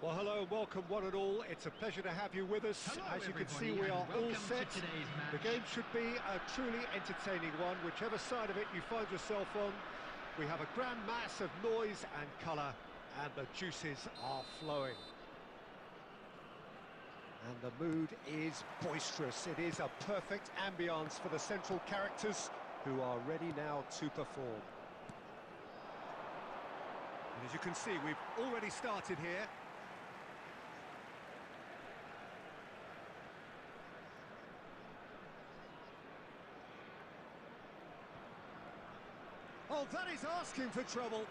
Well, hello and welcome one and all. It's a pleasure to have you with us. Hello, as you can see, everybody, we are all welcome set. to today's match. The game should be a truly entertaining one, whichever side of it you find yourself on. We have a grand mass of noise and colour, and the juices are flowing. And the mood is boisterous. It is a perfect ambience for the central characters, who are ready now to perform. And as you can see, we've already started here. Oh, that is asking for trouble.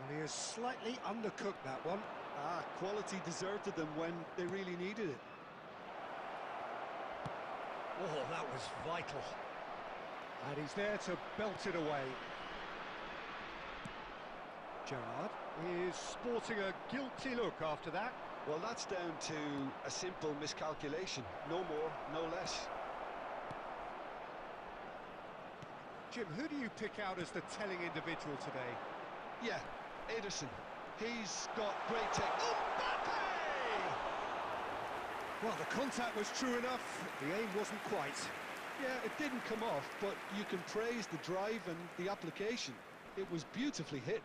Well, he has slightly undercooked that one. Quality deserted them when they really needed it. Oh, that was vital. And he's there to belt it away. Gerrard is sporting a guilty look after that. Well, that's down to a simple miscalculation. No more, no less. Jim, who do you pick out as the telling individual today? Yeah, Ederson. He's got great tech. Mbappe! Well, the contact was true enough. The aim wasn't quite. Yeah, it didn't come off, but you can praise the drive and the application. It was beautifully hit.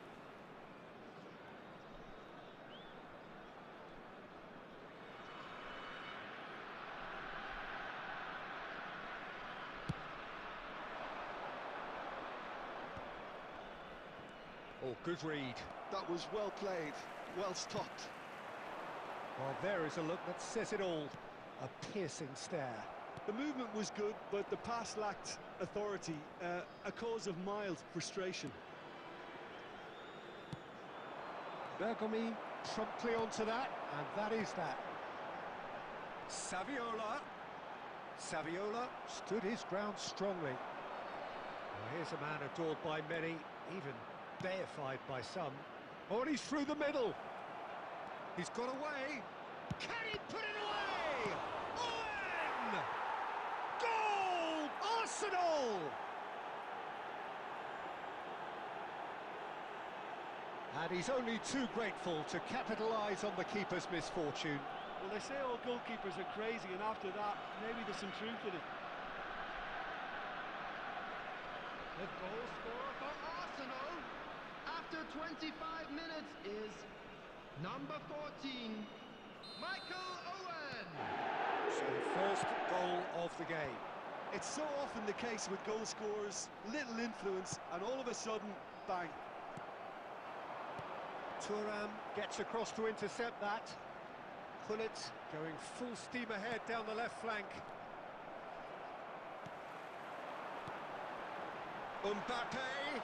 Oh, good read. That was well played, well stopped. Well, there is a look that says it all. A piercing stare. The movement was good, but the pass lacked authority, a cause of mild frustration. Bergomi promptly onto that, and that is that. Saviola stood his ground strongly. Well, here's a man adored by many, even deified by some. Oh, and he's through the middle. He's got away. Can he put it away? Owen! Goal! Arsenal! And he's only too grateful to capitalise on the keeper's misfortune. Well, they say all goalkeepers are crazy, and after that, maybe there's some truth in it. The goal scorer for Arsenal after 25 minutes is number 14, Michael Owen. So the first goal of the game. It's so often the case with goal scorers, little influence, and all of a sudden, bang. Thuram gets across to intercept that. Gullit going full steam ahead down the left flank. Mbappe!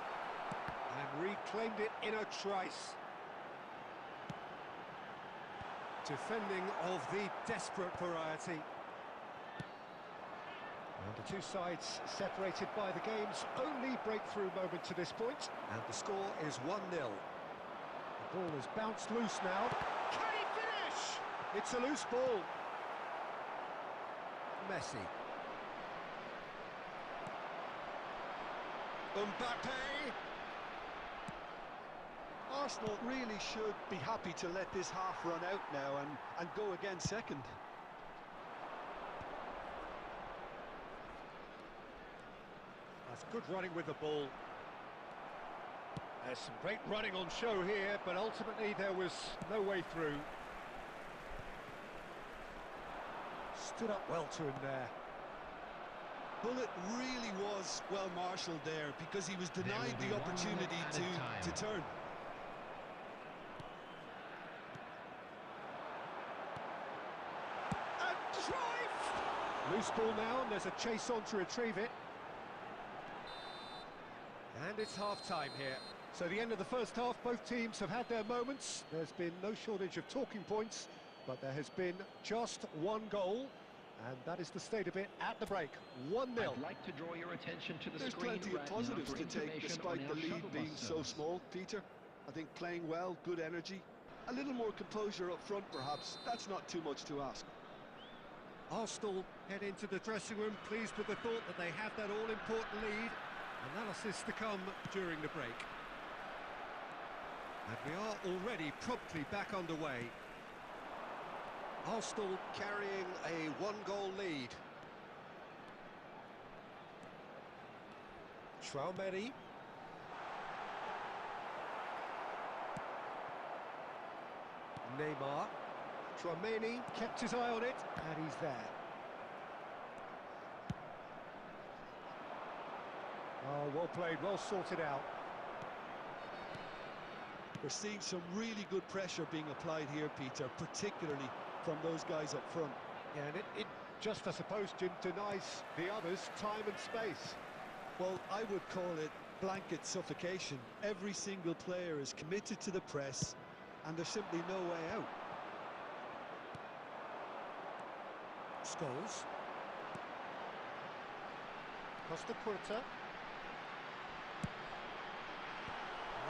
And reclaimed it in a trice. Defending of the desperate variety. And the two sides separated by the game's only breakthrough moment to this point. And the score is 1-0. The ball is bounced loose now. Can he finish? It's a loose ball. Messi. Mbappe. Arsenal really should be happy to let this half run out now and go again second. That's good running with the ball. There's some great running on show here, but ultimately there was no way through. Stood up well to him there. Gullit really was well marshalled there because he was denied the opportunity to turn. And drive! Loose ball now, and there's a chase on to retrieve it. And it's half-time here. So the end of the first half, both teams have had their moments. There's been no shortage of talking points, but there has been just one goal, and that is the state of it at the break. 1-0. I'd like to draw your attention to the There's screen plenty of right positives now for to take information despite on the our shuttle lead being bus so service. small, Peter. I think playing well, good energy, A little more composure up front, perhaps. That's not too much to ask. Arsenal head into the dressing room pleased with the thought that they have that all-important lead. Analysis to come during the break. And we are already promptly back underway. Arsenal carrying a one-goal lead. Traumeri. Neymar. Traumeni kept his eye on it, and he's there. Oh, well played, well sorted out. We're seeing some really good pressure being applied here, Peter, particularly from those guys up front. Yeah, and it just, I suppose, Jim, denies the others time and space. Well, I would call it blanket suffocation. Every single player is committed to the press, and there's simply no way out. Scholes. Costa Curta.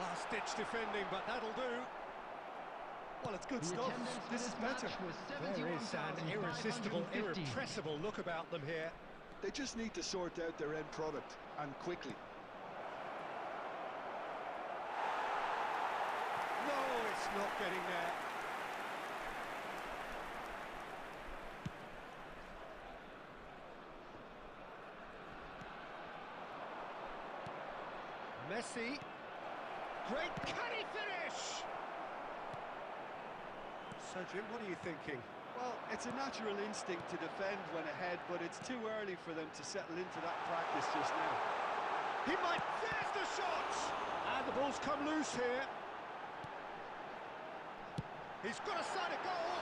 Last-ditch defending, but that'll do. Well, it's good stuff. This is better. There is an irresistible, irrepressible look about them here. They just need to sort out their end product, and quickly. No, it's not getting there. Messi. Great, can he finish? So, Jim, what are you thinking? Well, it's a natural instinct to defend when ahead, but it's too early for them to settle into that practice just now. He might, there's the shot! And the ball's come loose here. He's got a sight of goal.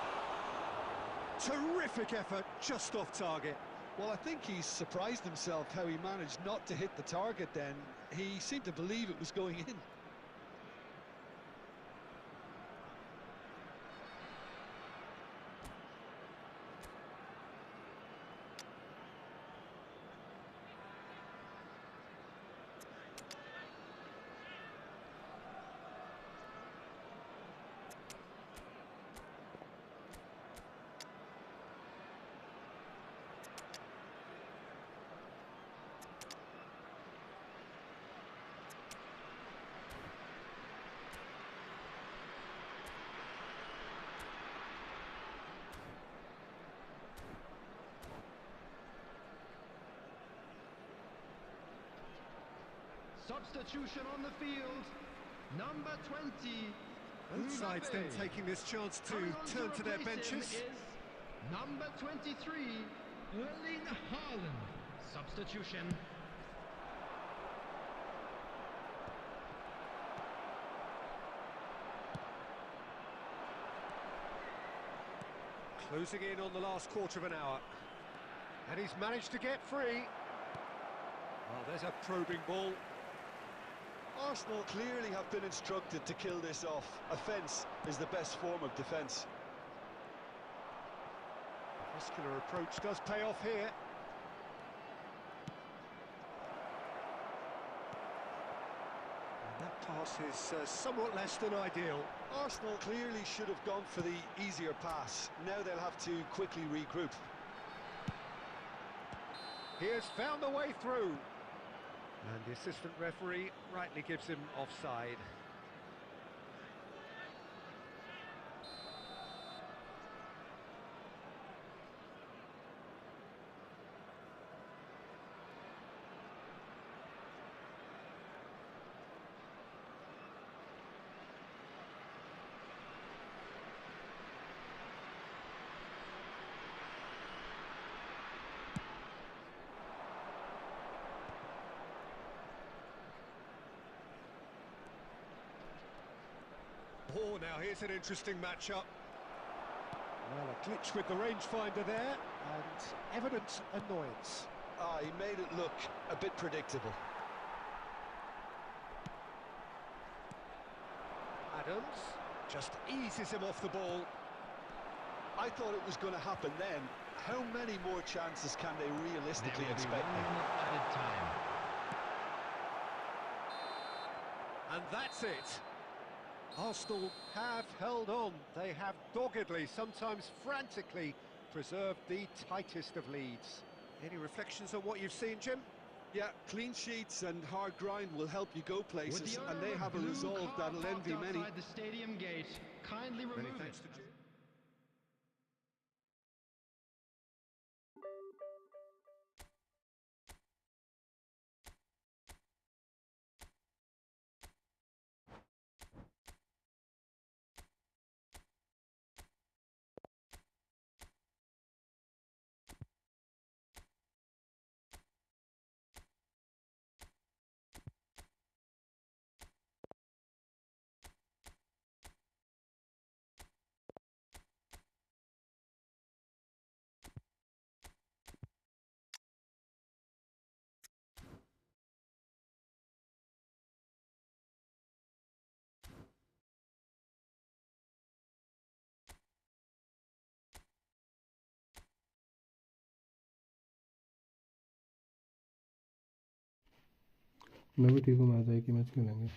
Terrific effort, just off target. Well, I think he's surprised himself how he managed not to hit the target then. He seemed to believe it was going in. Substitution on the field, number 20. Both sides then taking this chance to turn to their benches. Number 23, Erling Haaland. Substitution. Closing in on the last quarter of an hour. And he's managed to get free. Oh, there's a probing ball. Arsenal clearly have been instructed to kill this off. Offence is the best form of defence. Muscular approach does pay off here. And that pass is somewhat less than ideal. Arsenal clearly should have gone for the easier pass. Now they'll have to quickly regroup. He has found a way through. And the assistant referee rightly gives him offside. Oh, now here's an interesting matchup. Well, a glitch with the rangefinder there, and evident annoyance. Ah, he made it look a bit predictable. Adams just eases him off the ball. I thought it was going to happen then. How many more chances can they realistically expect? Added time. And that's it. Arsenal have held on. They have doggedly, sometimes frantically, preserved the tightest of leads. Any reflections on what you've seen, Jim? Yeah, clean sheets and hard grind will help you go With places, the and owner they of have a blue resolve car that'll parked envy many. outside the stadium gate, kindly Many remove thanks it. to Jim. मैं भी ठीक हूँ। Match है कि match खेलेंगे।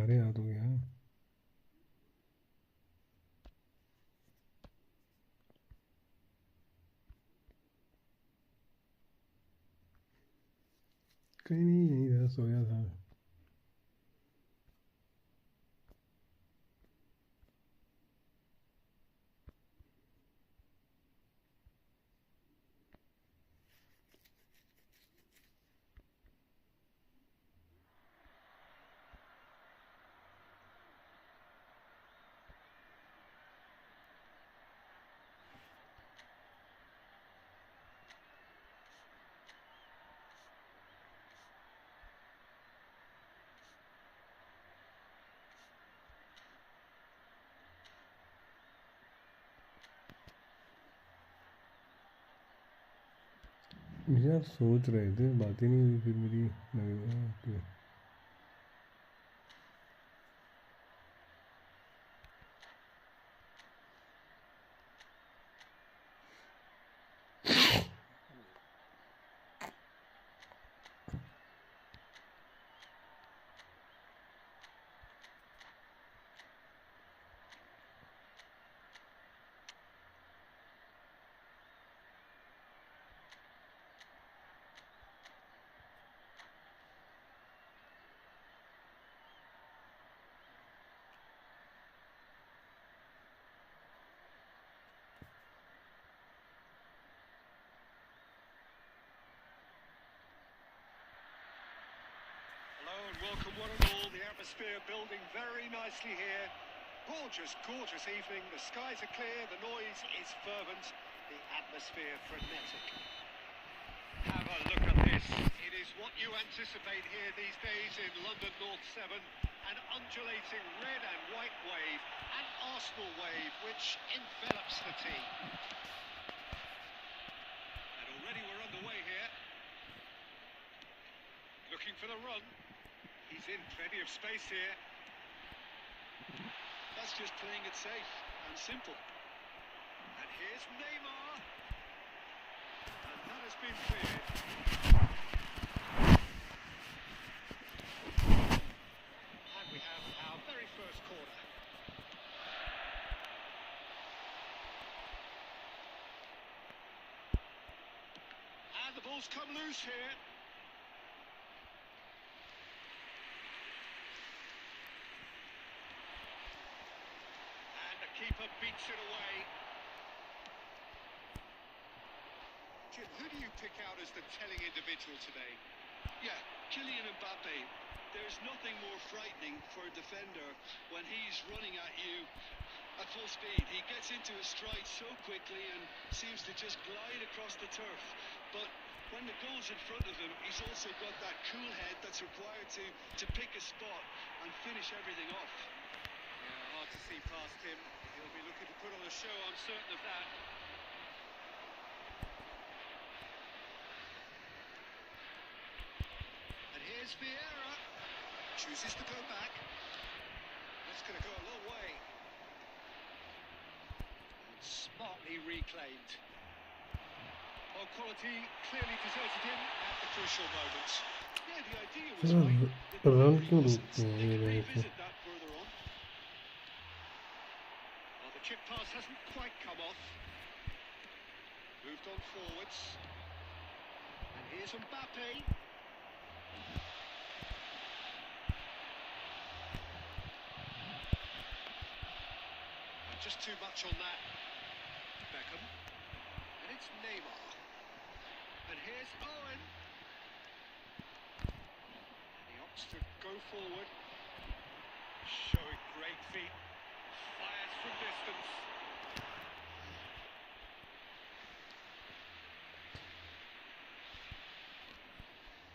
अरे याद हो गया। कहीं नहीं, यहीं था, सोया था। यार सोच रहे थे, बात ही नहीं हुई फिर मेरी। Welcome one and all, the atmosphere building very nicely here. Gorgeous, gorgeous evening, the skies are clear, the noise is fervent, the atmosphere frenetic. Have a look at this. It is what you anticipate here these days in London North 7. An undulating red and white wave, an Arsenal wave which envelops the team. And already we're underway here. Looking for the run. He's in plenty of space here. That's just playing it safe and simple. And here's Neymar. And that has been cleared. And we have our very first corner. And the ball's come loose here. Keeper beats it away. Jim, who do you pick out as the telling individual today? Yeah, Kylian Mbappe. There's nothing more frightening for a defender when he's running at you at full speed. He gets into his stride so quickly and seems to just glide across the turf. But when the goal's in front of him, he's also got that cool head that's required to pick a spot and finish everything off. Yeah, hard to see past him. He'll be looking to put on a show, I'm certain of that. And here's Vieira. Chooses to go back. That's going to go a long way. And smartly reclaimed. Well, quality clearly deserted him at the crucial moments. Yeah, the idea was right. The delivery wasn't. They can revisit that further on. Well, the chip pass hasn't quite come off. Moved on forwards. And here's Mbappe. Just too much on that. Beckham. And it's Neymar. And here's Owen. And he opts to go forward. Showing great feet. Fires from distance.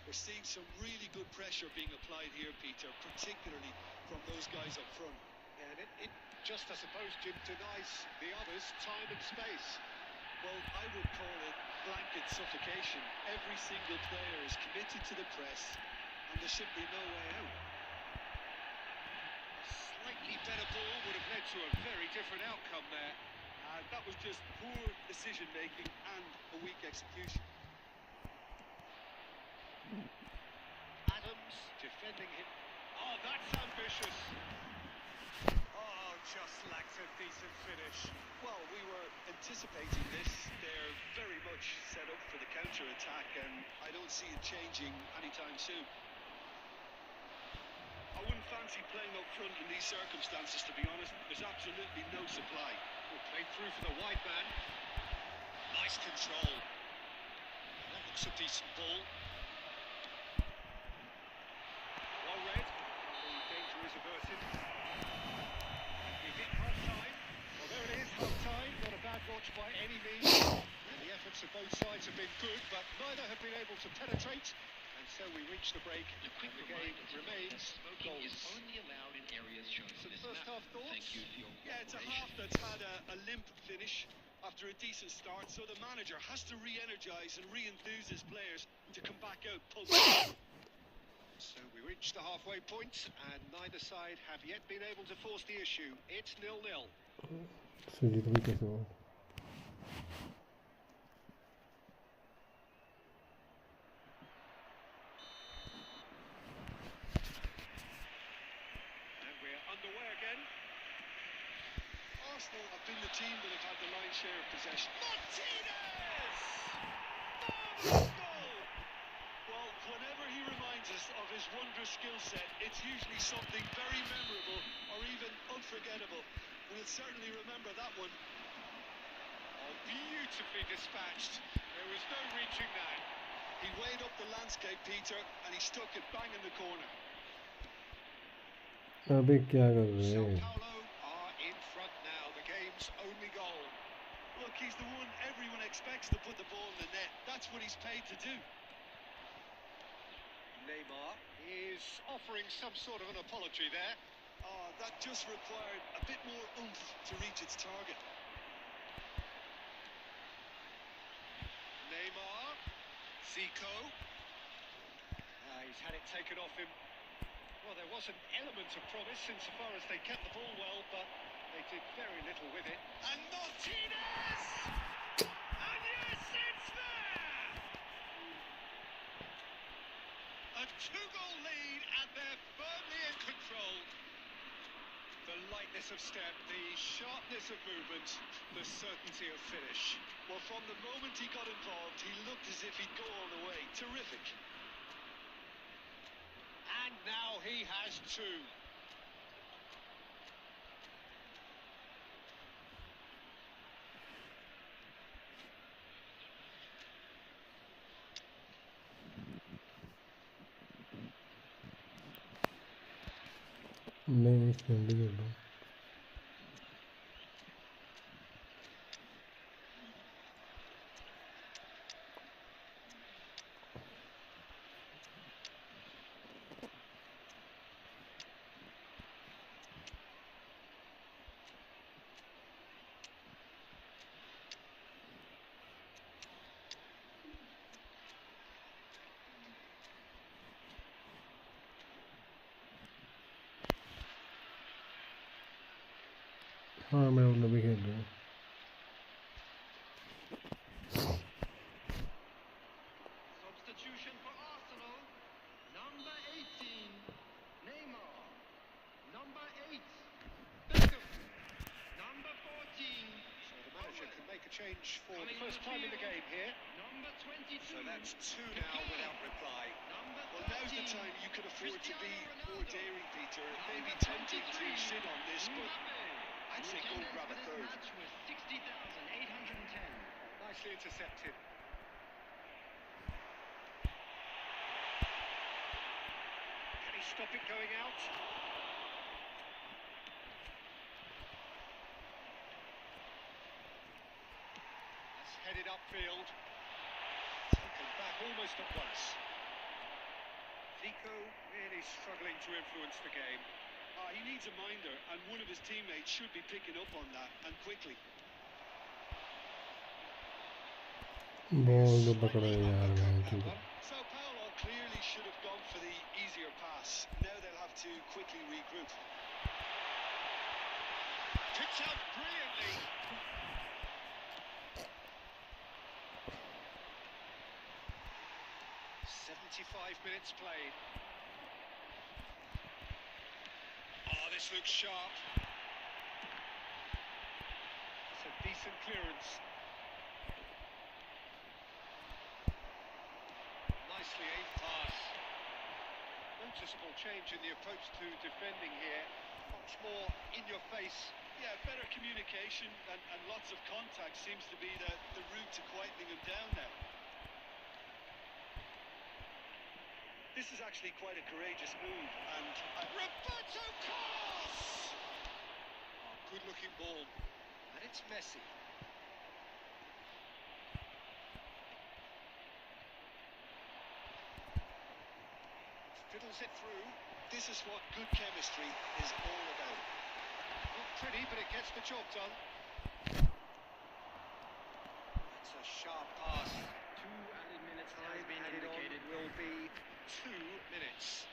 We're seeing some really good pressure being applied here, Peter, particularly from those guys up front. And it just, I suppose, Jim, denies the others time and space. Well, I would call it blanket suffocation. Every single player is committed to the press, and there's simply no way out. Slightly better ball would have led to a very different outcome there. That was just poor decision-making and a weak execution. Adams defending him. Oh, that's ambitious. Just lacks a decent finish. Well, we were anticipating this. They're very much set up for the counter-attack, and I don't see it changing anytime soon. I wouldn't fancy playing up front in these circumstances, to be honest. There's absolutely no supply. Well, played through for the wide man. Nice control. That looks a decent ball. Well read. The danger is averted. Well, there it is, half-time. Not a bad watch by any means. And the efforts of both sides have been good, but neither have been able to penetrate. And so we reach the break. A quick the game remains smoking is only allowed in areas shown in this first map. half thoughts? Thank you for your Yeah, it's a cooperation. half that's had a limp finish after a decent start, so the manager has to re-energise and re-enthuse his players to come back out pulsing. So we reach the halfway point, and neither side have yet been able to force the issue. It's 0-0. सुजी तो भी कैसे हुआ And we're underway again. Arsenal have been the team that have had the lion's share of possession. Martinez! Marvelous goal! Well, whenever he reminds us of his wondrous skill set, it's usually something very memorable or even unforgettable. We'll certainly remember that one. Oh, beautifully dispatched. There was no reaching that. He weighed up the landscape, Peter, and he stuck it bang in the corner. अबे क्या कर रहे Sao हैं Paulo are in front now. The game's only goal. Look, he's the one everyone expects to put the ball in the net. That's what he's paid to do. Neymar is offering some sort of an apology there. Oh, that just required a bit more oomph to reach its target. Neymar. Zico. He's had it taken off him. Well, there was an element of promise insofar as they kept the ball well, but they did very little with it. And Martinez! And yes, it's there! A two-goal lead, and they're firmly in control. The lightness of step, the sharpness of movement, the certainty of finish. Well, from the moment he got involved, he looked as if he'd go all the way. Terrific. And now he has two. नहीं friendly खेल रहा हूँ. हाँ मैं उन भी खेल रहा हूँ. Substitution for Arsenal. Number 18, Neymar. Number 8, Beckham. Number 14, So the manager can make a change for the first time in the game here. number 22. So that's two now without reply. Number Well, now's the 13, time you could afford to be more Cristiano daring, Peter. It may be Number tempting to 23, sit on this, but Mbappe. I'd say go Attendance grab for a this third. match was 60,810. Nicely intercepted. Can he stop it going out? It's headed upfield. Taken back almost at once. Zico really struggling to influence the game. He needs a minder, and one of his teammates should be picking up on that, and quickly. Ball तो पकड़ा है यार Undercut मैं that ठीक. one. Sao Paulo clearly should have gone for the easier pass. Now they'll have to quickly regroup. Kicks out brilliantly. "75 minutes played. Oh, this looks sharp. It's a decent clearance. Nicely aimed pass. Noticeable change in the approach to defending here. Much more in your face. Yeah, better communication and lots of contact seems to be the route to quietening him down now. This is actually quite a courageous move, and Roberto Carlos! Oh, good-looking ball. And it's Messi. Fiddles it through. this is what good chemistry is all about. Not pretty, but it gets the job done. That's a sharp pass. 2 added minutes has Time been added on indicated. will be 2 minutes.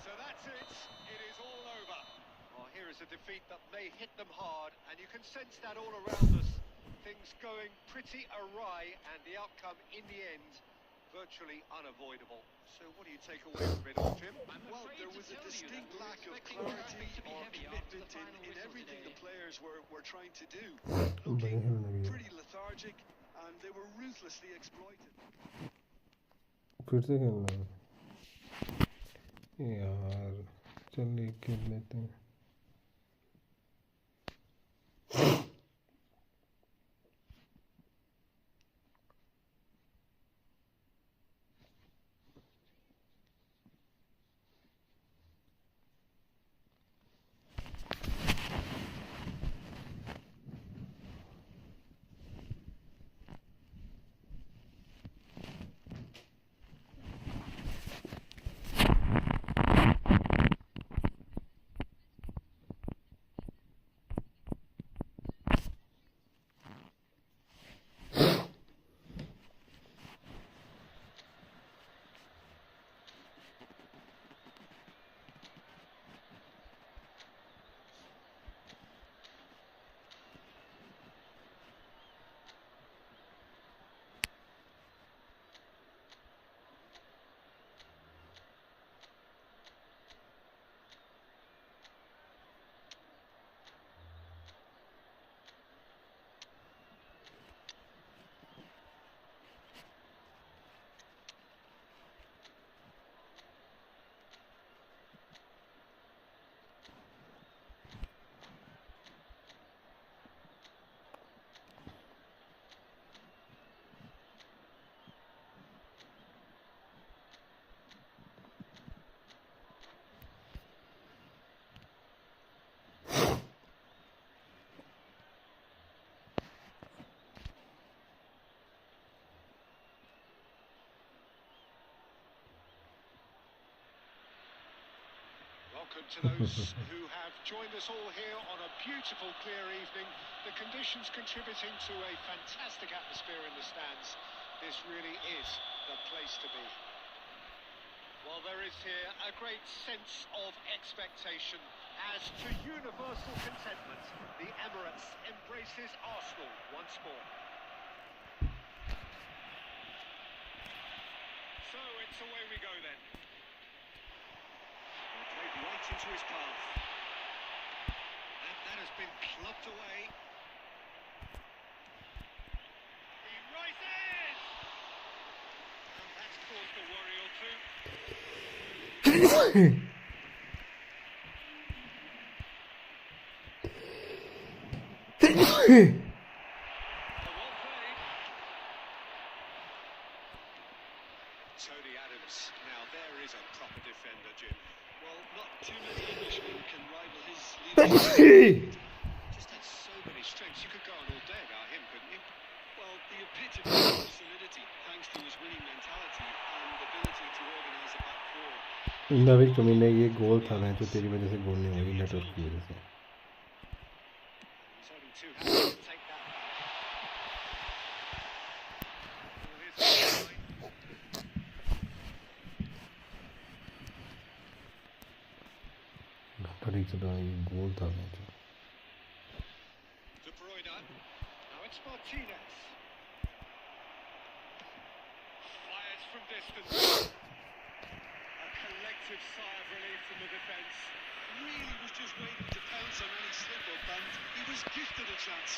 So that's it. It is all over. Oh, here is a defeat that may hit them hard, and you can sense that all around us. Things going pretty awry, and the outcome in the end virtually unavoidable. So what do you take away from it all, Jim? I'm Well, afraid there to was a tell you that distinct we're lack of expecting clarity traffic to be or heavy after the commitment final in whistle everything today. the players were trying to do. बढ़िया Looking खेलना भी है. pretty lethargic, and they were ruthlessly exploited. फिर से खेलना है यार. चल एक खेल लेते हैं. welcome to those who have joined us all here on a beautiful, clear evening. The conditions contributing to a fantastic atmosphere in the stands. This really is the place to be. Well, there is here a great sense of expectation as to universal contentment. The Emirates embraces Arsenal once more. So it's away we go then. Played right into his path. And that has been clubbed away. He rises! And that's caused a worry or two. Tony Adams, now there is a proper defender, Jim. Well, not too many Englishmen can rival his leadership. Just had so many strengths. You could go on all day about him, couldn't you? Well, the epitome of solidity, thanks to his winning mentality and ability to organise a back four. नवीन कमीने ये गोल था मैं तो तेरी वजह से गोल नहीं हुई नेटवर्क की वजह से He's only too happy to take that back. Well, here's the line. घड़ी चला ये गोल था मैं तो De Bruyne. Now it's Martinez. Fires from distance. A collective sigh of relief from the defence. Really was just waiting to pounce on any slip-up, and he was gifted a chance.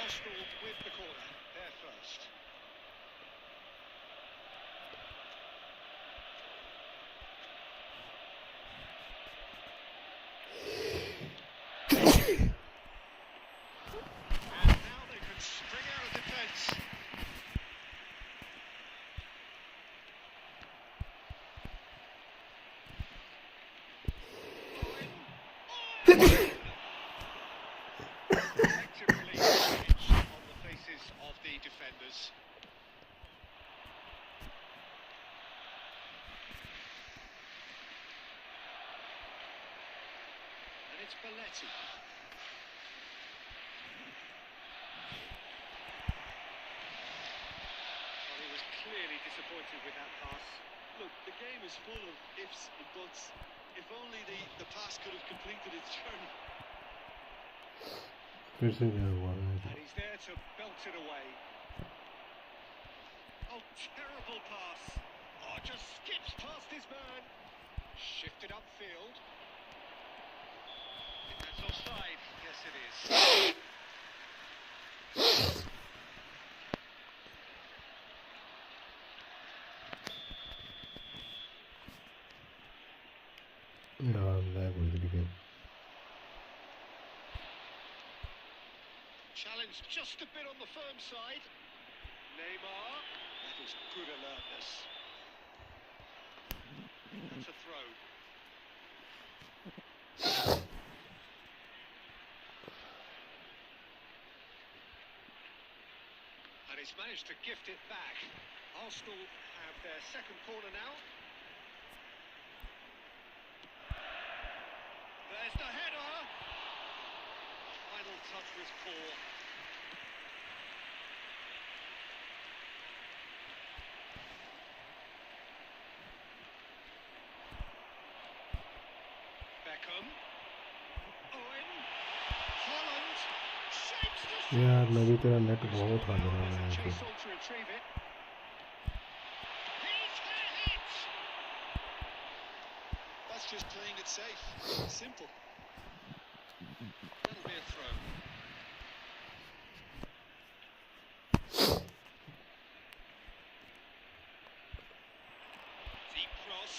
Arsenal with the corner. They're first. And now they can spring out of defence. Collective relief on the faces of the defenders. And it's Balletti. Well, he was clearly disappointed with that pass. Look, the game is full of ifs and buts. If only the pass could have completed its journey. फिर से क्या हुआ है And he's there to belt it away. Oh, terrible pass. Oh, just skips past his man. Shifted upfield. I think that's offside. Yes, it is. यार मैं बोल रही Challenge just a bit on the firm side. Neymar. That is good alertness. That's a throw. And he's managed to gift it back. Arsenal have their second corner now. There's the header. Final touch was poor. Beckham. Owen. Holland. Shapes the shot. यार नवी तेरा net बहुत हाल रहा है यहाँ पे Chase on to retrieve it. He's hit it. That's just playing it safe. Simple. That'll be a throw. Deep cross.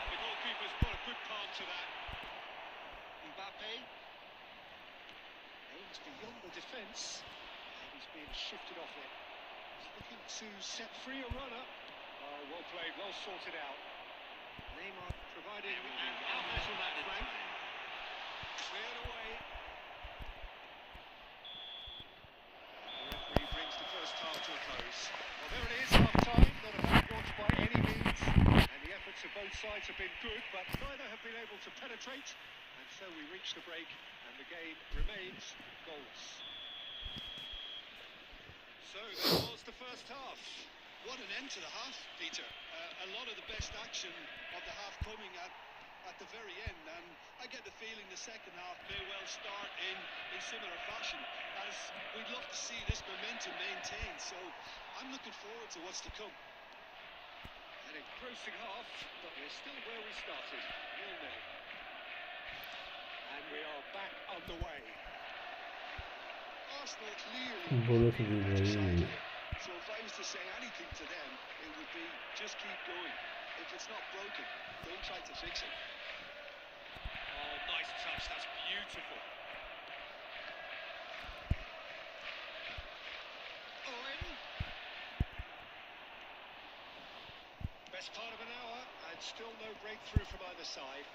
And the goalkeeper's put a good palm to that. Mbappe. Aims beyond the defence. And he's being shifted off it. He's looking to set free a runner. Oh, well played, well sorted out. Neymar providing an outlet on that flank. Cleared away. The referee brings the first half to a close. Well, there it is, half time. Not a bad watch by any means. And the effort efforts of both sides have been good, but neither have been able to penetrate, and so we reach the break, and the game remains goalless. So that was the first half. What an end to the half, Peter. A lot of the best action of the half coming at the very end, and I get the feeling the second half may well start in similar fashion, as we'd love to see this momentum maintained. So I'm looking forward to what's to come. An engrossing half, but we're still where we started, 0-0. And we are back on the way. Arsenal clearly Bonus have been is the better side very- here. So if I was to say anything to them, it would be just keep going. If it's not broken, don't try to fix it. Oh, nice touch, that's beautiful. Owen. Best part of an hour, and still no breakthrough from either side.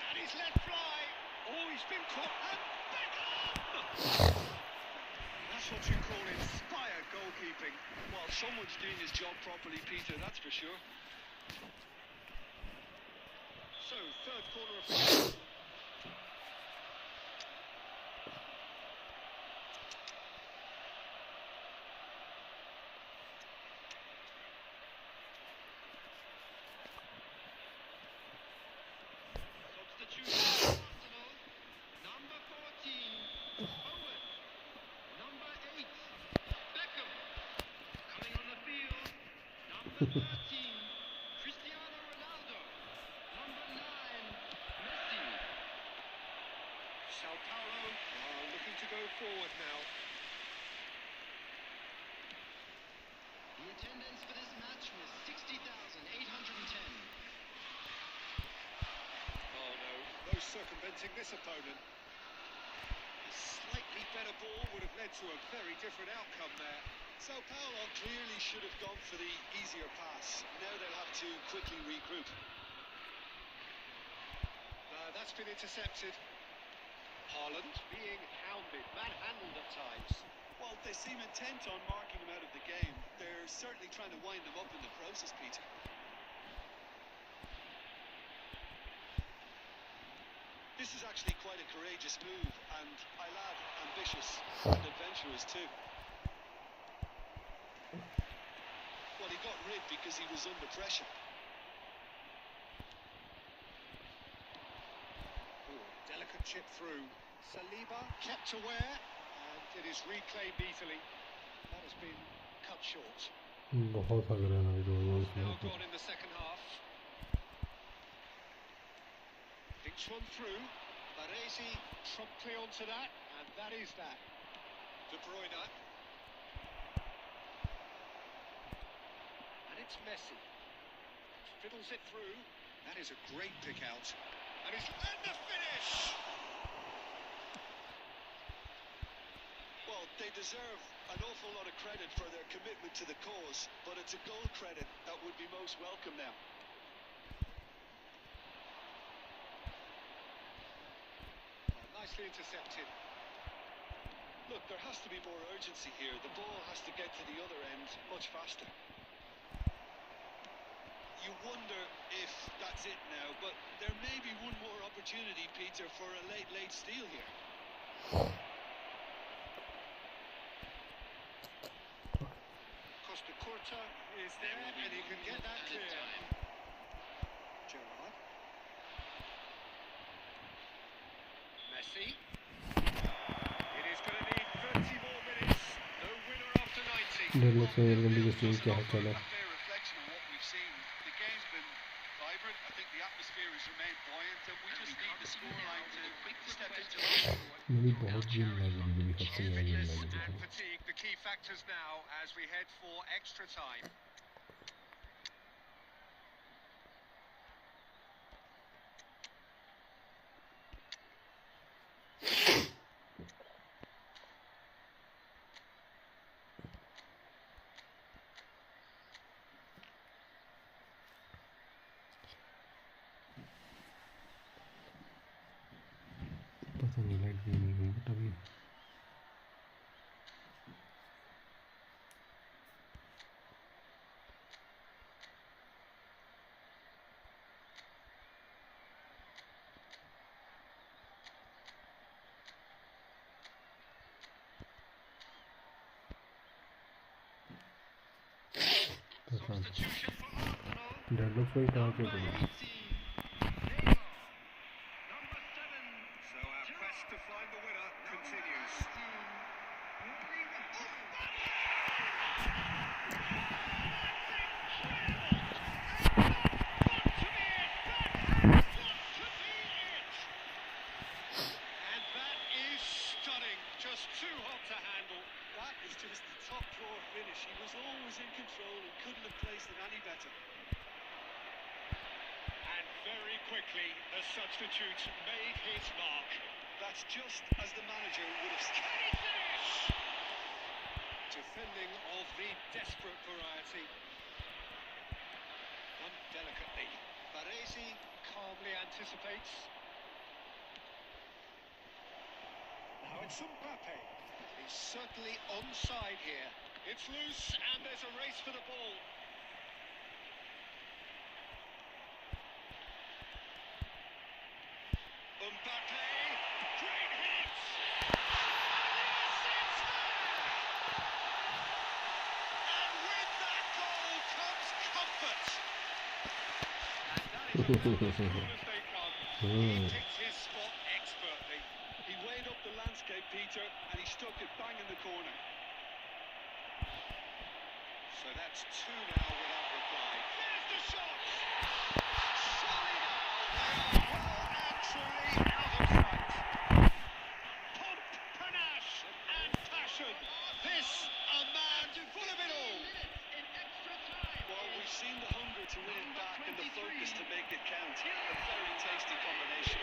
And he's let fly. Oh, he's been caught, and Beckham! That's what you call inspired goalkeeping. Well, someone's doing his job properly, Peter, that's for sure. So, third corner of the game. Substitution for Arsenal. Number 14, Owen. Number 8, Beckham. Coming on the field, number 13, Cristiano Ronaldo. Number 9, Messi. Sao Paulo are looking to go forward now. The attendance for this match was 60,810. Oh no, no circumventing this opponent. A slightly better ball would have led to a very different outcome there. Sao Paulo clearly should have gone for the easier pass. Now they'll have to quickly regroup. That's been intercepted. Haaland being hounded, manhandled at times. Well, they seem intent on marking him out of the game. They're certainly trying to wind him up in the process, Peter. This is actually quite a courageous move, and I'll add ambitious and adventurous too. Well, he got rid because he was under pressure. Ooh, delicate chip through. Saliba kept aware, and it is reclaimed easily. That has been cut short. बहुत अगर है ना ये रोज Now gone in the second half. Thinks one through. Baresi promptly onto that, and that is that. De Bruyne. And it's Messi. Fiddles it through. That is a great pick out. And the finish! Well, they deserve an awful lot of credit for their commitment to the cause, but it's a goal credit that would be most welcome now. Nicely intercepted. Look, there has to be more urgency here. The ball has to get to the other end much faster. You wonder if that's it now, but there may be one more opportunity, Peter, for a late steal here. Costa Curta is there, and he can get that clear. Gerrard. Messi. It is going to need 30 more minutes. No winner after 90. डेढ़ लाख से गंदी की team क्या चला A fair reflection of what we've seen. The game's been vibrant. I think the atmosphere has remained buoyant, and we just need the scoreline to step into it. मेरी बहुत game लगी मेरी हद से ज़्यादा गेम Fitness लगी and fatigue, the key factors now as we head for extra time. पता नहीं लाइट भी नहीं गई बट अभी Well, the referee has given the go-ahead. And the game is back on track. 90 minutes. 2-0 to Arsenal. They are looking to get back into the game. But the game is still very much in their hands. They have to make the most of it. Well, Substitution for Arsenal. Deadlock भाई कहाँ से Number पड़ी 80. There you go. Number 7. So our quest to find the winner continues. And that is stunning. Just too hot to handle. That is just the top drawer finish. He was always in control and couldn't have placed it any better. And very quickly, the substitute made his mark. That's just as the manager would have. Can he finish? Defending of the desperate variety. Done delicately. Baresi calmly anticipates. Now it's Mbappe. He's certainly onside here. It's loose and there's a race for the ball. Mbappe, great hit! And with that goal comes comfort. And that is about as good as they come. He picked his spot expertly. He weighed up the landscape, Peter, and he stuck it bang in the corner. So that's two now without reply. There's the shot! Surely now they are well and truly out of sight. Pomp, panache and passion. This a man full of it all. In extra time. Well, we've seen the hunger to win it back and the focus to make it count. A very tasty combination.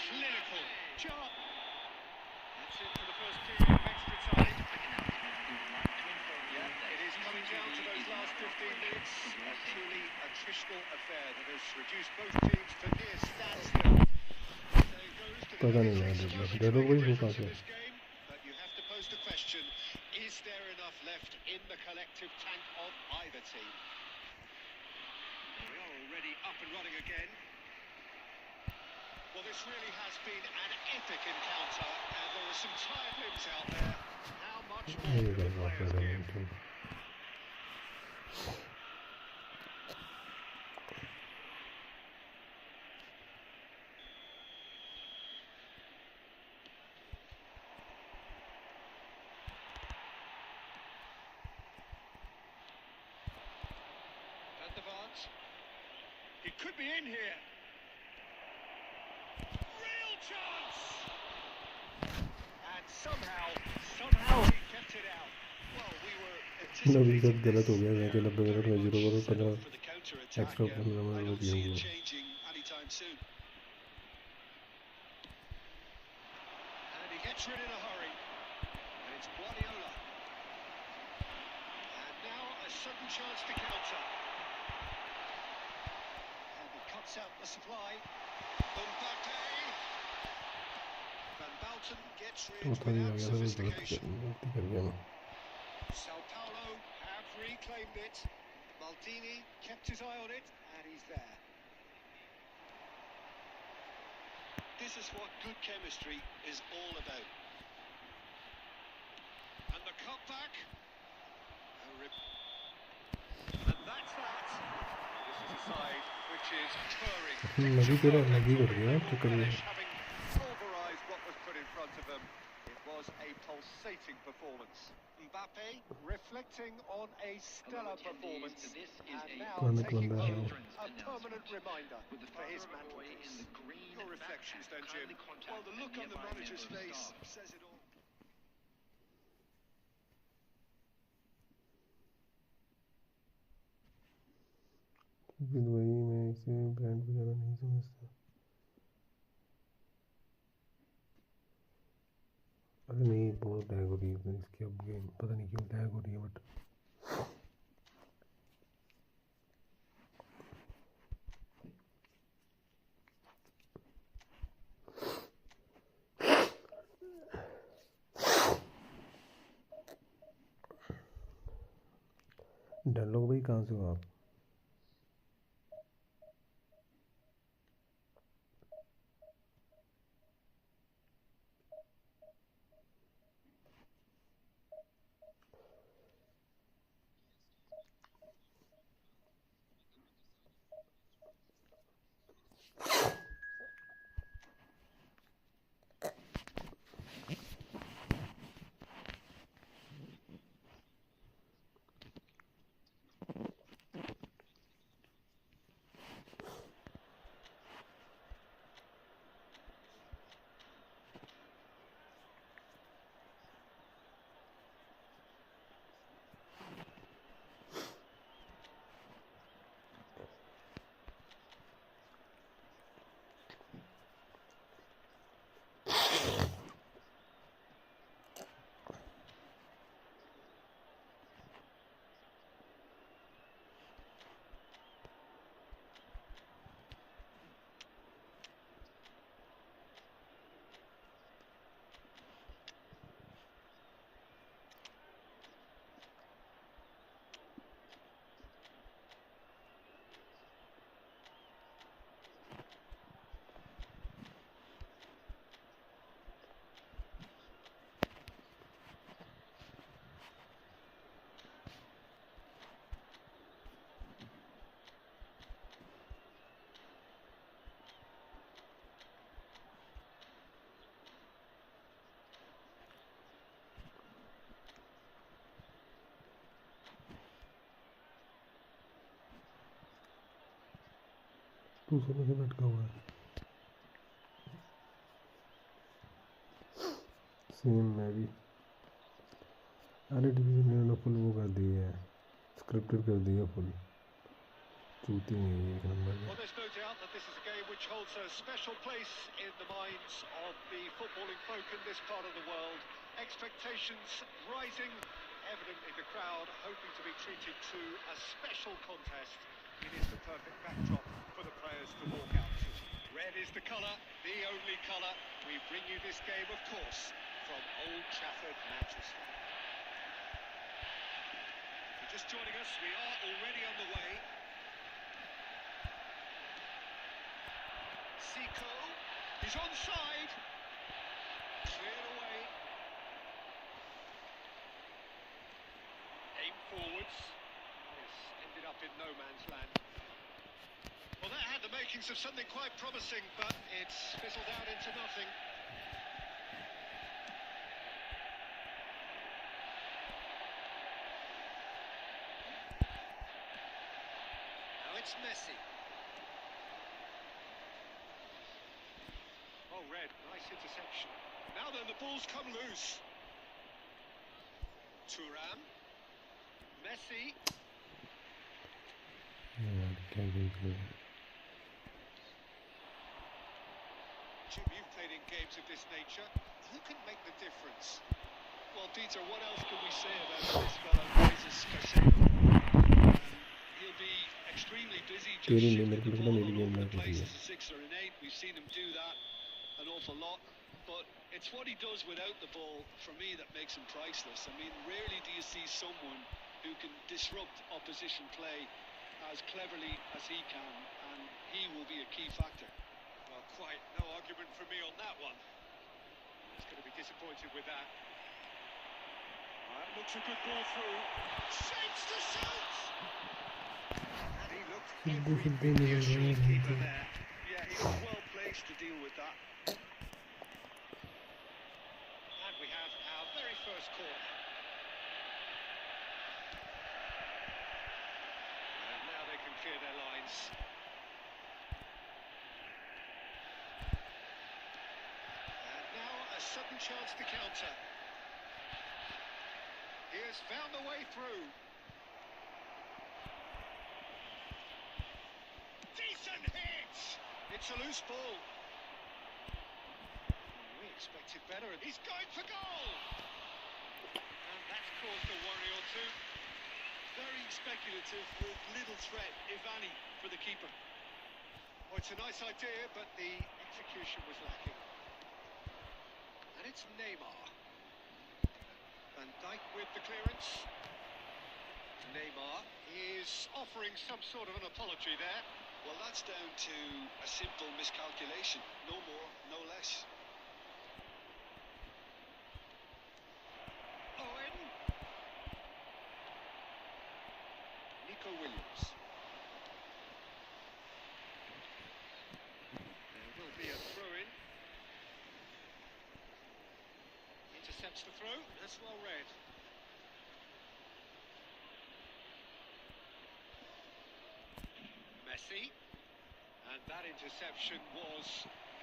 Clinical. Sharp. That's it for the first period of extra time. Yeah, it is coming down to those last 15 minutes. A truly attritional affair that has reduced both teams to near standstill. पता नहीं यार deadlock भाई वो कहाँ से This game, but you have to pose the question: is there enough left in the collective tank of either team? We are already up and running again. Well, this really has been an epic encounter, and there are some tired limbs out there. How much more ये can the गलत बात players कर रहे give? हैं Advance. He could be in here. Real chance! And somehow he kept it out. Well, we were नबी सब anticipating गलत हो this. गया मैं 90 मिनट में 0 over Set 15 up for the counter-attack. Extra 15 I minute don't see होंगे it changing anytime soon. And he gets rid in a hurry. And it's Guardiola. And now a sudden chance to counter. And he cuts out the supply. Mbappe. Van Bouten gets rid चौथा भी आ without गया था गलती sophistication. कर गया मैं Sao Paulo have reclaimed it. Maldini kept his eye on it, and he's there. This is what good chemistry is all about. And the cutback. And that's that. This is a side which is purring. नबी तेरा नबी कर गया चक्कर में Having pulverized what was put in front of them. It was a pulsating performance. Mbappe reflecting on a stellar performance and now Planet taking Wonder home है a permanent reminder for his mantelpiece. Your reflections then, Jim? Well, the look on the manager's face says it all. लेकिन वही मैं इसे brand वगैरह नहीं समझता अरे नहीं बहुत लैग हो रही है इसकी अब गेम पता नहीं क्यों लैग हो रही है बट डेडलॉक भाई कहाँ से हो आप दूसरों से भटका हुआ है। सेम मैं भी। अरे डिवीजन इन्होंने फुल वो कर दी है, स्क्रिप्टेड कर दी है फुल। चूती नहीं है एक नंबर में। Well, there's no doubt that this is a game which holds a special place in the minds of the footballing folk in this part of the world. Expectations rising, evidently the crowd hoping to be treated to a special contest. It is the perfect backdrop for the players to walk out to. Red is the colour, the only colour. We bring you this game, of course, from Old Trafford, Manchester. If you're just joining us, we are already on the way. Zico, he's onside. Cleared away. Aim forwards. This ended up in no man's land. Well, that had the makings of something quite promising, but it's fizzled out into nothing. Now it's Messi. Oh, Red, nice interception. Now then, the ball's come loose. Thuram. Messi. यार क्या देख लो। Jim, you've played in games of this nature. Who can make the difference? Well, Peter, what else can we say about this fellow? He'll be extremely busy just तेरी नहीं, shifting मेरे the को ball मेरी all game over ना the किसी place है। as a six or an eight. We've seen him do that an awful lot, but it's what he does without the ball, for me, that makes him priceless. I mean, rarely do you see someone who can disrupt opposition play as cleverly as he can, and he will be a key factor. Well, quite no argument from me on that one. He's going to be disappointed with that. That looks a good ball through. Shapes the shot! And he looked every bit the Australian keeper there. Yeah, he was well placed to deal with that. And we have our very first corner. And now they can clear their lines. And now a sudden chance to counter. He has found a way through. Decent hit! It's a loose ball. We expected better. He's going for goal! And that's caused a worry or two. Very speculative with little threat, if any, for the keeper. Oh, it's a nice idea, but the execution was lacking. And it's Neymar. Van Dijk with the clearance. Neymar is offering some sort of an apology there. Well, that's down to a simple miscalculation. No more, no less. Owen. Nico Williams. There will be a throw-in. Intercepts the throw. That's well read. Messi. And that interception was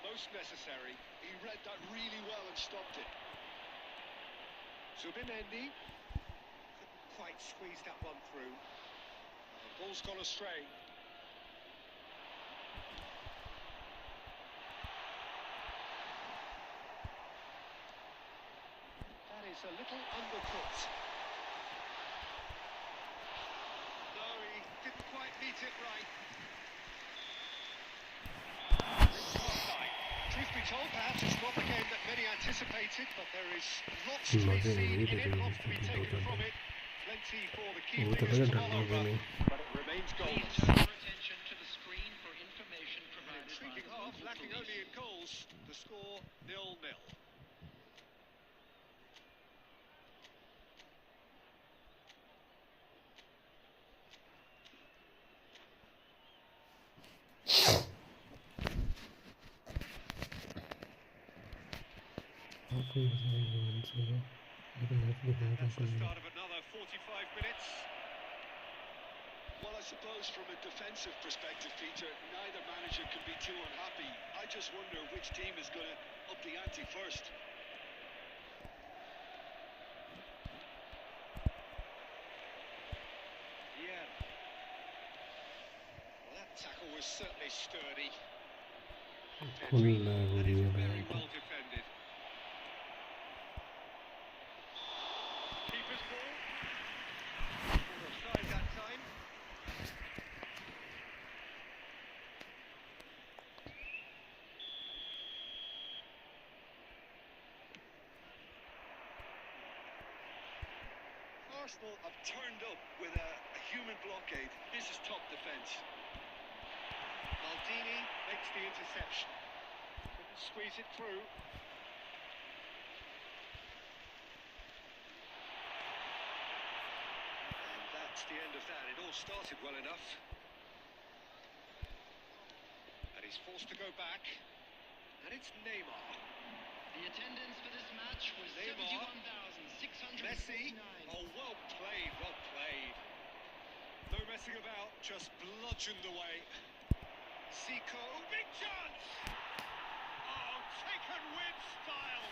most necessary. He read that really well and stopped it. Zubimendi couldn't quite squeeze that one through. The ball's gone astray. That is a little undercooked. No, he didn't quite meet it right. Truth be told, perhaps it's not the game that many anticipated, but there is lots to be seen in it, lots to be taken from it. Plenty for the key figures to mull over, but it remains goalless. Please turn your attention to the screen for information provided by Intriguing the half, local lacking police. only in goals. The score 0-0. आपको ये बताएंगे इनसे ना, लेकिन match दिखाया था That's the आपको। start of another 45 minutes. Well, as suppose from a defensive perspective, Peter, neither manager can be too unhappy. I just wonder which team is going to up the ante first. Yeah. Well, that tackle was certainly sturdy. Full lag हो And रही it's है very भाई. well defended. Keeper's ball. Offside that time. Arsenal have turned up with a human blockade. This is top defence. Maldini makes the interception. Couldn't squeeze it through. And that's the end of that. It all started well enough. And he's forced to go back. And it's Neymar. The attendance for this match was Neymar. 71,659. Messi. Oh, well played, well played. No messing about, just bludgeoned away. Zico, big chance! Oh, taken with style.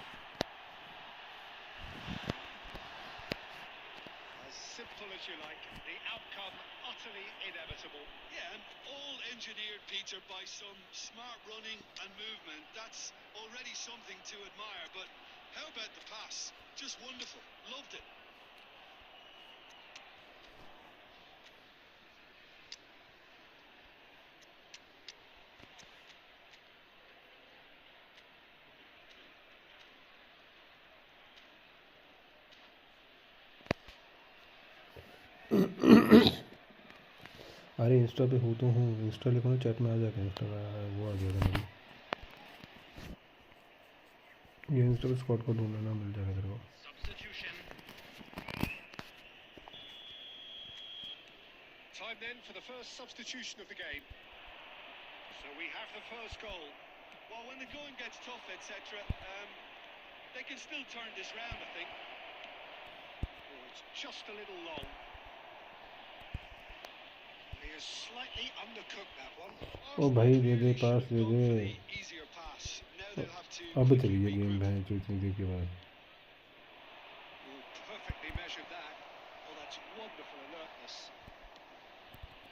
As simple as you like, the outcome utterly inevitable. Yeah, and all engineered, Peter, by some smart running and movement. That's already something to admire, but how about the pass? Just wonderful, loved it. अरे Insta पे हूँ तो हूँ. Insta लिखो ना chat में आ जाएगा. Insta का वो आ जाएगा मेरी. ये इंस्टा पे स्क्वाड को ढूंढना ना मिल जाएगा तेरे को. Substitution. Time then for the first substitution of the game. So we have the first goal. Well, when the going gets tough, etc., they can still turn this round, I think. Oh, it's just a little long. He has slightly undercooked that one. ओ भाई दे दे पास दे दे. Easier pass. Now they'll have to अब quickly चली गई game regroup. भैंस जो इतनी देर के बाद. Oh, perfectly measured that. Oh, that's wonderful alertness.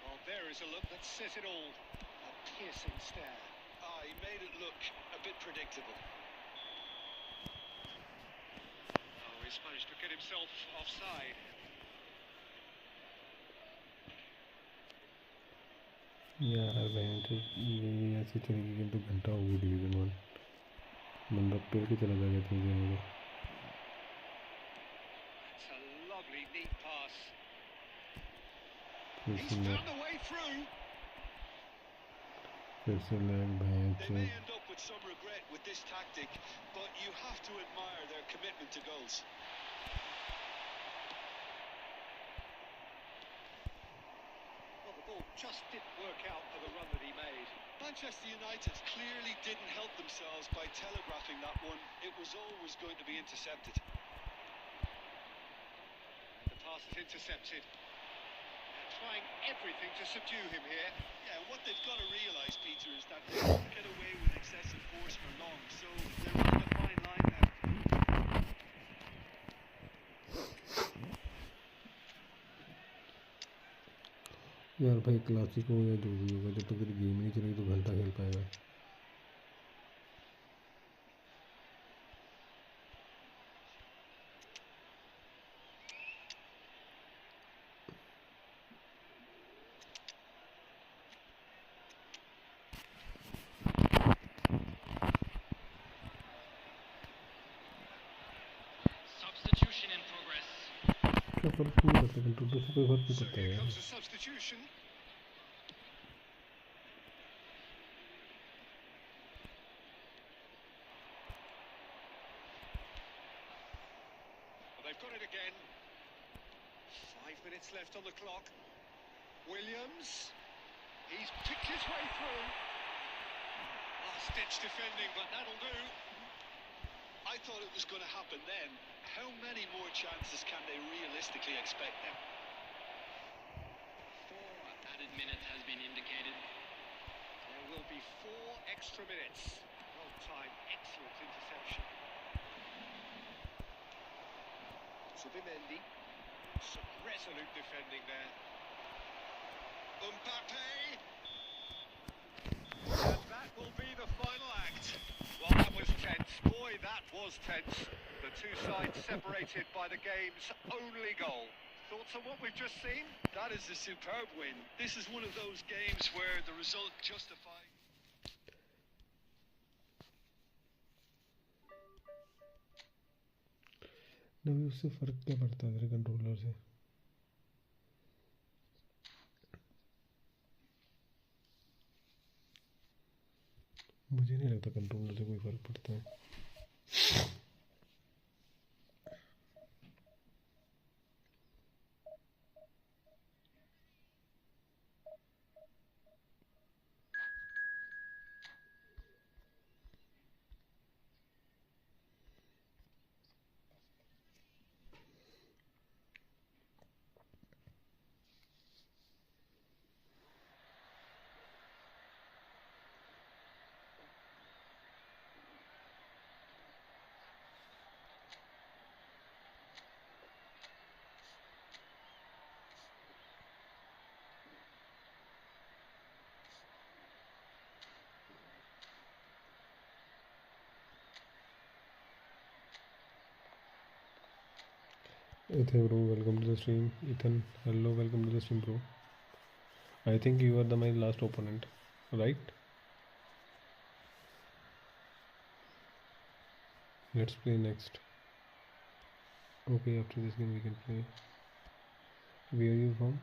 Oh, there is a look that says it all. A piercing stare. Ah, he made it look a bit predictable. Oh, he's managed to get himself offside. यार भैंस ये ऐसी चलेगी game तो घंटा होगी. Division 1 बंदा पेड़ के चला जाएगा इतनी देर में. It's a lovely, neat pass. फिर He's से lag. found a way through. फिर से लैग भैंस. They may end up with some regret with this tactic, but you have to admire their commitment to goals. Well, the ball just didn't work out for the run that he made. Manchester United clearly didn't help themselves by telegraphing that one. It was always going to be intercepted. And the pass is intercepted. They're trying everything to subdue him here. Yeah, what they've got to realise, Peter, is that they won't get away with excessive force for long, so they're on a fine line now. यार भाई classic हो या जो भी होगा जब तक तेरी गेम नहीं चलेगी तो घंटा खेल पाएगा. Substitution in progress. क्या फर्क नहीं पड़ता. कंट्रोल से कोई फर्क नहीं So पड़ता here यार. comes the substitution. Well, they've got it again. 5 minutes left on the clock. Williams. He's picked his way through. Last-ditch defending, but that'll do. I thought it was going to happen then. How many more chances can they realistically expect now? For an minute has been indicated. There will be 4 extra minutes. Well timed, excellent interception. Subimendi. Some resolute defending there. Mbappe. And that will be the final act. Well, that was tense. Boy, that was tense. The two sides separated by the game's only goal. Thoughts on what we've just seen? That is a superb win. This is one of those games where the result justifies. नहीं उससे फ़र्क क्या पड़ता है तेरे controller से? मुझे नहीं लगता कंट्रोलर से कोई फ़र्क पड़ता है. Hey bro, welcome to the stream. Ethan, hello, welcome to the stream, bro. I think you are my last opponent, right? Let's play next. Okay, after this game we can play. Where are you from?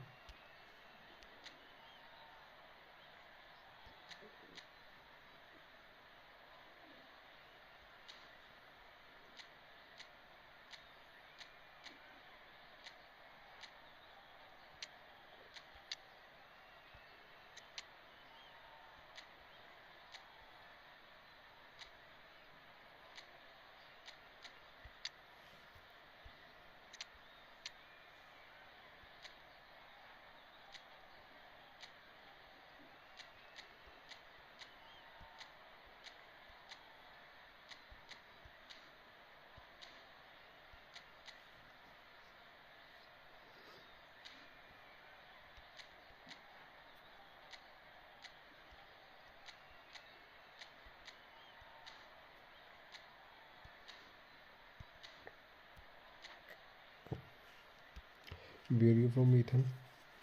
Where are you from, Ethan?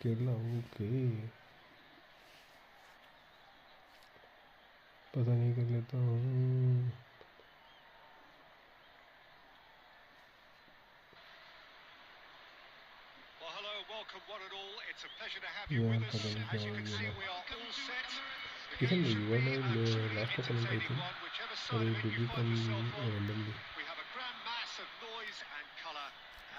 Kerala, okay. पता नहीं कर लेता हूँ. Well, hello, welcome one and all. It's a pleasure to have you with us. As you can see, we are all set. The Ethan, game should you be are my absolutely last opponent, I entertaining think. one, whichever Or side of it did you you find come yourself on. randomly? We have a grand mass of noise and colour,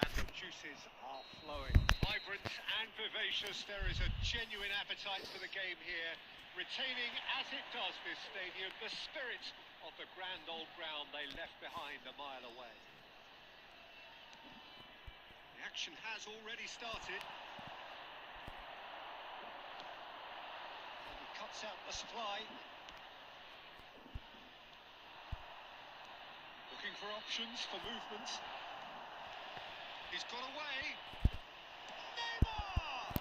and the juices are flowing. Vibrant and vivacious, there is a genuine appetite for the game here, retaining, as it does this stadium, the spirit of the grand old ground they left behind a mile away. The action has already started. And he cuts out the supply. Looking for options, for movement. He's got away. Neymar!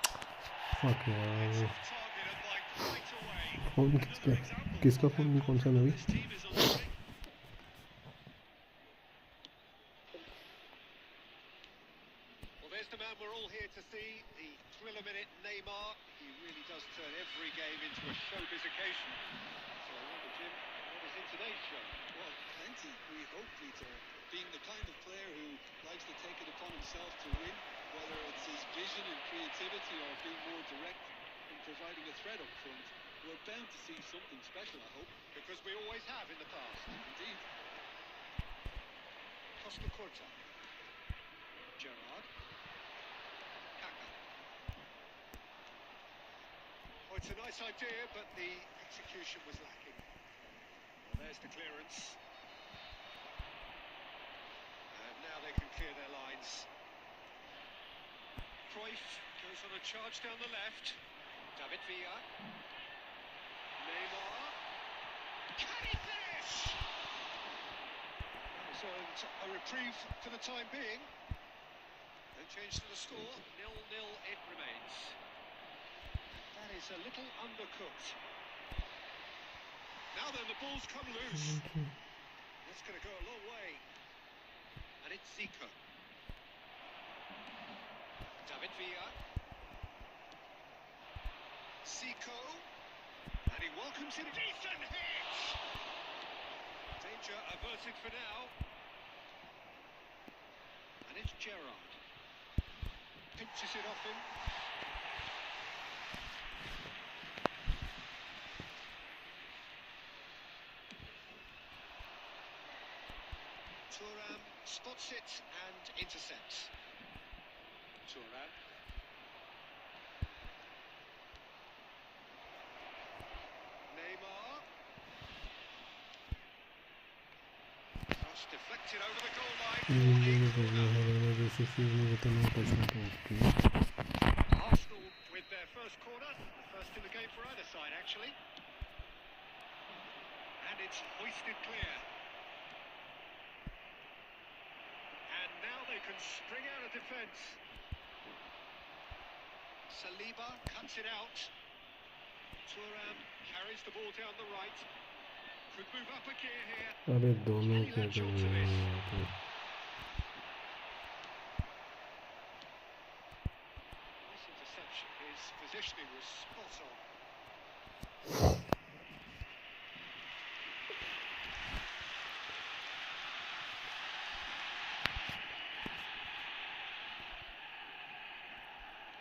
Fuck It's यार. off target and like right away. Phone किसका phone कौन सा नवी? This team is underway. Well, there's the man we're all here to see, the thriller-minute Neymar. He really does turn every game into a showbiz occasion. So I wonder, Jim, what is in today's show? Well, plenty, we hope, Peter. Being the kind of player who likes to take it upon himself to win, whether it's his vision and creativity or being more direct in providing a threat up front, we're bound to see something special, I hope. Because we always have in the past. Indeed. Costa Curta. Gerrard. Kaka. Oh, it's a nice idea, but the execution was lacking. Well, there's the clearance. And now they can clear their lines. Cruyff goes on a charge down the left. David Villa. Neymar. Can he finish? So a reprieve for the time being. No change to the score. 0-0 it remains. That is a little undercooked. Now then, the ball's come loose. That's going to go a long way. And it's Zico. David Villa. Zico. And he welcomes it. Decent hit! Danger averted for now. And it's Gerrard. Pinches it off him. Thuram spots it and intercepts. Thuram. Neymar. Cross deflected over the goal line. Arsenal with their first corner, the first in the game for either side actually. And it's hoisted clear. And now they can spring out of defence. Saliba cuts it out. Thuram carries the ball down the right. Could move up a gear here. अरे दोनों क्या कर रहे हैं यहाँ पे? This interception, his positioning was spot on.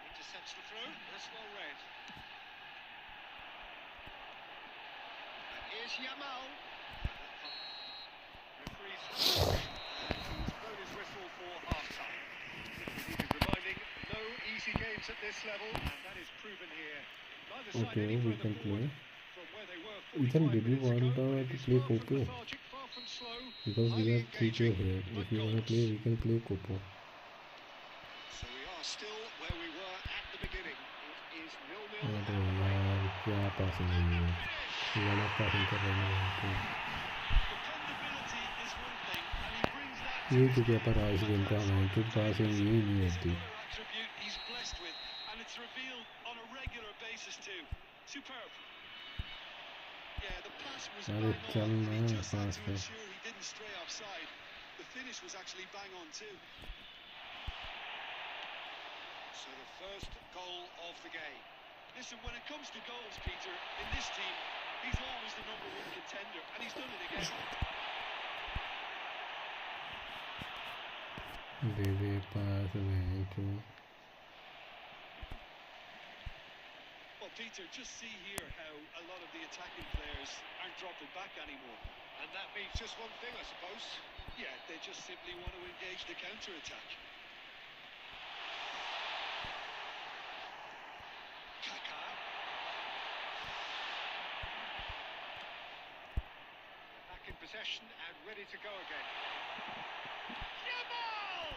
Intercepts the throw. That's well read. And here's Yamal. Referee's and he's blown his whistle for half-time. Needed reminding, no easy games at this level, and that is proven here. Neither side Okay, any we further can forward play. from where they were Ethan, 45 did you minutes want ago, but to it is play far from Coco? lethargic, far from slow, Because we highly have 3 engaging, here. but If you want to play, goalless. we can play Coco. So we are still where we were at the beginning. It is 0-0 अरे at the break. यार क्या passing है ये? गलत passing कर रहे हैं यहाँ पे. Dependability is one thing, and he brings that to ये his क्योंकि game. अपन आज गेम का हमें तो पासिंग ये नहीं It's होती. another attribute he's blessed with, and it's revealed on a regular basis too. Superb. Yeah, the pass was अरे bang चल on. He ना just had पास to कर. ensure he didn't stray offside. The finish was actually bang on too. So the first goal of the game. Listen, when it comes to goals, Peter, in this team, he's always the number one contender, and he's done it again. दे दे पास में तो. Well, Peter, just see here how a lot of the attacking players aren't dropping back anymore. And that means just one thing, I suppose. Yeah, they just simply want to engage the counter-attack. Kaka. Back in possession and ready to go again. Yamal!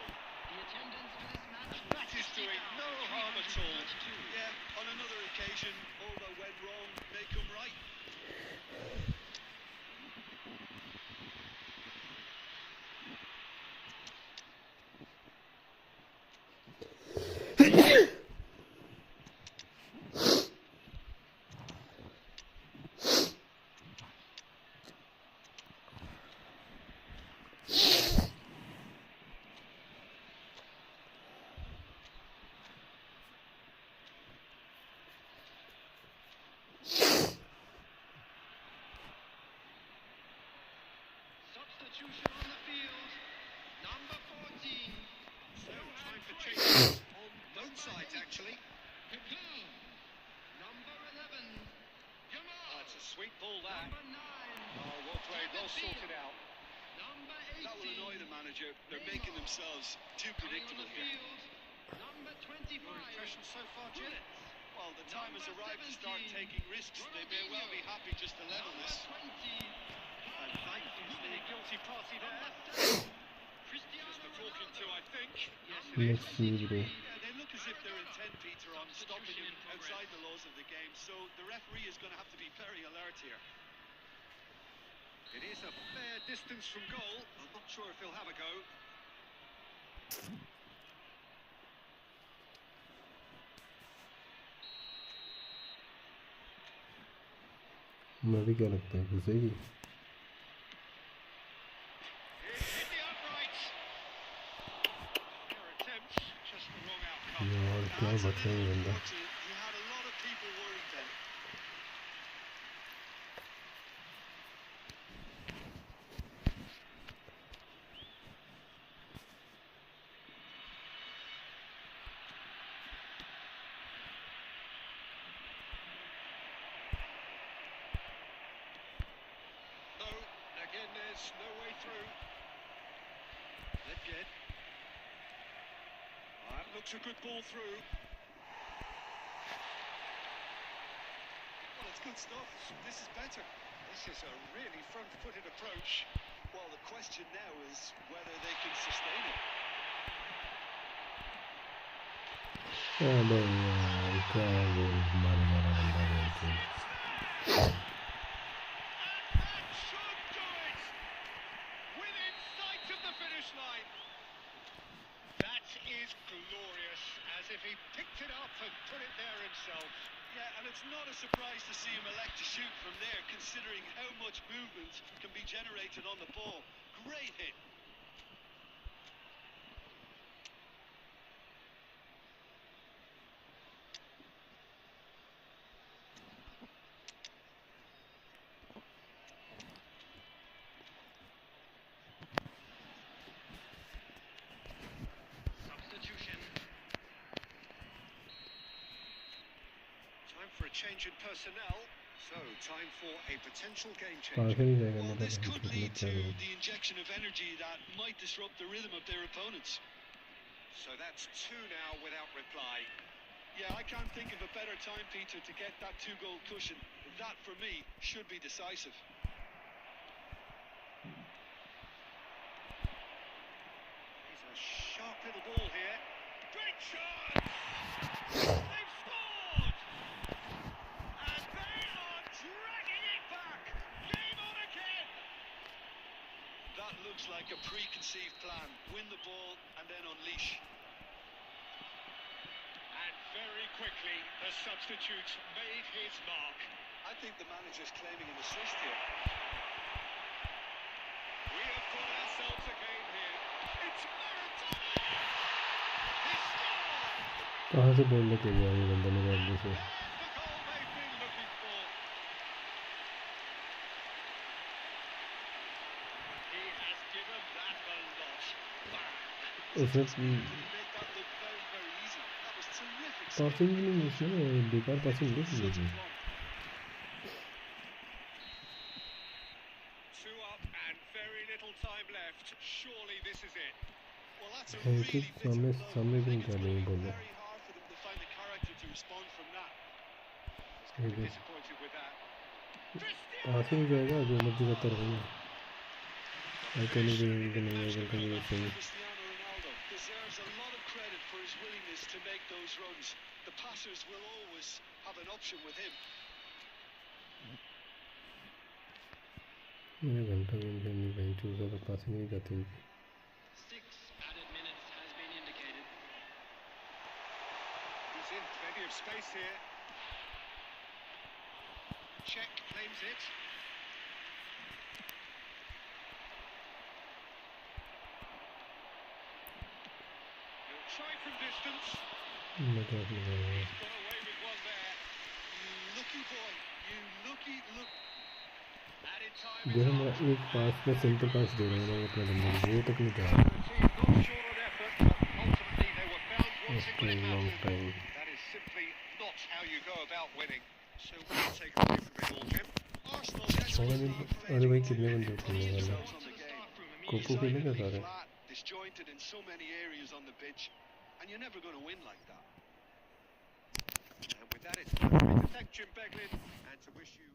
The attendance for this match. That is doing no harm at all. Yeah, on another occasion, all that went wrong may come right. Substitution on the field. Number 14. So time for changes on both sides, actually. Kaká. Number 11. Jamal. That's a sweet ball, that. Number 9. Oh, well played, well sorted out. Number 18. That will annoy the manager. They're making themselves too Coming on predictable the here. field. Number 25. Your impressions so far, Jim? Bullets. Well, the time has Number arrived to start 17. taking risks. They may well be happy just to level Number this. 20. And that is the guilty party there. Number 7. Cristiano Just the talking to, Ronaldo. I think. Yes, it Number is. Let's see, bro. Yeah, they look as if they're intent, Peter, on stopping him outside the laws of the game. here. It is a fair distance from goal. I'm not sure if he'll have a go. मैं भी क्या लगता है घुसेगी Hit the uprights. Their attempts, just the wrong outcome. यार क्या That's a बचा है little ये बंदा unfortunate. He had a lot of people worried then. No, again there's no way through. Leged. That looks a good ball through. Well, it's good stuff. This is better. This is a really front-footed approach. Well, the question now is whether they can sustain it. अबे यार क्या गोल मारने वाला बंदा है And that should do it! Within sight of the finish line. That is glorious, as if he picked it up and put it there himself. Yeah, and it's not a surprise to see him elect to shoot from there, considering how much movement can be generated on the ball. Great hit. Substitution. Time for a change in personnel. So, time for a potential game कहाँ changer. से नहीं जाएगा Well, मेरा this could lead to मतलब the injection of energy that might disrupt the rhythm of their opponents. So that's two now without reply. Yeah, I can't think of a better time, Peter, to get that two-goal cushion. That, for me, should be decisive. He's a sharp little ball here. Great chance! They've scored! And they are dragging it back! Game on again! That looks like a preconceived plan. Win the ball and then unleash. And very quickly, the substitute made his mark. I think the manager's claiming an assist here. We have got ourselves a game here. It's Maradona! He scored! कहाँ से बोल लेके गया ये बंदा मेरे आगे से There's the goal they've been looking for. He has given that a lot back. उसने He made that look very, very easy. That was terrific. Passing भी नहीं उसने बेकार पासिंग नहीं की Such लेकिन aplomb. Two up and very little time left. Surely this is it. Well, that's a है really कि bitter सामने blow. सामने I भी think क्या it's नहीं going to be बोले very hard for them to find the character to respond from that. He's going to ठीक be है disappointed with that. पासिंग जाएगा जो मर्जी करता रहेगा आई कैन भी नहीं है कहीं सही Cristiano Ronaldo deserves a lot of credit for his willingness to make those runs. The passers will always have an option with him. मेरा घंटा गेम खेलने कहीं चूज़ा तो पासिंग नहीं जाती 6 added minutes has been indicated. He's in plenty of space here. Check claims it. He'll try from distance. मैं क्या लगा He's got away with one there. You lucky boy. You lucky look. Added time is देखो up. मैं एक पास में simple past दे रहा हूँ ना अपने बंदे को वो तक नहीं जा The team not short on effort, but ultimately they were found wanting when it long mattered. Time That is simply not how you go about winning. So what do you take away from it all, Jim? Arsenal छोड़ा desperately नहीं अरे भाई कितने बंदे खेलने वाले themselves on the game. Kho kho खेलेंगे सारे Flat, disjointed in so many areas on the pitch, and you're never going to win like that. And with that, it's time for me to thank Jim Beglin and to wish you.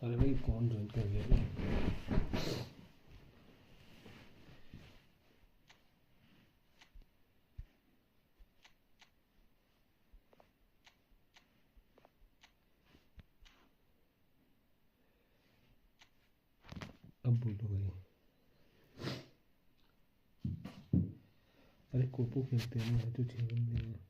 अरे भाई कौन join कर गया? अब बोलो भाई। अरे कोपो खेलते हैं ना, तो 6 बंदे हैं।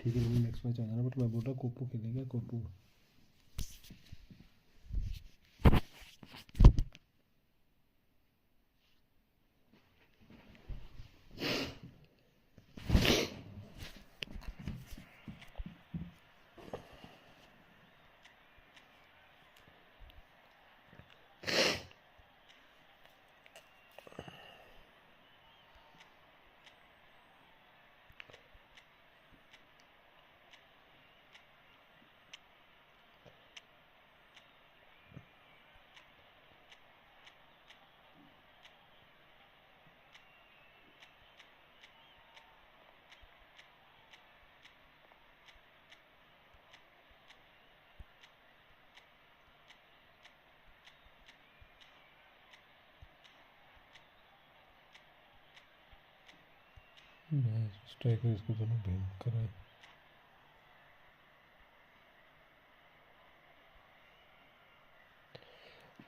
ठीक है, नेक्स्ट मैच आ जाना, बट मैं बोल रहा कोपो खेलेगा कोपो। स्ट्राइकर इसको दोनों भयंकर है।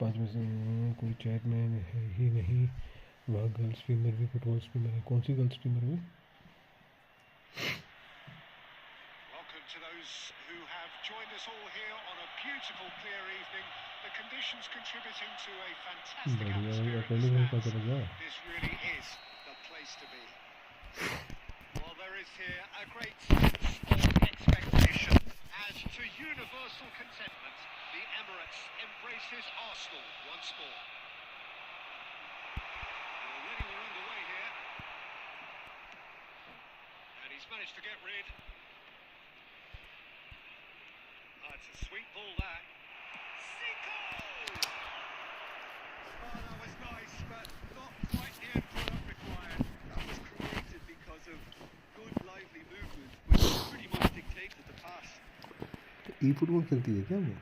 5 में से कोई चैट में है ही नहीं। वह गर्ल स्ट्रीमर भी फुटबॉल स्ट्रीमर है। कौन सी गर्ल स्ट्रीमर है? Welcome to those who have joined us all here on a beautiful clear evening. The conditions contributing to a fantastic atmosphere in the stands. This really is the place to be. Well, there is here a great sense of expectation. As to universal contentment, the Emirates embraces Arsenal once more. And already we're underway here. And he's managed to get rid. Oh, it's a sweet ball that. Zico! Oh, that was nice, but not quite the end product required. That was created because of good, lively movement, which pretty much dictated the pass. eFootball खेलती है क्या वो?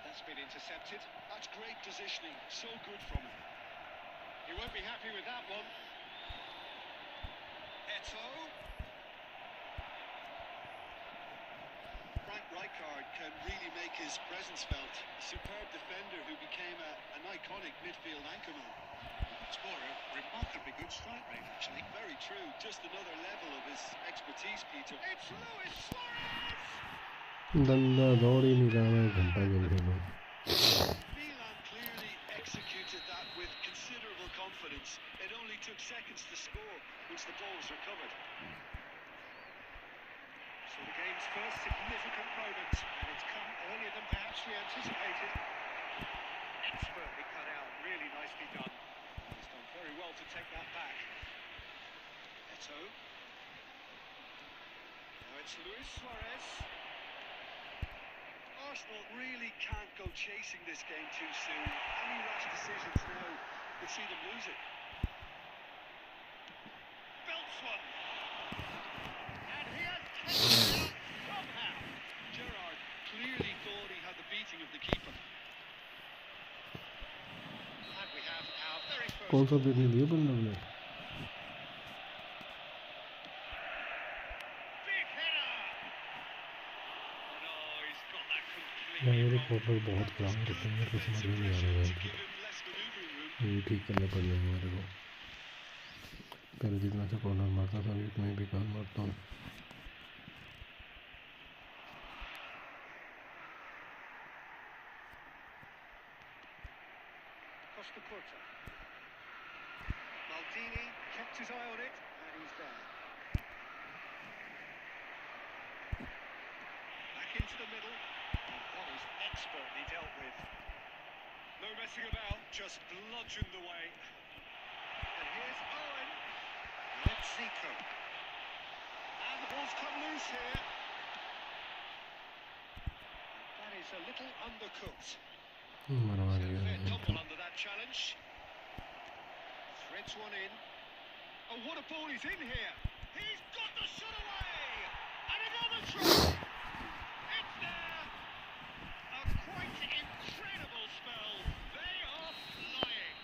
That's been intercepted. That's great positioning. So good from him. He won't be happy with that one. Eto. Frank Rijkaard can really make his presence felt. A superb defender who became an iconic midfield anchorman. Scorer, remarkably good strike rate, actually. Very true. Just another level of his expertise, Peter. It's Luis Suarez! गंदा दौड़ ही नहीं रहा, मैं घंटा game खेलूं। Milan clearly executed that with considerable confidence. It only took seconds to score once the ball was recovered. So the game's first significant moment, and it's come earlier than perhaps we anticipated. Expertly cut out, really nicely done. He's done very well to take that back. Eto. Now it's Luis Suarez. Arsenal really can't go chasing this game too soon. Any rash decisions now could see them lose it. Belts one. And he has taken it out somehow. Gerrard clearly thought he had the beating of the keeper. And we have our very first... कौन सा देखने दिया बंदा ने? मेरे photo बहुत खराब होते हैं, मेरे को समझ में नहीं आ रहा है। ये ठीक करना पड़ेगा मेरे को। पहले जितना से कॉर्नर मारता था, अभी इतना ही बेकार मारता हूँ। Maldini kept his eye on it, and he's there. Back into the middle. That is expertly dealt with. No messing about, just bludgeoned away. And here's Owen. Let's Zico. And the ball's come loose here. That is a little undercooked. Fair tumble under that challenge. Threads one in. Oh, what a ball is in here. He's got the shot away. And another try. It's there. A quite incredible spell. They are flying.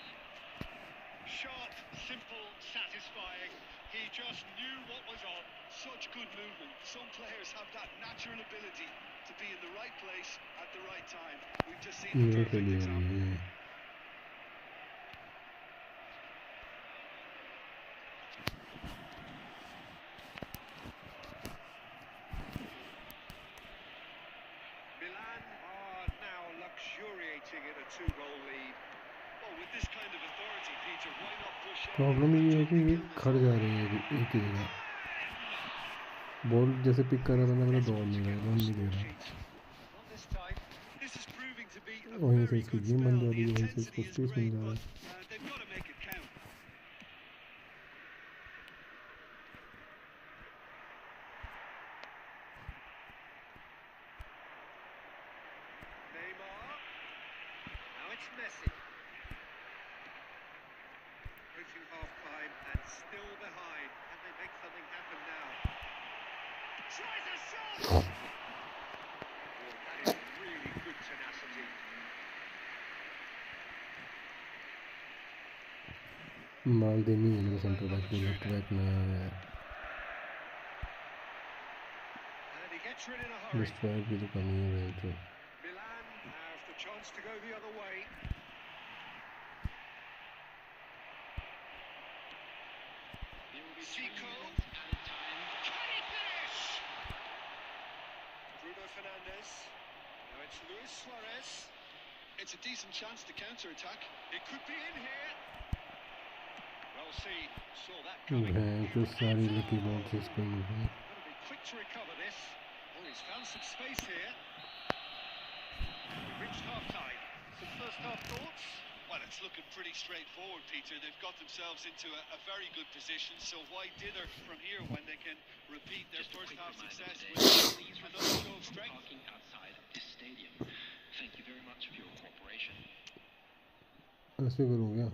Sharp, simple, satisfying. He just knew what was on. Such good movement. Some players have that natural ability to be in the right place at the right time. We've just seen a perfect example. Milan are now luxuriating in a 2-goal lead. Oh, with this kind of authority, Peter, why not push on? Problem ये है कि ये खड़ जा रही है एक ही जगह बॉल जैसे पिक कर रहा था मतलब दौड़ नहीं रहा रन नहीं दे रहा वहीं से इसकी गेम बन जा रही है वहीं से इसको स्पेस मिल जा रहा है Half-time and still behind. Can they make something happen now? Tries a shot! Oh, that is really good tenacity. Maldini in the centre back, the left back now. And he gets rid in a hurry. This try to the coming too. Milan have the chance to go the other way. Zico. Can he finish? Bruno Fernandes. Now it's Luis Suarez. It's a decent chance to counter-attack. It could be in here. Well seen. Saw that coming. Just sorry, lucky balls is coming. Got to be quick to recover this. Oh, he's found some space here. We've reached half-time. Some first-half thoughts? Well, it's looking pretty straightforward, Peter. They've got themselves into a very good position, so why dither from here when they can repeat their first-half success with another show of strength? Parking outside this stadium. Thank you very much for your cooperation. ऐसे करूँगा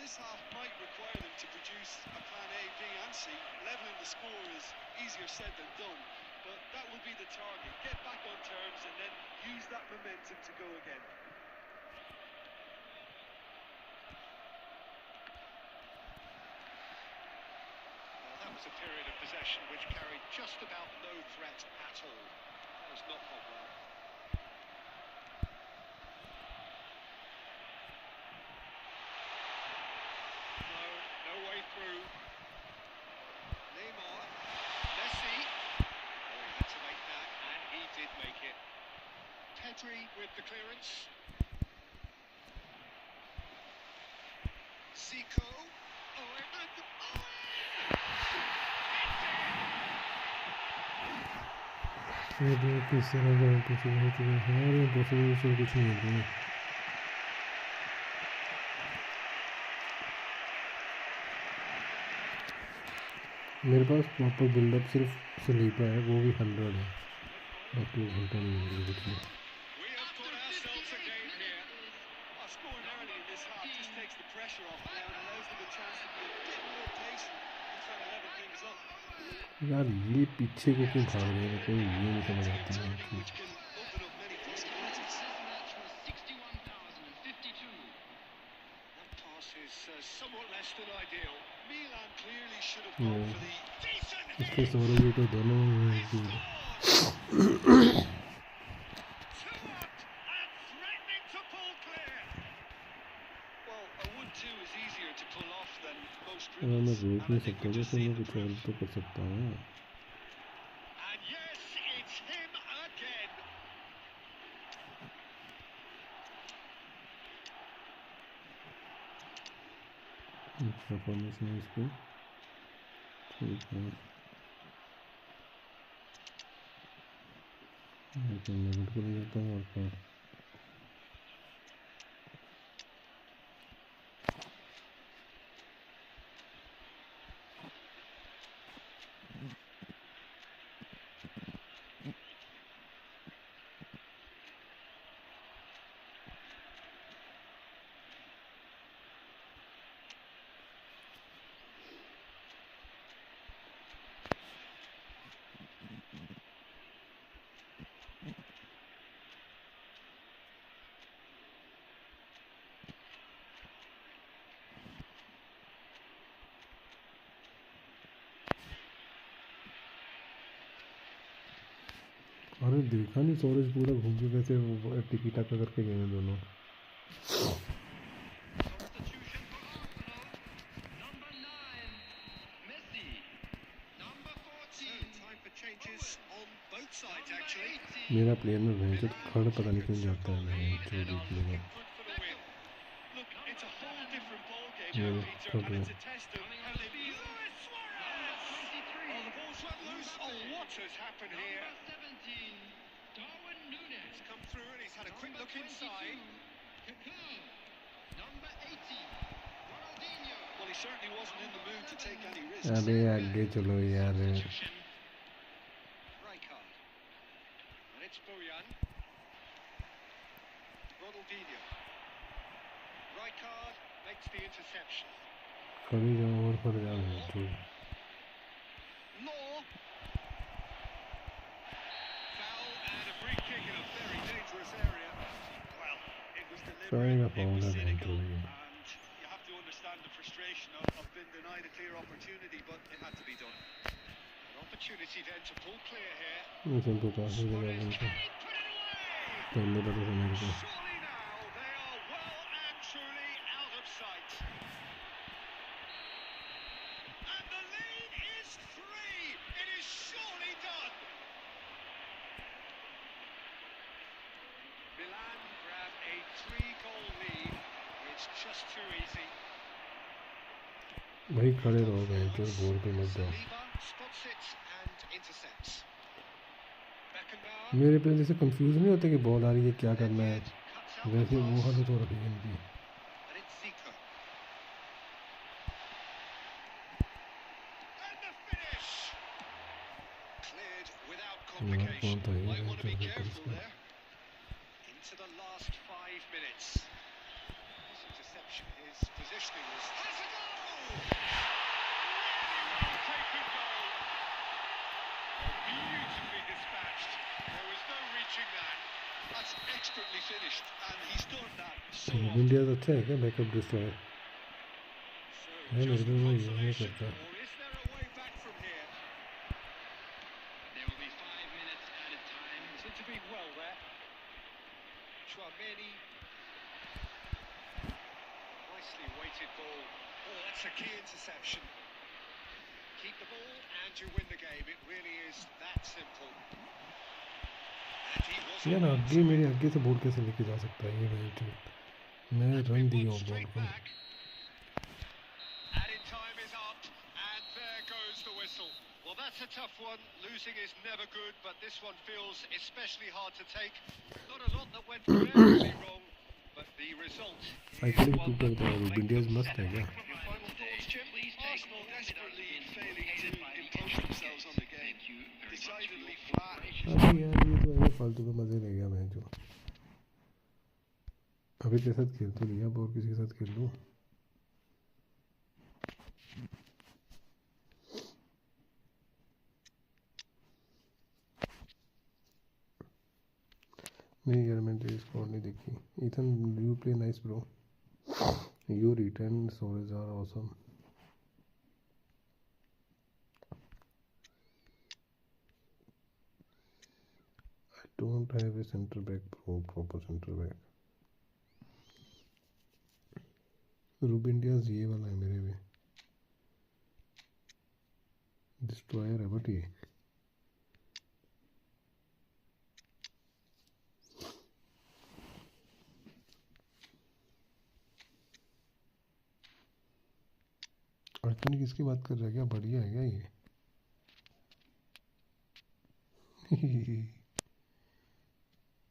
This half might require them to produce a plan A, B and C. Levelling the score is easier said than done, but that will be the target. Get back on terms and then use that momentum to go again. Well, that was a period of possession which carried just about no threat at all. That was not well. Through Neymar, Messi, oh, he had to make that, and he did make it. Pedri with the clearance. Zico, Owen, and Owen! ये भी किस तरह का possible हो चुका है और ये पॉसिबल से कुछ नहीं हो रहा है मेरे पास प्रॉपर बिल्डअप सिर्फ स्लीपर है वो भी 100 है बाकी 100 नहीं है कुछ नहीं यार ये पीछे को क्यों भाग रहे हैं कोई ये नहीं समझ आती है इसके सौरभ जी तो दोनों मैं रोक नहीं सकता जैसे मैं कुछ और तो कर सकता हूँ परफॉर्मेंस में इसको ठीक है मैं बिल्कुल ले जाता हूँ और अरे देखा नहीं सोरेज पूरा घूम के कैसे टिकी टाका करके गए हैं दोनों। Substitution for Arsenal. Number 9, Messi. Number 14, Time for changes on both sides, number actually. 18, मेरा प्लेयर में भैंस जो खड़ पता नहीं क्यों जाता है भैंस जो And देखने looking का good for the win. Look, it's a whole different ball game Yeah, now, Peter, totally. and it's a test of Coming how on they... the field. Luis Suarez! Oh, the ball's run loose. Oh, what has happened here? number 17, Darwin Núñez. He's come through and he's had a quick Number look 22, inside. Kaká. Number 80, Ronaldinho. Well, he certainly wasn't in the mood to take any risks. अबे आगे चलो यार। Rijkaard. And it's Bojan. Ronaldinho. Rijkaard makes the interception. खड़ी जाओ और खड़ जाओ जो। Law. Foul and a free kick in a very dangerous area. Well, it was Trying deliberate, a it was foul cynical, and and you have to understand the frustration of being denied a clear opportunity, but it had to be done. An opportunity then to pull clear here. इसमें तो काफी जगह Suarez, बनता can he put it away? करने पड़े थे मेरे को। Surely now they are well and truly out of sight. And the lead is 3. It is surely done. Milan grab a 3-goal lead. It's just too easy. भाई खड़े रहो भैंस जो बोर पे मत जाओ। Saliba spots it and intercepts. Beckenbauer. मेरे पे जैसे कंफ्यूज नहीं होते कि बॉल आ रही है क्या करना है, Cuts out the वैसे वो pass. हालत हो रखी है इनकी। And it's Zico. And the finish! Cleared without यार complication. कौन था ये Might want to be भैंस जो careful इसका। there. Into the last 5 minutes. This interception, his positioning was... Has a goal! Really well taken goal. Beautifully dispatched. There was no reaching that. That's expertly finished, and he's done that so often. India तो अच्छा है क्या backup destroyer? So है मेरे just को वो ये consolation, करता है। or is there a way back from here? There will be 5 minutes added time. He's intervened well there. Chouameni. Nicely weighted ball. Oh, that's a key interception. Keep the ball and you win the game. It really is that simple. And he was यार on आगे मेरे आगे से ball कैसे लेके जा सकता है ये भैंस जो। मैं रन दिया हूँ बॉल straight को। back. Added time is up, and there goes the whistle. Well, that's a tough one. Losing is never good, but this one feels especially hard to take. Not a lot that went very wrong, but the result I is think one two that करता है India's मस्त है क्या? Your final thoughts, Jim? Arsenal desperately failing to impose themselves on the game. Decidedly flat. अरे यार ये तो ऐसे फालतू का मजे ले गया मैं जो। अभी तेरे साथ खेल तो लिया अब और किसी के साथ खेल लूँ। नहीं यार मैंने तेरी स्कोर नहीं देखी। Ethan you play nice bro, you return सोरेज are awesome. I don't have a centre back bro, proper centre back. रूब इंडियाज ये वाला है मेरे में, डिस्ट्रॉयर है बट ये अर्जुन किसकी बात कर रहा है क्या? बढ़िया है क्या ये?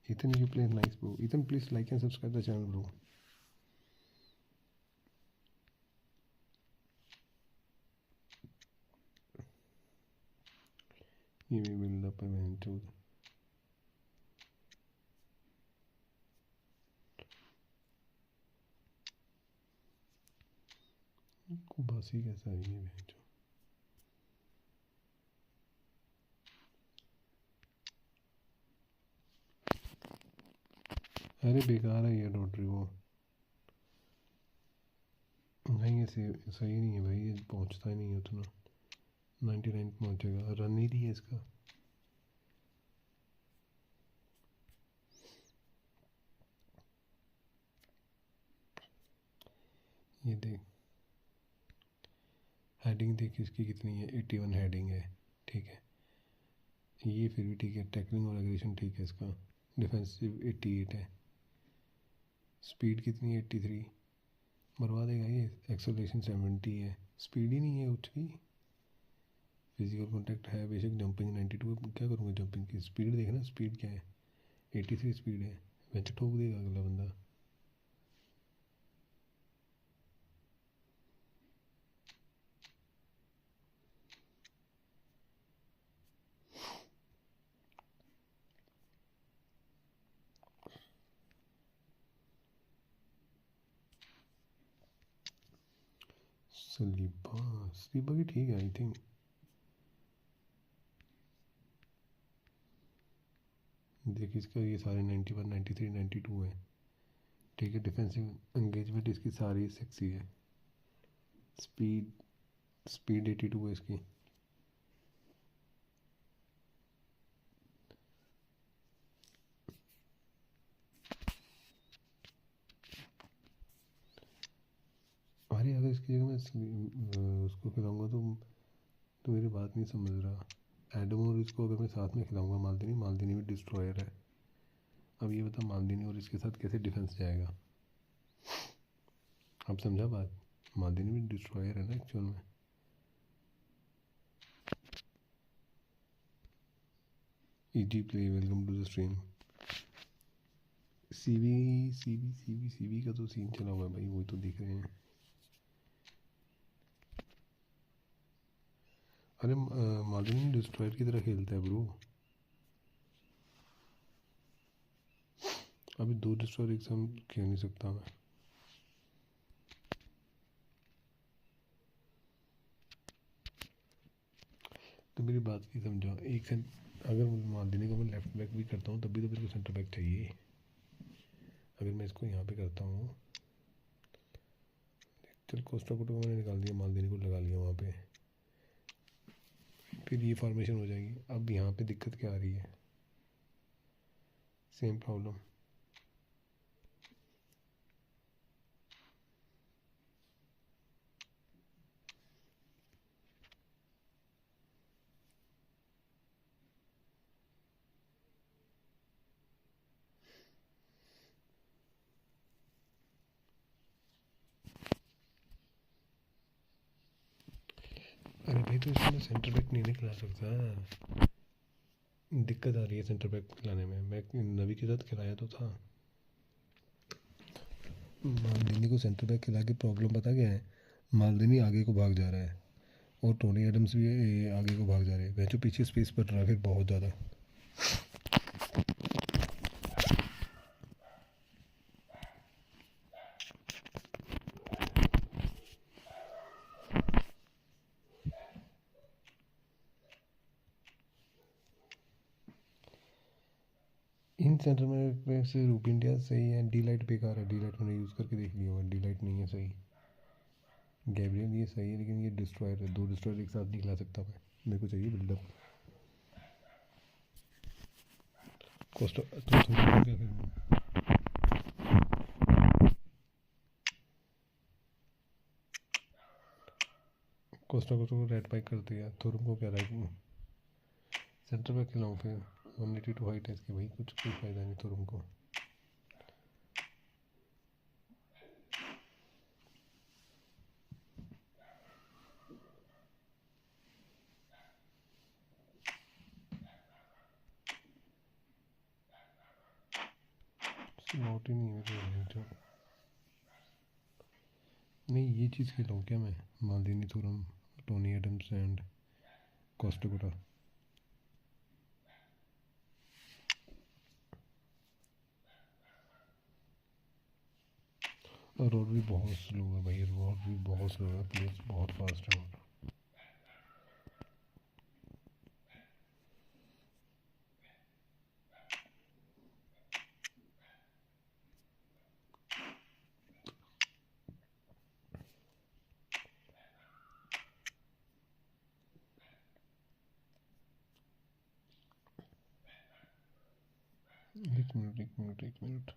Ethan, you play nice bro. Ethan, please like and subscribe the channel bro. ये भी बिल्ड अप है मैंने चूज। कुबासी कैसा है ये भेजो। अरे बेकार है ये रोटरी वो नहीं, ये सही नहीं है भाई, ये पहुंचता ही नहीं है उतना। 99 पहुंचेगा, रन ही नहीं है इसका। ये देख, हेडिंग देख इसकी कितनी है, 81 हेडिंग है, ठीक है। ये फिर भी ठीक है, टैकलिंग और एग्रेशन ठीक है इसका। डिफेंसिव 88 है, स्पीड कितनी है 83, मरवा देगा ये। एक्सेलरेशन 70 है, स्पीड ही नहीं है कुछ भी। फिजिकल कॉन्टैक्ट है बेशक, जंपिंग 92, क्या करूँगा जंपिंग की। स्पीड देखना, स्पीड क्या है, 83 स्पीड है। बेंच ठोक देगा अगला बंदा। सलीबा की ठीक है आई थिंक। देखिए इसका ये सारे 91, 93, 92 है, ठीक है। डिफेंसिव एंगेजमेंट इसकी सारी 60 है। स्पीड स्पीड 82 है इसकी। अरे अगर इसकी जगह मैं उसको खिलाऊंगा तो मेरी बात नहीं समझ रहा। एडम और इसको अगर मैं साथ में खिलाऊंगा, मालदीनी भी डिस्ट्रॉयर है। अब ये बता, मालदीनी और इसके साथ कैसे डिफेंस जाएगा। आप समझा बात, मालदीनी भी डिस्ट्रॉयर है ना एक्चुअल में। Easy play, welcome to the stream. CV का तो सीन चला हुआ है भाई, वही तो दिख रहे हैं। अरे मालदीनी डिस्ट्रॉयर की तरह खेलता है ब्रो। अभी 2 डिस्ट्रॉयर एक साथ खेल नहीं सकता मैं। तो मेरी बात की समझाओ, अगर मालदीनी को मैं लेफ्ट बैक भी करता हूँ तब भी तो मेरे को सेंटर बैक चाहिए। अगर मैं इसको यहाँ पे करता हूँ, चल कोस्टा को मैंने निकाल दिया, मालदीनी को लगा लिया वहाँ पे, फिर ये फॉर्मेशन हो जाएगी। अब यहाँ पे दिक्कत क्या आ रही है, सेम प्रॉब्लम। अरे भाई तो इसमें सेंटर बैक नहीं निकला सकता, दिक्कत आ रही है सेंटर बैक खिलाने में। मैं नबी के साथ खिलाया तो था। मालदीनी को सेंटर बैक खिला के प्रॉब्लम पता क्या है, मालदीनी आगे को भाग जा रहा है और टोनी एडम्स भी आगे को भाग जा रहे हैं। वह जो पीछे स्पेस पड़ रहा है फिर बहुत ज़्यादा। इन सेंटर में से रूप इंडिया सही है, डी लाइट बेकार है। डी लाइट मैंने यूज़ करके देख लिया हुआ, डी लाइट नहीं है सही। गैब्रियल ये सही है लेकिन ये डिस्ट्रॉयर है, 2 डिस्ट्रॉयर एक साथ नहीं खिला सकता मैं, मेरे को चाहिए बिल्डअप। कोस्टा तो थोड़ा क्या फिर कोस्टा को रेड पाइक कर दिया, थोरम को क्या राइट सेंटर बैक खिलाऊँ फिर। 182 हाइट है इसकी भाई, कुछ कोई फ़ायदा नहीं थोरम को। नोट ही नहीं है तो नहीं, ये चीज़ खेलाऊँ क्या मैं, Maldini, Thuram, Tony Adams and Costa. रोड भी बहुत स्लो है भाई, रोड भी बहुत स्लो है, प्लेस बहुत फास्ट है। एक मिनट।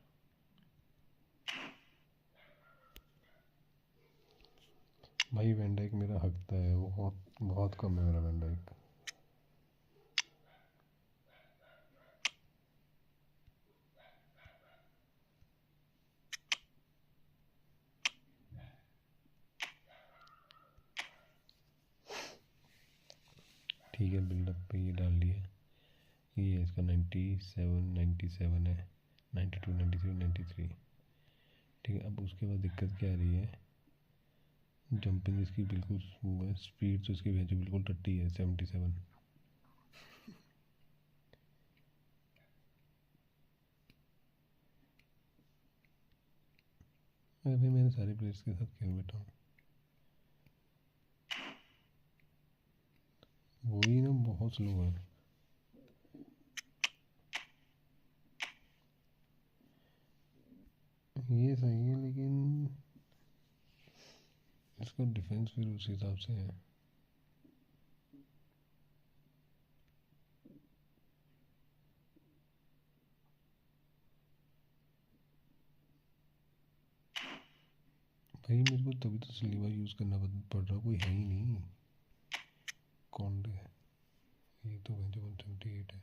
भाई वैन डाइक मेरा हकता है, वो बहुत बहुत कम है मेरा वैन डाइक। ठीक है, बिल्डअप पे ये डाल दिया, ये इसका 97 है, 92 93 93। ठीक है, अब उसके बाद दिक्कत क्या आ रही है, जंपिंग इसकी बिल्कुल स्मूथ है, स्पीड तो इसकी वैसे बिल्कुल टट्टी है 77। अरे भाई मैंने सारे प्लेयर्स के साथ क्यों बैठा हूँ, वही ना बहुत स्लो है। ये सही है लेकिन इसका डिफेंस फिर उस हिसाब से है। भाई मेरे को तभी तो स्लीवर यूज़ करना पड़ रहा, कोई है ही नहीं। कौन है ये, तो 178 है,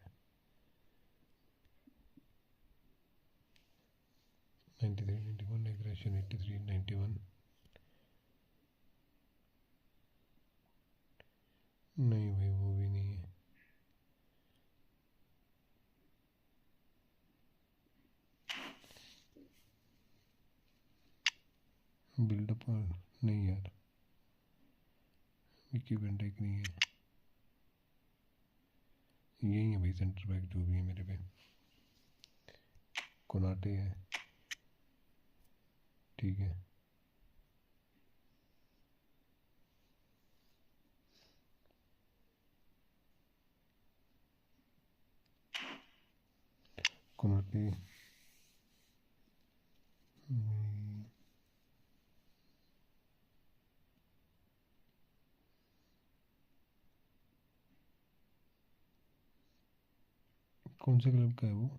93 91 एग्रेशन 83 91। नहीं भाई वो भी नहीं है। बिल्डअप नहीं यार, विकी वैन डाइक नहीं है, यही है भाई सेंटर बैक जो भी है मेरे पे। कोनाटे है, ठीक है। कोनाटे कौन से क्लब का है वो?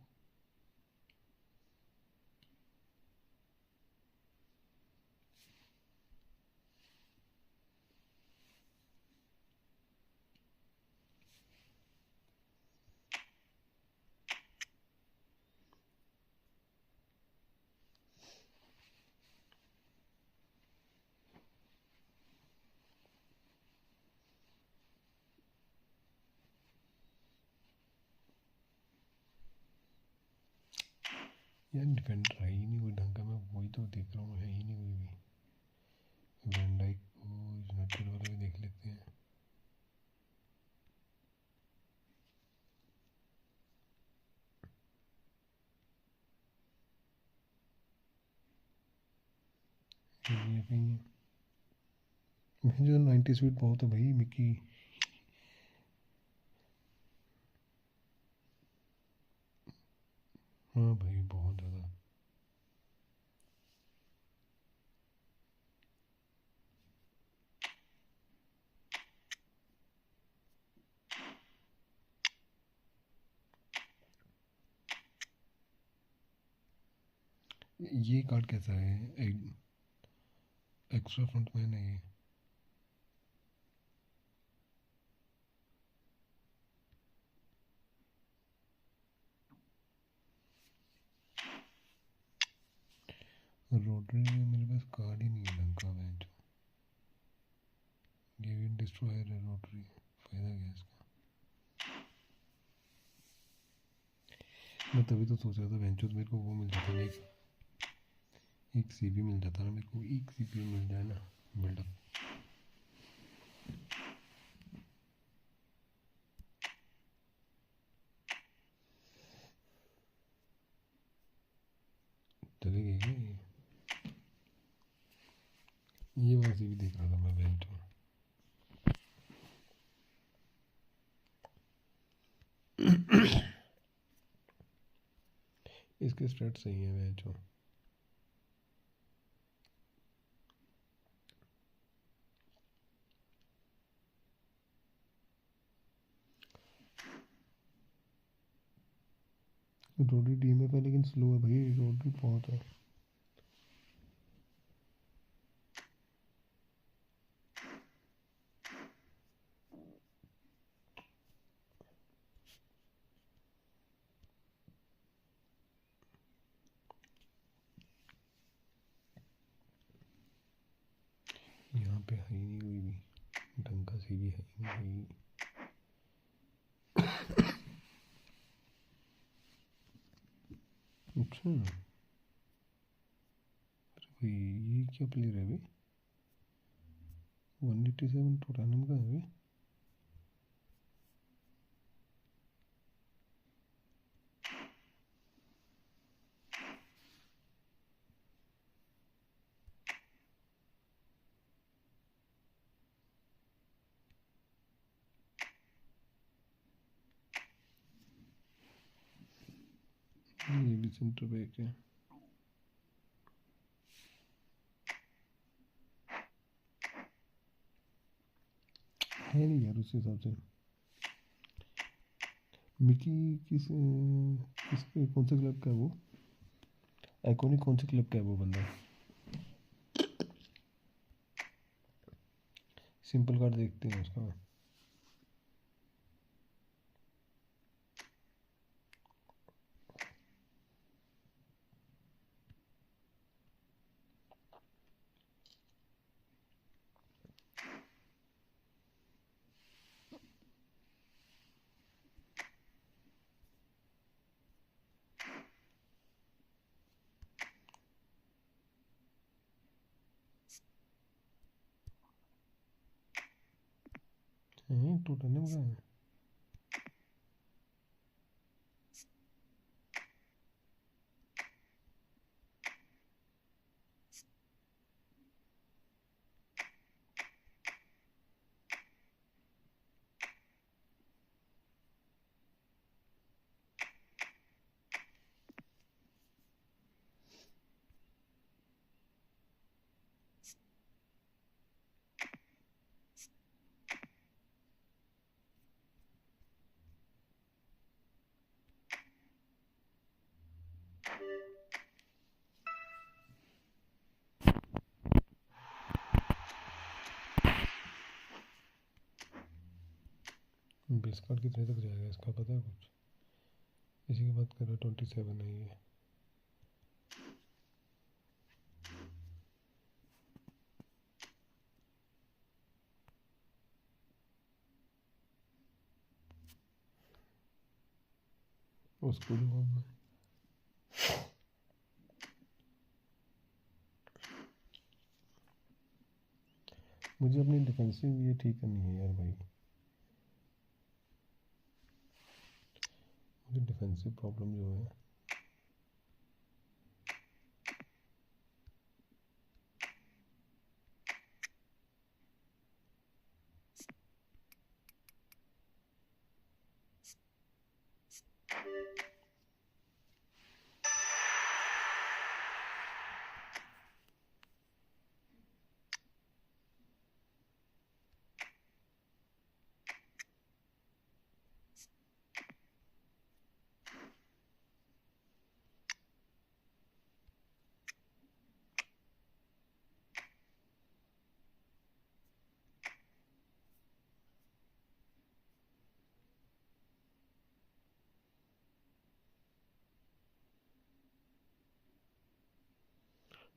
यार डिफेंडर है ही नहीं कोई ढंग का, मैं वही तो देख रहा हूँ, है ही नहीं कोई भी। वैन डाइक को यूनाइटेड वाले भी देख लेते हैं। ये कहीं है जो 90 स्पीड बहुत है भाई मिक्की। हाँ भाई बहुत ज़्यादा। ये कार्ड कैसा है, एक्स्ट्रा फ्रंट मैन है ये। रोटरी में मेरे पास कार्ड ही नहीं है ढंग का मैच। ये भी डिस्ट्रॉयर है रोटरी, फायदा क्या इसका। मैं तभी तो सोच रहा था वेंचर मेरे को वो मिल जाता ना, एक सीबी मिल जाता ना मेरे को, एक सीबी मिल जाए ना बिल्डअप। चले गए क्या ये वाला सीबी देख रहा था मैं वेंचर। इसके स्टेट सही है वेंचर। रोडी टीम में लेकिन स्लो है भाई, रोडी बहुत है। पे है ही नहीं कोई भी, ढंग का सी भी है ही नहीं। अच्छा भाई ये क्या प्लेयर है भाई, 187 टोटनहम का है भाई। ये भी सेंटर बैक है। है नहीं यार उस हिसाब से। मिकी किस कौन से क्लब का है वो, आइकॉनिक कौन से क्लब का है वो बंदा। सिंपल कार्ड देखते हैं उसका। टोटनहम का है। बेस कार्ड कितने तक जाएगा इसका पता है कुछ, इसी की बात कर रहा 27 है ये। उसको जो मुझे अपनी डिफेंसिव ये ठीक करनी है यार भाई, मुझे डिफेंसिव प्रॉब्लम जो है।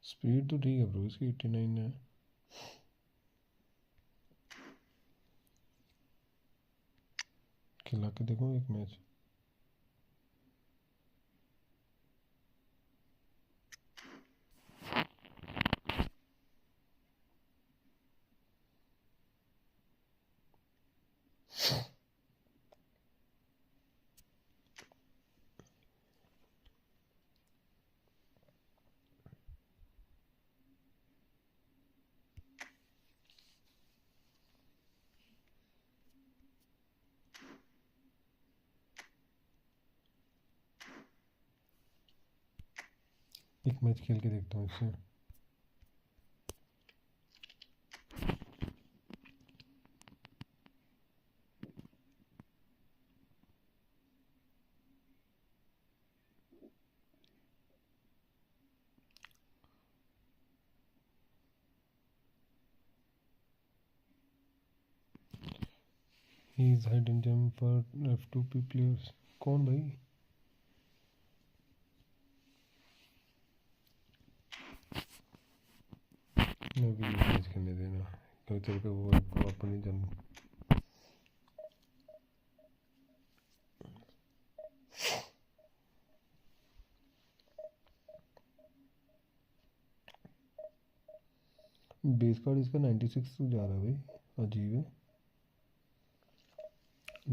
स्पीड तो ठीक है ब्रो इसकी 89 है। खिला के देखो एक मैच। एक मैच खेल के देखता हूँ इससे। He is hidden gem for F2P players। कौन भाई? अभी मैच करने देना, तो तेरे को वो प्रॉपर नहीं जाना। बेस कार्ड इसका 96 तक जा रहा है भाई, अजीब है।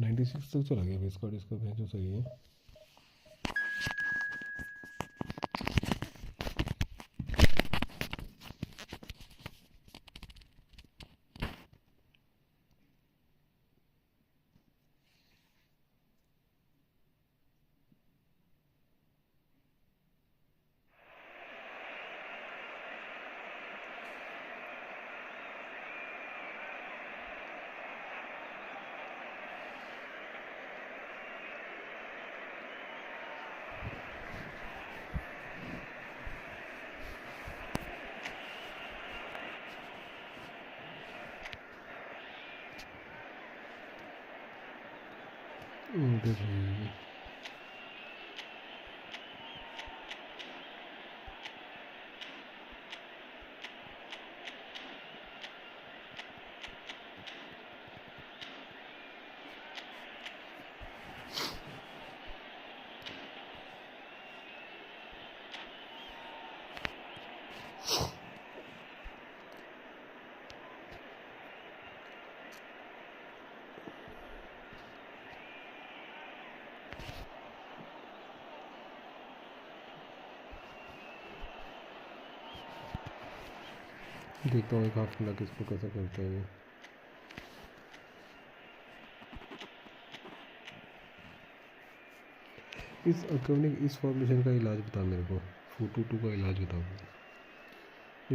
96 तक चला गया बेस कार्ड इसका, भाई जो सही है। देखता हूँ एक हाफ लग इसको कैसा करता है ये। इस अकॉर्डिंग इस फॉर्मेशन का इलाज बता मेरे को, 4-2-2 का इलाज बताओ।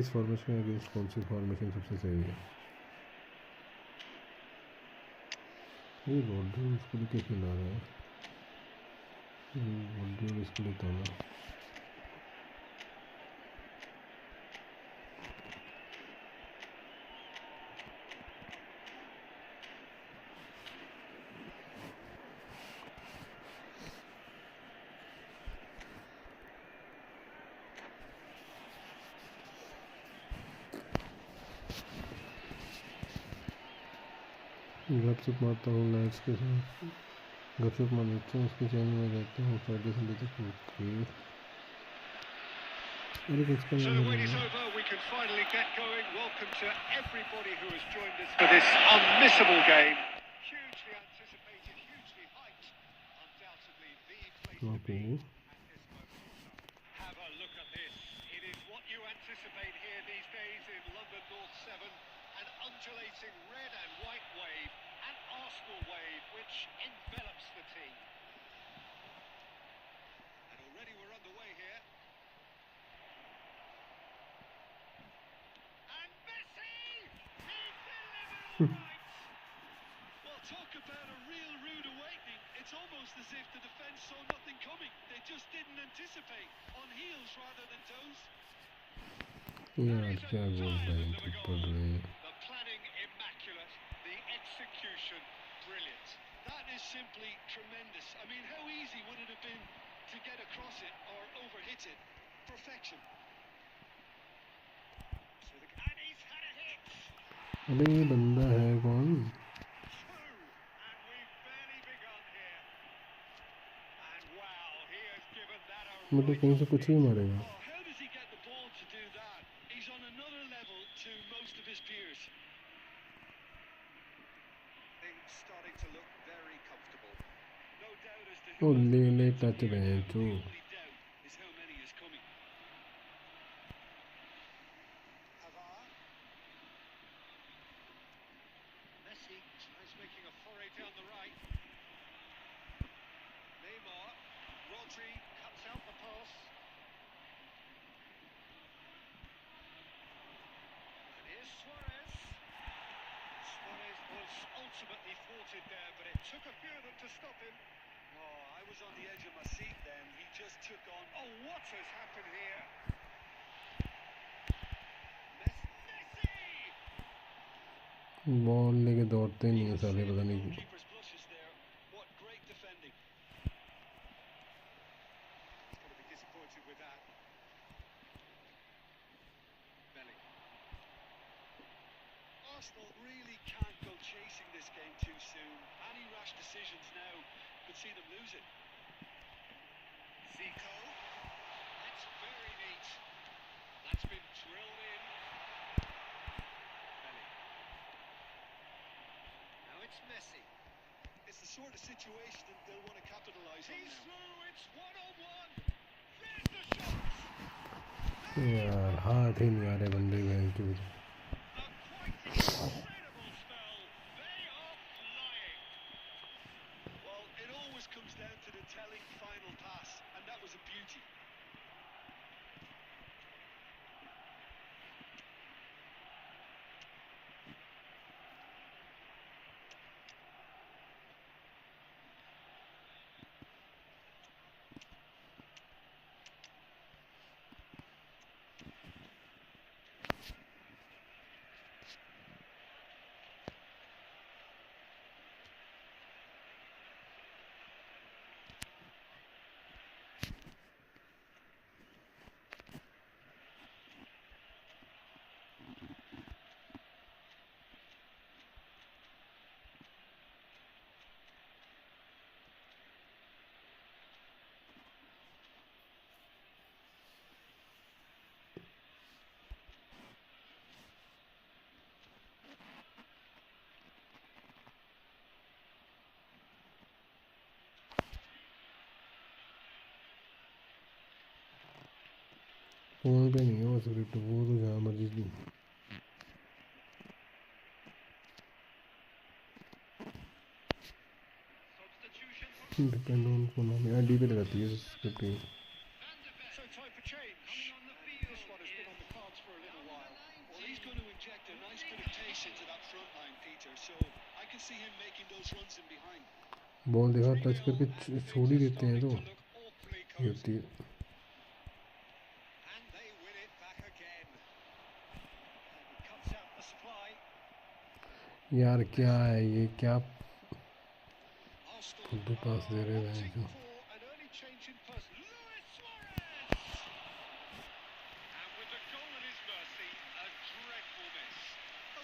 इस फॉर्मेशन में अगेंस्ट कौन सी फॉर्मेशन सबसे सही है? ये रोड्रियो इसको लेके खिला रहा है, रोड्रियो इसको लेता हूँ। गपशप मारता हूँ लाइट्स के साथ, गपशप मार लेता हूँ उसके चैनल में रहता हूँ फ्राइडे संडे तक। ओके अरे किसका So the wait is over, we can finally get going. Welcome to everybody who has joined us for this unmissable game. Hugely anticipated, hugely hyped. Undoubtedly the place to be at this moment. Have a look at this. It is what you anticipate here these days in London North 7. An undulating red and white wave, an Arsenal wave which envelops the team. And already we're underway here. And Messi! He delivered all right! Well, talk about a real rude awakening. It's almost as if the defence saw nothing coming. They just didn't anticipate. On heels rather than toes. यार क्या गोल भाई पड़ रहे हैं। The planning immaculate, the execution brilliant. That is simply tremendous. I mean, how easy would it have been to get across it or overhit it? Perfection. And he's had a hit. अरे ये बंदा है कौन? And we've barely begun here. And wow, he has given that a मतलब कहीं से कुछ नहीं मारेगा। how does he get the ball to do that? He's on another level to most of his peers. Things starting to look very comfortable. No doubt as to oh who has lay the lay momentum touch here. रहे हैं The तो only doubt is how many is coming. Havar. Messi tries making a foray down the right. Neymar. Rodri cuts out the pass. And here's Suarez. Suarez was ultimately thwarted there, but it took a few of them to stop him. Oh, I was on the edge of my seat then. He just took on. Oh, what has happened here? Messi! Ball लेके दौड़ते नहीं है साले, पता नहीं क्यों। Keeper's blushes there. What great defending. He's going to be disappointed with that. Belly. Oh, Arsenal really can't go chasing this game too soon. Any rash decisions now could see them lose it. Zico. That's very neat. That's been drilled in. Belly. Now it's Messi. It's the sort of situation that they'll want to capitalise on now. Through, it's one-on-one. There's the shot. यार हाथ ही नहीं आ रहे बंदे गए A quite incredible spell. They are flying. Well, it always comes down to the telling final pass, and that was a beauty. Phone पे नहीं है वो स्क्रिप्ट, वो तो जहाँ मर्जी थी। डिपेंड ऑन कौन हमें आईडी पे लगाती है स्क्रिप्ट की। So time for change. This one has been on the cards for a little while. Well, he's going to inject a nice bit of pace into that front line, Peter. So I can see him making those runs in behind. Ball देखा touch करके छोड़ ही देते हैं तो ये होती है। And they win it back again. And he cuts out the supply. यार क्या है ये, क्या Arsenal खुद पास दे रहे हैं opting जो। for an early change in person. Luis Suarez! And with the goal at his mercy, a dreadful miss.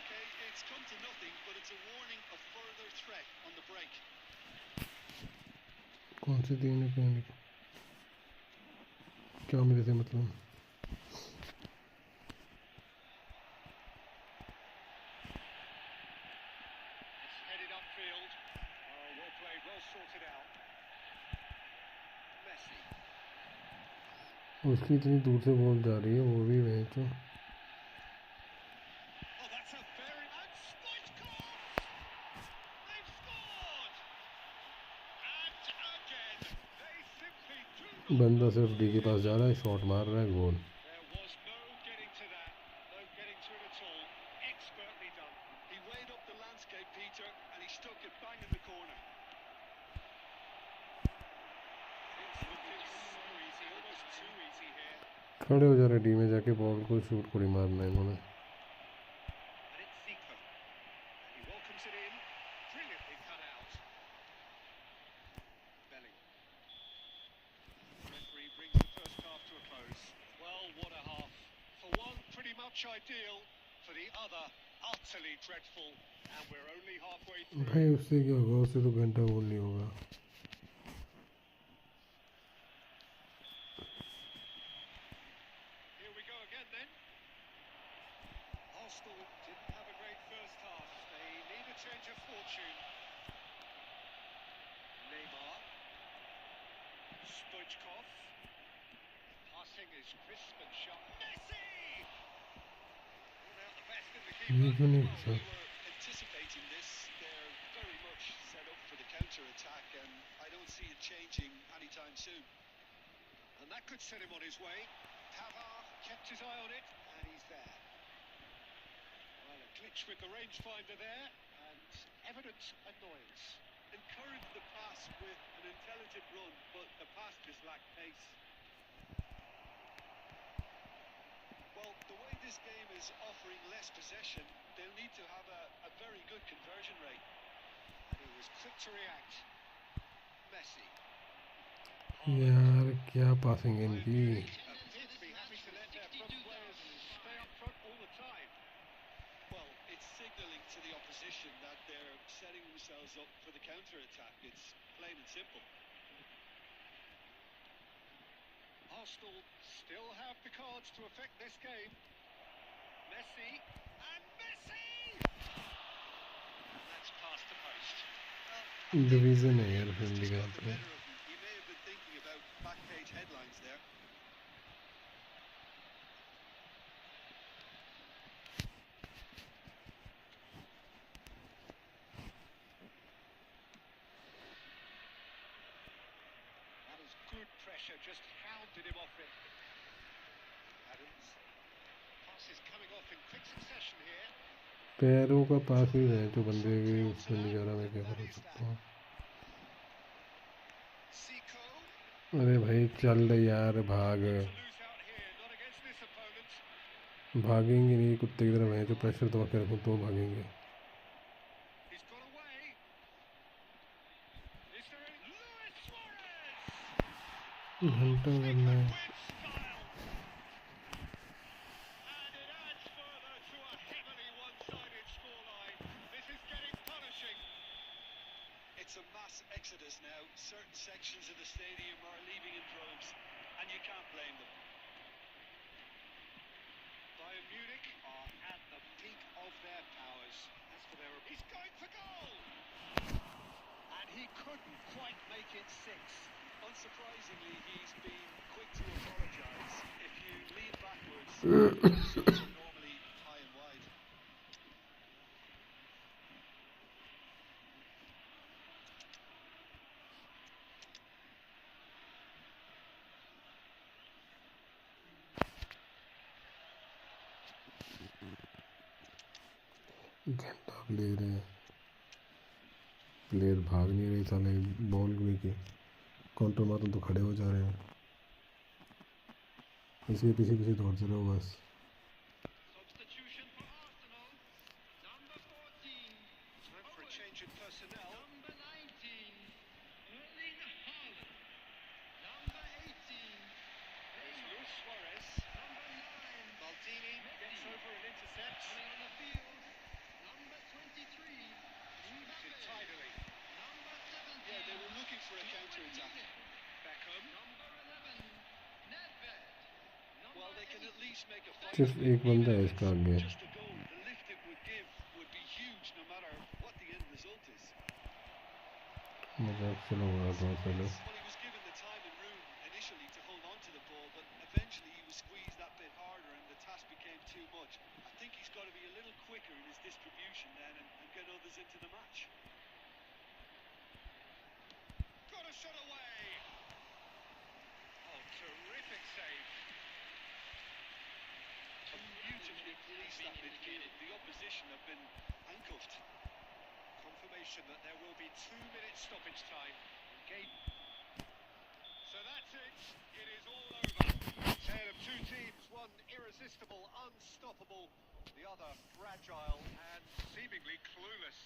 Okay, it's come to nothing, but it's a warning of further threat on the break. कौन से दिन है पहले क्या मेरे से मतलब। It's headed upfield. Oh, well played, well sorted out. Messi. उसकी इतनी दूर से बॉल जा रही है, वो भी वहीं तो। Oh, that's a very... And Stoichkov! They've scored! And again, they simply do not... बंदा सिर्फ डी के पास जा रहा है, शॉट मार रहा है, गोल। There was no getting to that, no getting to it at all. Expertly done. He weighed up the landscape, Peter, and he stuck it bang in the corner. It's looking so easy, almost too easy here. खड़े हो जा रहे D में जाके, ball को shoot को ही मारना है इन्होंने। And it's Zico. And he welcomes it in. Brilliantly cut out. Belly. Referee brings the first half to a close. Well, what a half. For one, pretty much ideal. For the other, utterly dreadful. And we're only halfway through. भाई उससे क्या होगा, उससे तो घंटा गोल नहीं होगा। Here we go again then. Arsenal didn't have a great first half. They need a change of fortune. Neymar. Stoichkov. Passing is crisp and sharp. Messi! Brought out the best in the ये keeper. क्यों नहीं Well, घुसा? we were anticipating this. They're very much set up for the counter-attack, and I don't see it changing anytime soon. And that could set him on his way. Pavard kept his eye on it, and he's there. Well, a glitch with the rangefinder there, and evident annoyance. Encouraged the pass with an intelligent run, but the pass just lacked pace. Well, the way this game is offering less possession, they'll need to have a very good conversion rate. And he was quick to react. Messi. यार क्या passing है इनकी। Appear to be happy to let their front players stay up front all the time. Well, it's signalling Arsenal still have the cards to affect this game. Messi, and Messi! And that's past the post. Well, division है यार friendly का got the better of him. He may have been thinking about back page headlines there. That is good pressure, just hounded him off it. Adams. Pass is coming off in quick succession here. पैरों का पास ही है तो बंदे के उसमें नहीं जा रहा, मैं क्या कर सकता हूँ। Zico. अरे भाई चल रहे यार, भाग। To lose out here, not against this opponent. भागेंगे नहीं कुत्ते की तरह, मैं जो प्रेशर दबा के रखूँ तो भागेंगे। He's got away. Is there any? Luis Suarez! घंटा करना है। With style. And it adds further to a heavily one-sided scoreline. This is getting punishing. It's a mass exodus now. Certain sections of the stadium are leaving in droves, and you can't blame them. Bayern Munich are at the peak of their powers. As for their... He's going for goal! And he couldn't quite make it 6. Unsurprisingly, he's been quick to apologise. If you lean backwards, it's normally high and wide. घंटा ले रहे हैं, player भाग नहीं रहे साले, ball लेके counter मारो तो खड़े हो जा रहे हैं, इसके पीछे पीछे दौड़ते रहो बस। Substitution for Arsenal. Number 14. Time for a change in personnel. Number 19. Erling Haaland. Number 18. There's Luis Suarez. Number 9. Maldini gets over and intercepts. Coming on the field. Number 23. Shoots it tidily. Number 17. Yeah, they were looking for a counter-attack. Beckham. Number 11. Nedved. Well, they can at least make a fight. सिर्फ एक बंदा है इसका आगे। Just a goal. The lift it would give would be huge, no matter what the end result is. मजाक चला हुआ था पहले। Well, he was given the time and room initially to hold on to the ball, but eventually he was squeezed that bit harder and the task became too much. I think he's got to be a little quicker in his distribution then and get others into the match. Got a shot away. Oh, terrific save. Beautifully policed that midfield. The opposition have been handcuffed. Confirmation that there will be 2 minutes stoppage time. Game. So that's it. It is all over. Tale of two teams, one irresistible, unstoppable, the other fragile and seemingly clueless.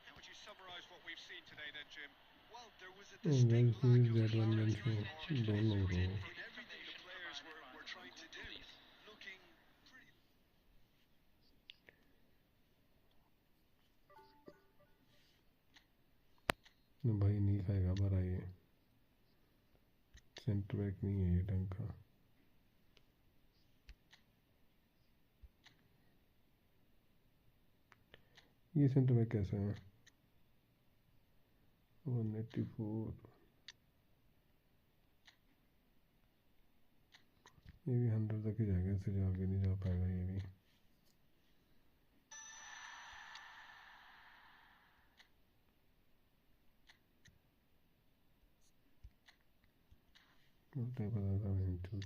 How would you summarise what we've seen today then, Jim? Well, there was a Well, distinct who lack is of that one man clarity show? Don't know bro। in everything the players were trying to do. Looking pretty... भाई नहीं खाएगा पर आइए, centre back नहीं है ये ढंग का। ये सेंटर बैक कैसा है? 184। ये भी 100 तक ही जाएगा, इससे जो आगे नहीं जा पाएगा ये भी। पता था नहीं।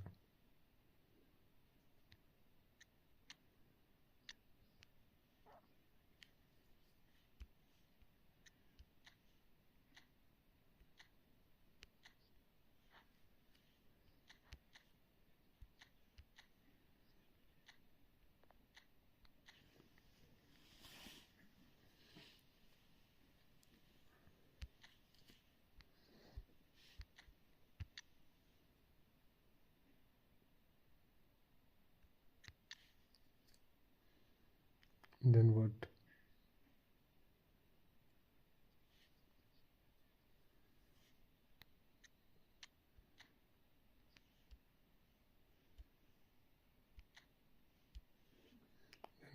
Then what?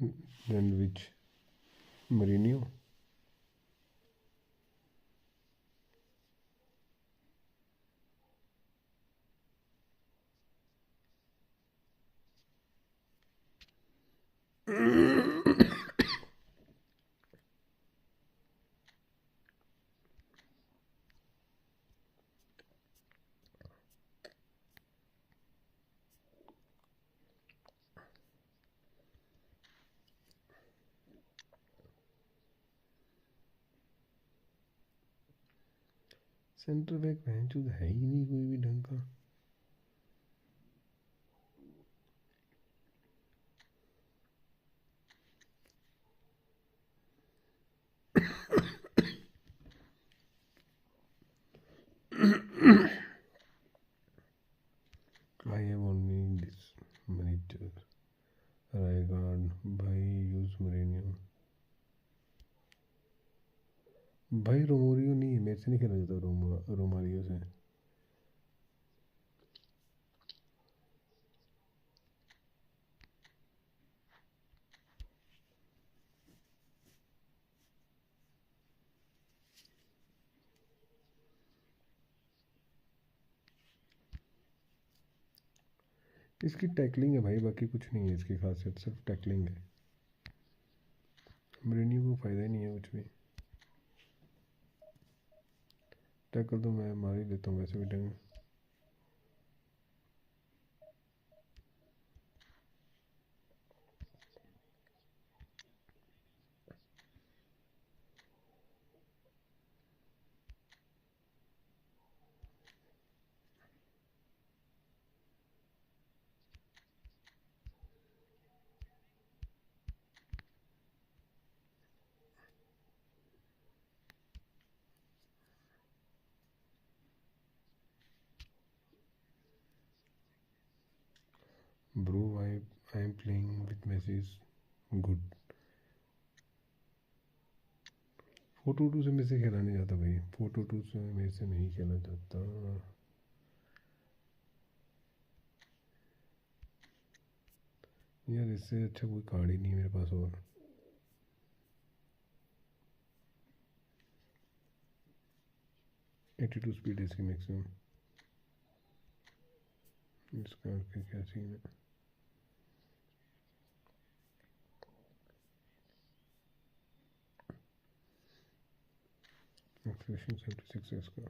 Then which? Mourinho? Centre back भैंचोद है ही नहीं कोई भी ढंग का। I have only this manager. रायगान भाई यूज मोरिनियो। भाई रोमारियो नहीं, मेरे से नहीं खेला जाता रोमारियो से। इसकी टैकलिंग है भाई, बाकी कुछ नहीं है इसकी खासियत, सिर्फ टैकलिंग है। मोरिनियो को फ़ायदा ही नहीं है कुछ भी। टैकल तो मैं मार ही देता हूँ वैसे भी ढंग। Bro, I am playing with Messi is good. 4-2 से मेरे से खेला नहीं जाता भाई, 4-2 से मेरे से नहीं खेला जाता। यार इससे अच्छा कोई कार्ड ही नहीं है मेरे पास और। एटी टू स्पीड इसकी मैक्सिमम। इसका क्या सीन है? एक्सप्रेशन 76 है इसका।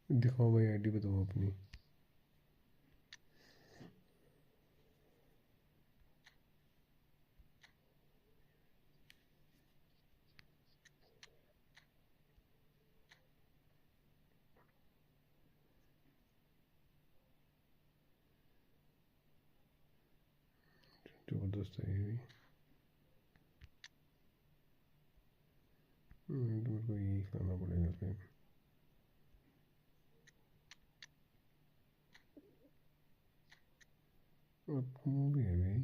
दिखाओ भाई आईडी बताओ अपनी। ज़बरदस्त है ये भी। तो मेरे को यही करना पड़ेगा फिर। अब मूवी है भाई।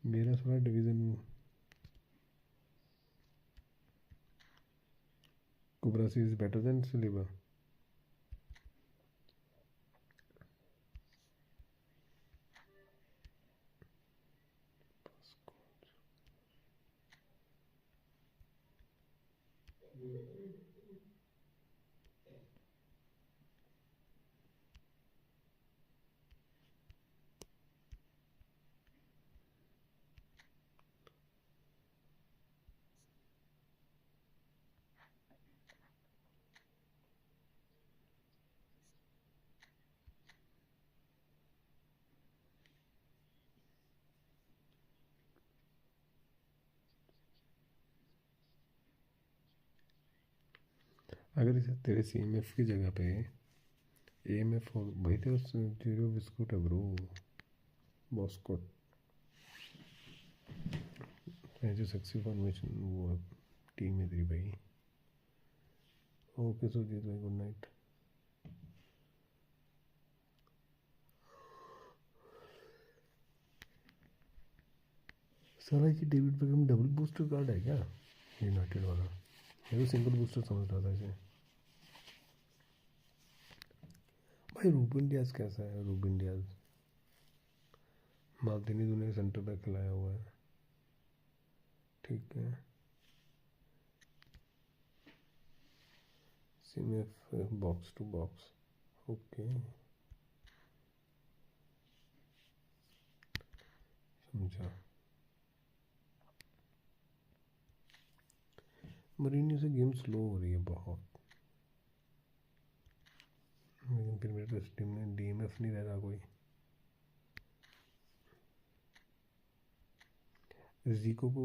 मेरा सारा division Cubarsi is better than Saliba. अगर इसे तेरे CMF की जगह पे AMF हो भाई, तेरा जीरो बिस्कुट है ब्रो, बॉस्कुट। जो सेक्सी फॉर्मेशन वो टीम में तेरी भाई। ओके सुजीत भाई, गुड नाइट। साला ये David Beckham double booster card है क्या यूनाइटेड वाला? मैं तो सिंगल बूस्टर समझ रहा था इसे। भाई रूबन डियाज कैसा है? रूबन डियाज मालदीनी दुनिया सेंटर बैक खिलाया हुआ है, ठीक है। CMF box to box, okay समझा। मरीनियो से गेम स्लो हो रही है बहुत, लेकिन फिर मेरे पास टीम में डीएमएफ नहीं रह रहा कोई। जीको को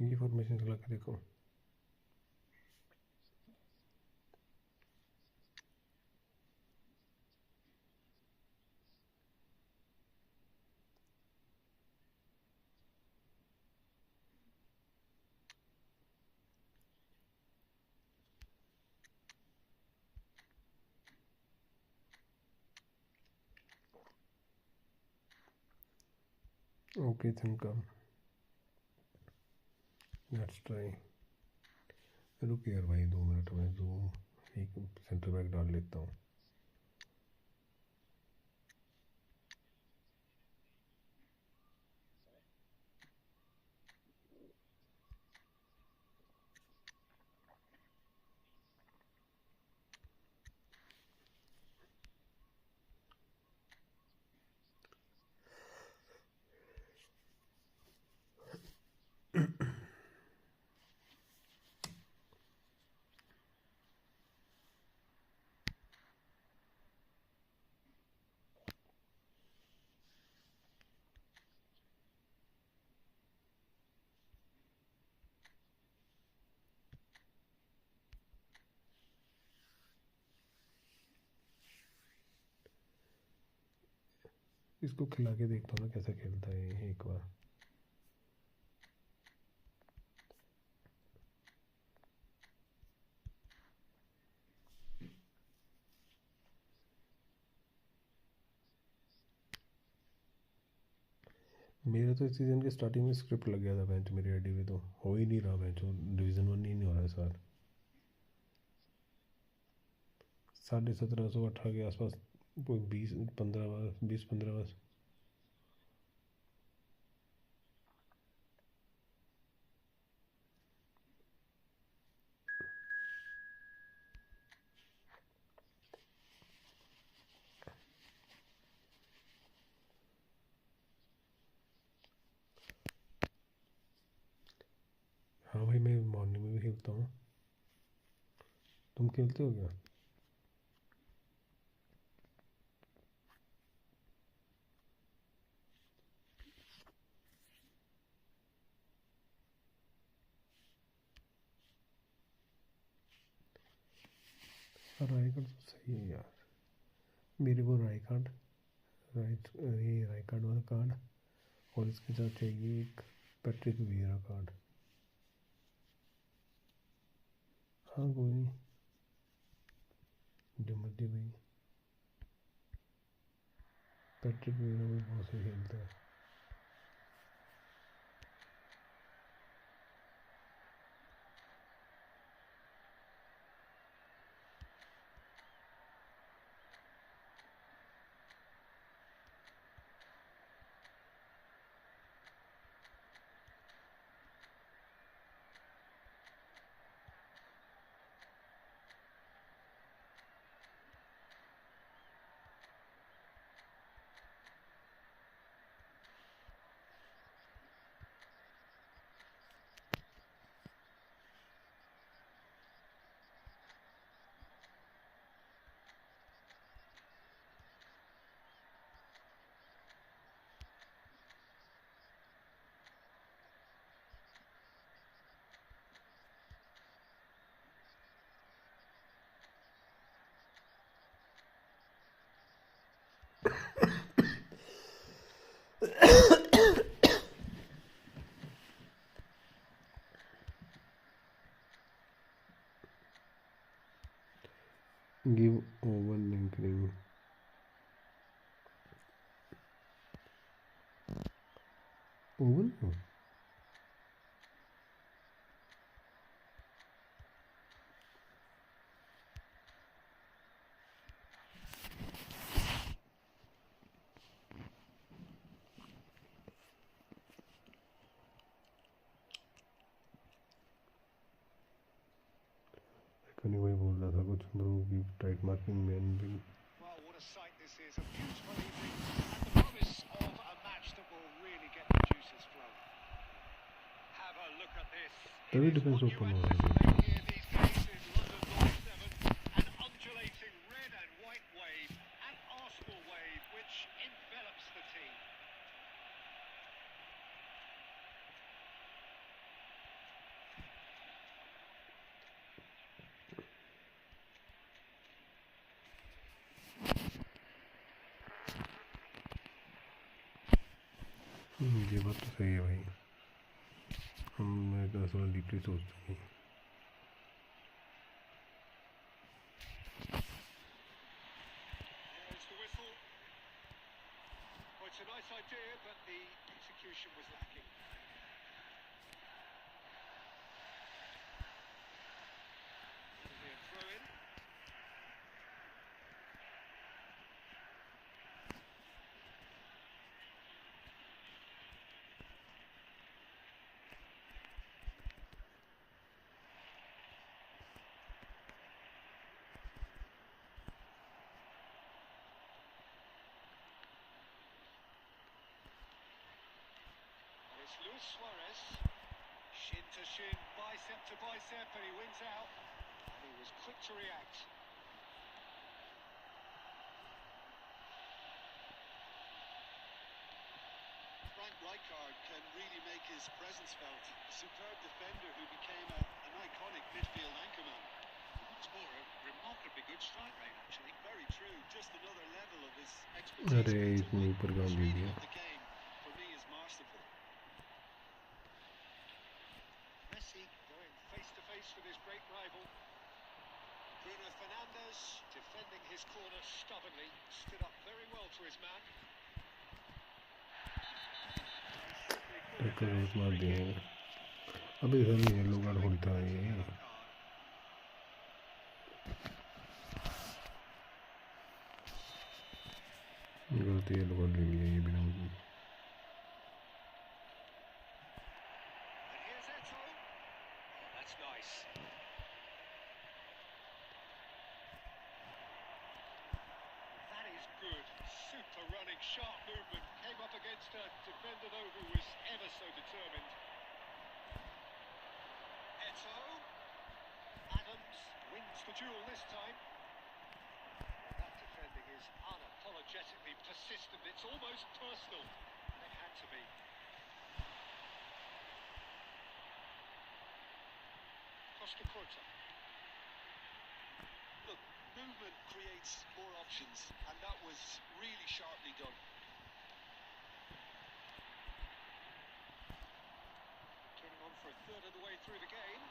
ये फॉर्मेशन चला के देखो। ओके थिंकम, लेट्स ट्राई। रुक यार भाई 2 मिनट में जो एक सेंटर बैक डाल लेता हूँ। इसको खिला के देखता हूँ ना कैसा खेलता है एक बार। मेरा तो इस सीज़न के स्टार्टिंग में स्क्रिप्ट लग गया था बेंच मेरी आईडी पे, तो हो ही नहीं रहा बेंच, डिवीज़न 1 ही नहीं हो रहा है सर। 1750-18 के आसपास कोई 20-15 बस। हाँ भाई मैं मॉर्निंग में भी खेलता हूँ। तुम खेलते हो क्या? रायगढ़ तो सही है यार। मेरे को रायगढ़ ये रायगढ़ वाला कार्ड, और इसके साथ चाहिए एक पैट्रिक वीरा कार्ड। हाँ कोई नहीं, जो मर्जी भाई। पैट्रिक वीरा भी बहुत सही खेलता है। Give over lingering. Over? कहीं वही बोल रहा था कुछ ब्रो की टाइट मार्किंग मैन भी Well, what a sight this is. A beautiful evening and the promise of a match that will really get the juices flowing. Have a look at this. तभी It is defence what you open हो रहा anticipate here these days in London North 7. An undulating red and white wave, an Arsenal wave which envelops the team. ये बात तो सही है भाई हम थोड़ा डीपली सोचते हैं There's the whistle. Well, it's a nice idea, but the execution was lacking. It'll be a throw-in. It's Luis Suarez, shin to shin, bicep to bicep, and he wins out. And he was quick to react. Frank Rijkaard can really make his presence felt. A superb defender who became an iconic midfield anchorman. What's more, a remarkably good strike rate, actually. Very true. Just another level of his expertise. अरे इतनी ऊपर गांव दे Reading दिया of the game, for me, is masterful. Messi going face to face with his great rival. Bruno Fernandes defending his corner stubbornly, stood up very well to his man. टक्कर रोज मार दिया अबे इधर ही येलो कार्ड होता है ये गलती yellow card ले लिया ये बिना And here's Eto. Oh, that's nice. That is good. Super running, sharp movement. Came up against a defender though who was ever so determined. Eto. Adams wins the duel this time. That defending is unapologetically persistent. It's almost personal. It had to be. Costa Curta. Look, movement creates more options, and that was really sharply done. Turning on for a third of the way through the game.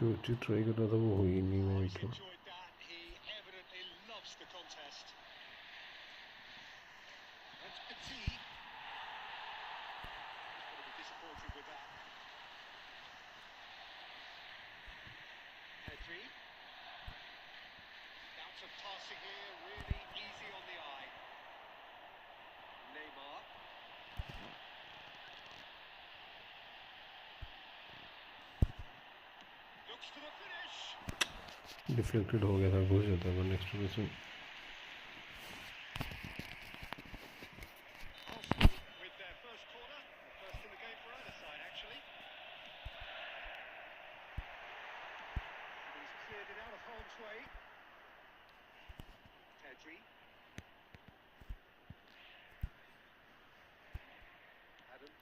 जो चीज try कर रहा था वो हुई नहीं मैं He's तो enjoyed that. He evidently loves the contest. That's Petit. He's going to be disappointed with that. Pedri. Bounce of passing here, really easy on the eye. Neymar. Looks to the finish. Deflected हो गया था घुस जाता है next में Arsenal with their first corner, the first in the game for either side actually. He's cleared it out of harm's way. Pedri. Adams.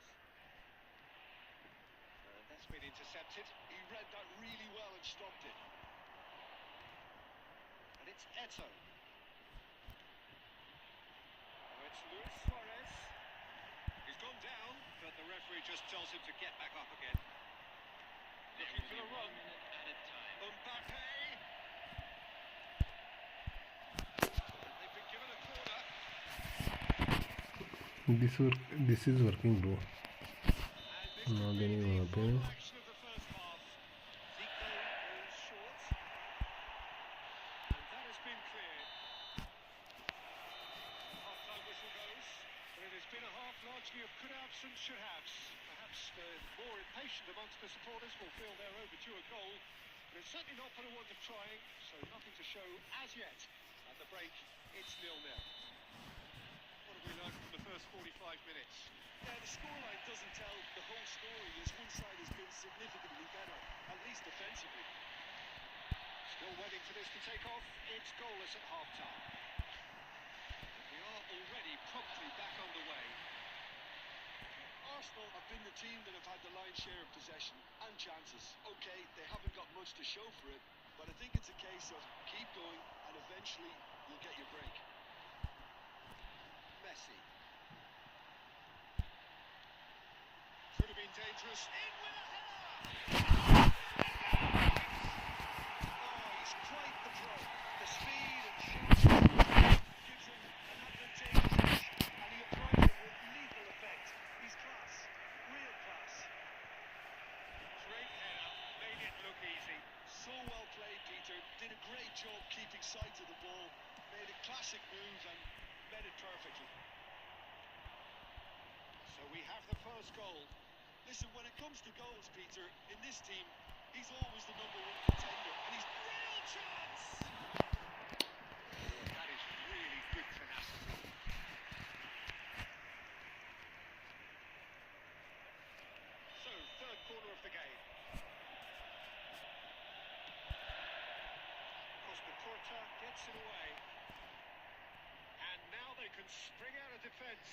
That's been intercepted. He read that really well and stopped it. And it's Eto. Now it's Luis Suarez. He's gone down, but the referee just tells him to get back up again. Looking for the run. At a time. Mbappe. This is working, bro. ना देनी वहाँ पे Action of the first half. Zico falls short. And that has been cleared. Half-time whistle goes. But it has been a half largely of could-haves and should-haves. Perhaps the more impatient amongst the supporters will feel they're overdue a goal. But it's certainly not for the want of trying, so nothing to show as yet. At the break, it's 0-0. What have we learned from the first 45 minutes? Yeah, the scoreline doesn't tell the whole story, as one side has been significantly better, at least defensively. Still waiting for this to take off. It's goalless at half-time. We are already promptly back on the way. Arsenal have been the team that have had the lion's share of possession and chances. Okay, they haven't got much to show for it, but I think it's a case of keep going and eventually you'll get your break. Messi. Could have been dangerous. In with a header! Oh, he's quite the pro. The speed and shot gives him an advantageous edge, and he applies it with lethal effect. He's class, real class. Great header. Made it look easy. So well played, Peter. Did a great job keeping sight of the ball. Made a classic move and met it perfectly. So we have the first goal. Listen, when it comes to goals, Peter, in this team, he's always the number one contender, and he's real chance! That is really good tenacity. So, third corner of the game. Costa gets it away. And now they can spring out of defence.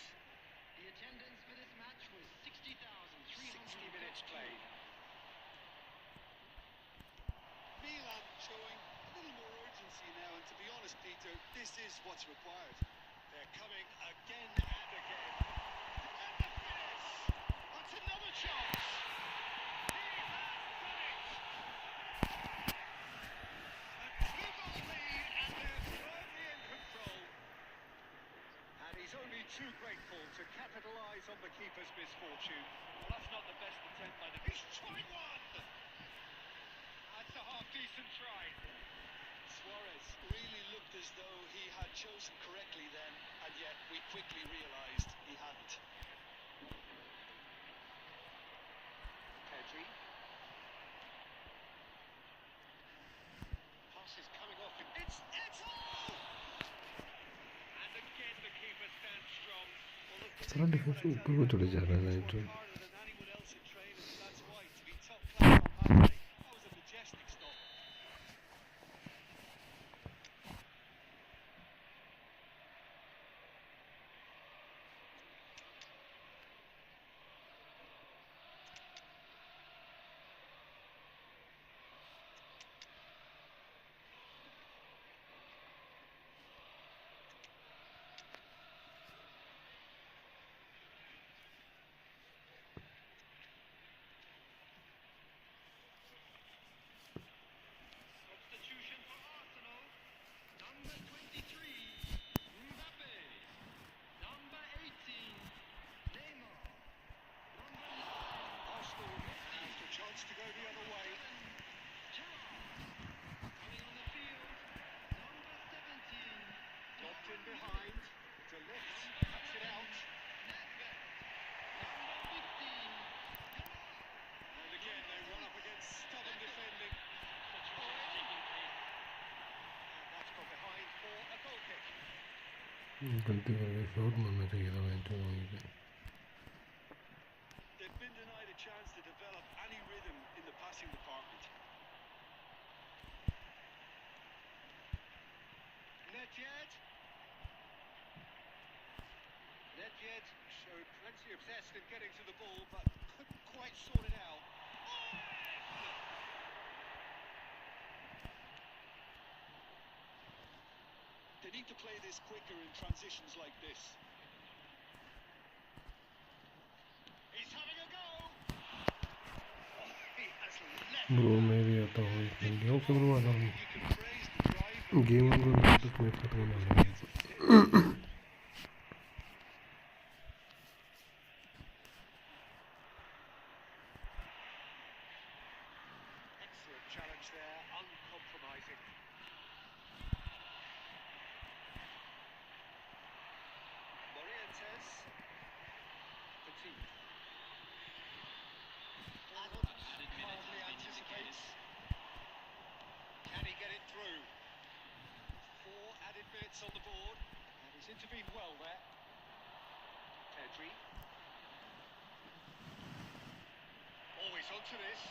The attendance for this match was 60,300. 60 minutes played. Milan showing a little more urgency now, and to be honest, Peter, this is what's required. They're coming again and again. And the finish! That's another chance! He has done it! A two-goal lead, and they're firmly in control. And he's only too grateful to capitalise on the keeper's misfortune. Well, that's not the best attempt by the... He's tried one! That's a half-decent try. Suarez really looked as though he had chosen correctly then, and yet we quickly realised he hadn't. Pedri. Pass is coming off. It's all! And again the keeper stands strong. सारा defence ऊपर को चले जा रहा है night में Harder than anyone else in training, and that's why to be top class on that day, that was a majestic stop. Substitution for Arsenal. Number 23, Mbappe. Number 18, Neymar. Number 9, Arsenal has the chance to go the other way. Gerrard. Coming on the field, number 17, Dropped in behind. To lift. Cuts it out. Nedved. Number 15, And again they run up against stubborn defending. And that's got behind for a goal kick. गलती कर गए shot मारना चाहिए था match में वहीं पे They've been denied a chance to develop any rhythm in the passing department. Nedved. Nedved showed plenty of zest in getting to the ball, but couldn't quite sort it out. They need to play this quicker in transitions like this. He's having a go. He has left. Bro मैं भी आता हूँ इसमें game से bro आता हूँ You can praise the drive. Game को तो मैं खत्म होना है intervened well there. Pedri. Always onto this.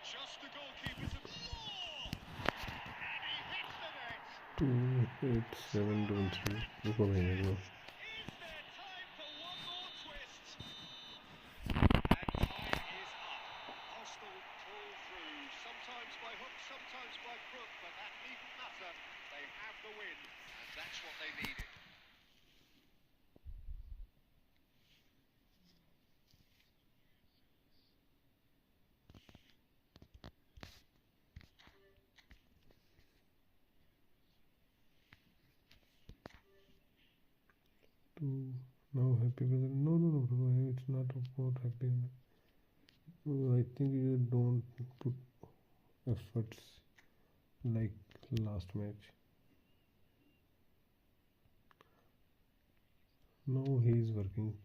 Just the goalkeeper to... Oh! And he hits the net! 28773. Look over here, bro. Is there time for one more twist? And time is up. Arsenal pull through. Sometimes by hook, sometimes by crook, but that needn't matter. They have the win, and that's what they needed. Now happy with it. No, bro. It's not about happy. I think you don't put efforts like last match. No, he is working.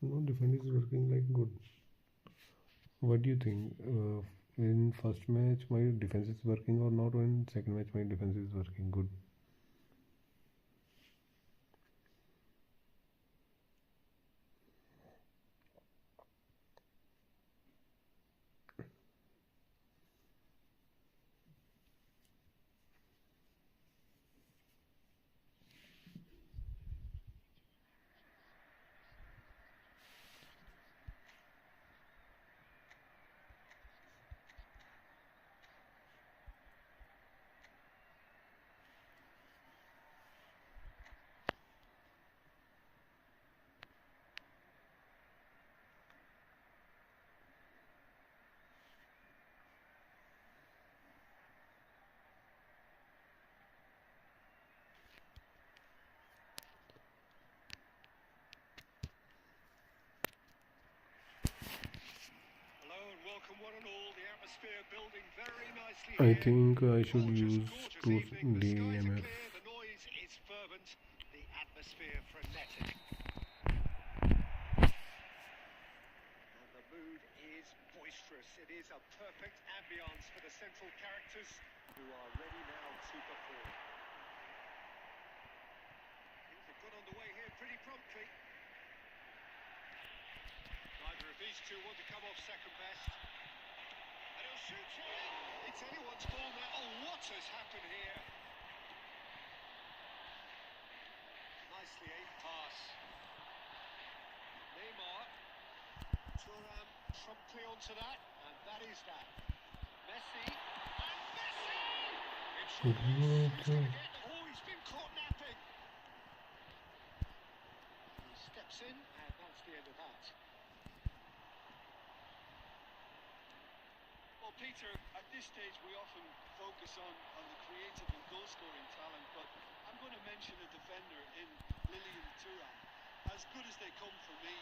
No, defense is working like good. What do you think? In first match my defense is working or not? Or in second match my defense is working good? Welcome one and all, the atmosphere building very nicely I here. think I should use Gorgeous evening. The skies are DMF. clear, the noise is fervent, the atmosphere frenetic. And the mood is boisterous. It is a perfect ambience for the central characters who are ready now to perform. Things have got underway here pretty promptly. Neither of these two want to come off second best. And he'll shoot here. It's anyone's ball now. Oh, what has happened here? Nicely aimed pass. Neymar. Thuram promptly onto that. And that is that. Messi. And Messi! It's he's been caught napping. He steps in, and that's the end of that. Well, Peter, at this stage we often focus on the creative and goal-scoring talent, but I'm going to mention a defender in Thuram. As good as they come for me,